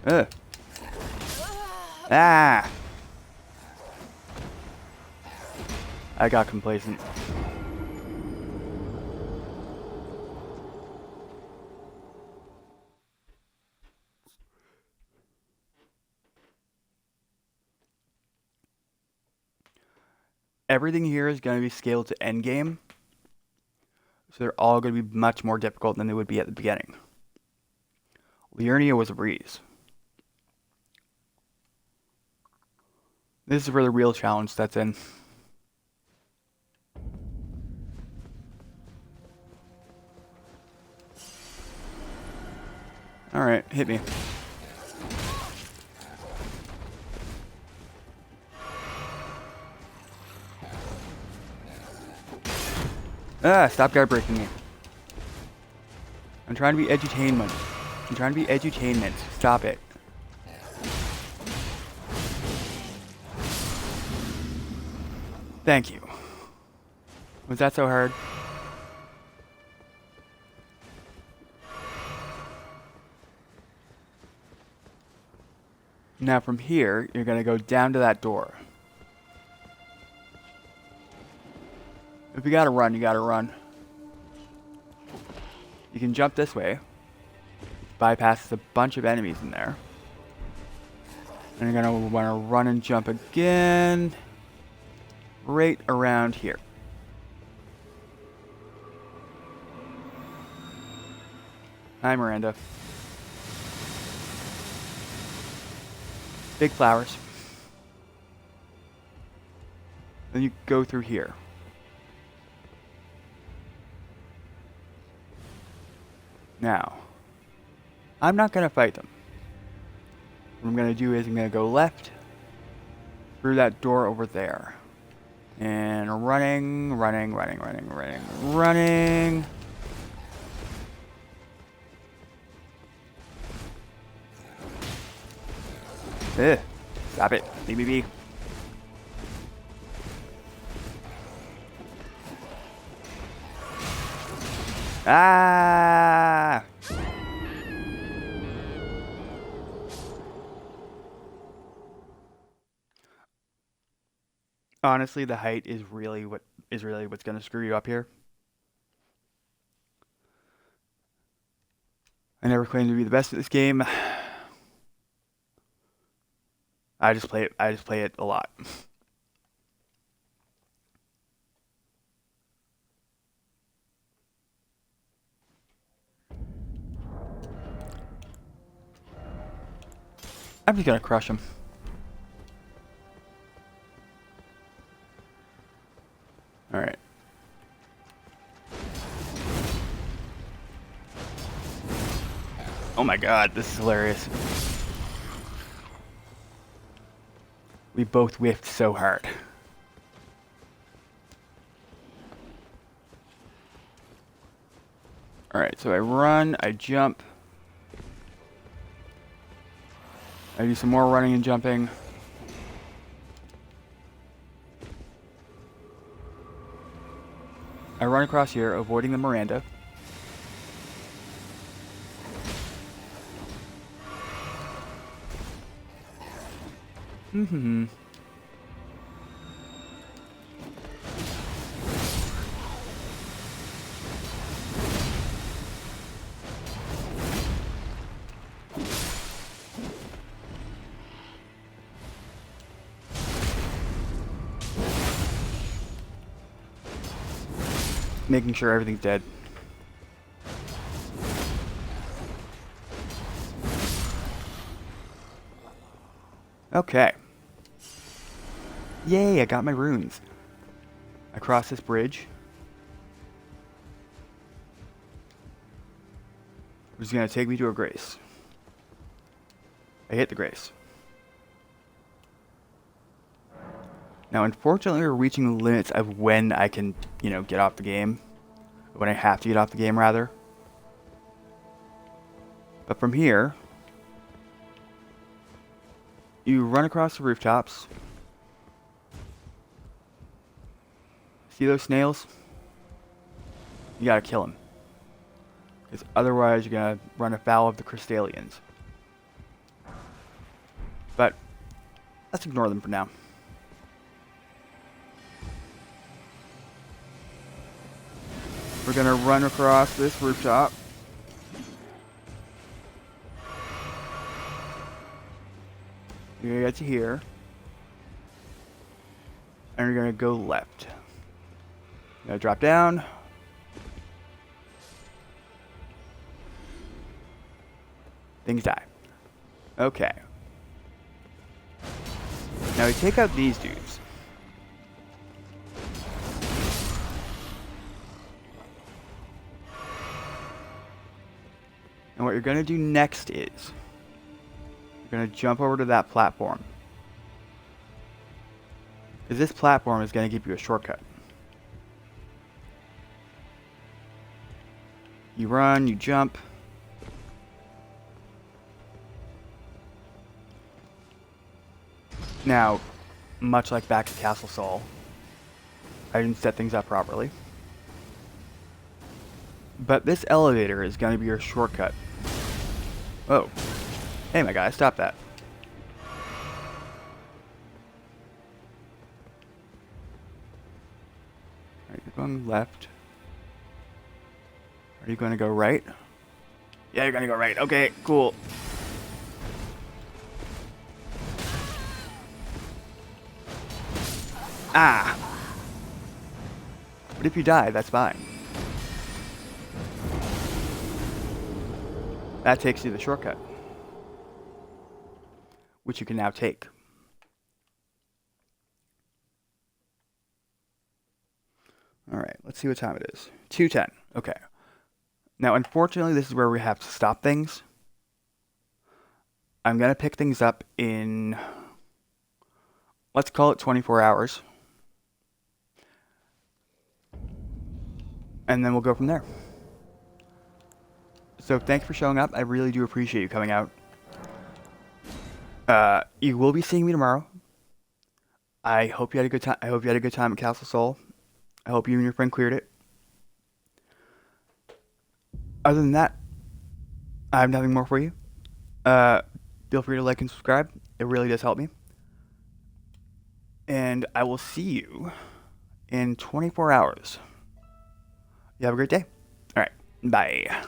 Ugh. Ah! I got complacent. Everything here is going to be scaled to endgame, so they're all going to be much more difficult than they would be at the beginning. Liurnia was a breeze. This is where the real challenge sets in. Alright, hit me. Ah, stop guard breaking me. I'm trying to be edutainment. I'm trying to be edutainment. Stop it. Thank you. Was that so hard? Now from here, you're going to go down to that door. If you gotta run, you gotta run. You can jump this way. Bypasses a bunch of enemies in there. And you're gonna wanna run and jump again. Right around here. Hi, Miranda. Big flowers. Then you go through here. Now, I'm not going to fight them. What I'm going to do is I'm going to go left through that door over there. And running. Ugh, stop it. Leave me be. Ah! Honestly, the height is really what's gonna screw you up here. I never claimed to be the best at this game. I just play it a lot. I'm just gonna crush him. Alright. Oh my god, this is hilarious. We both whiffed so hard. Alright, so I run, I jump. I do some more running and jumping. I run across here, avoiding the Miranda. Making sure everything's dead. Okay. Yay, I got my runes. I cross this bridge. Which is going to take me to a grace. I hit the grace. Now, unfortunately, we're reaching the limits of when I can, get off the game. When I have to get off the game, rather. But from here, you run across the rooftops. See those snails? You gotta kill them. Because otherwise, you're gonna run afoul of the Crystallians. But let's ignore them for now. We're gonna run across this rooftop. You're gonna get to here. And you're gonna go left. You're gonna drop down. Things die. Okay. Now we take out these dudes. And what you're going to do next is you're going to jump over to that platform. Because this platform is going to give you a shortcut. You run, you jump. Now, much like back at Castle Sol, I didn't set things up properly. But this elevator is going to be your shortcut. Oh. Hey, my guy, stop that. Alright, you're going left. Are you going to go right? Yeah, you're going to go right. Okay, cool. Ah! But if you die, that's fine. That takes you to the shortcut, which you can now take. Alright, let's see what time it is. 2:10. Okay. Now, unfortunately, this is where we have to stop things. I'm going to pick things up in, let's call it 24 hours. And then we'll go from there. So thanks for showing up. I really do appreciate you coming out. You will be seeing me tomorrow. I hope you had a good time. I hope you had a good time at Castle Sol. I hope you and your friend cleared it. Other than that, I have nothing more for you. Uh, Feel free to like and subscribe. It really does help me. And I will see you in 24 hours. You have a great day. All right. Bye.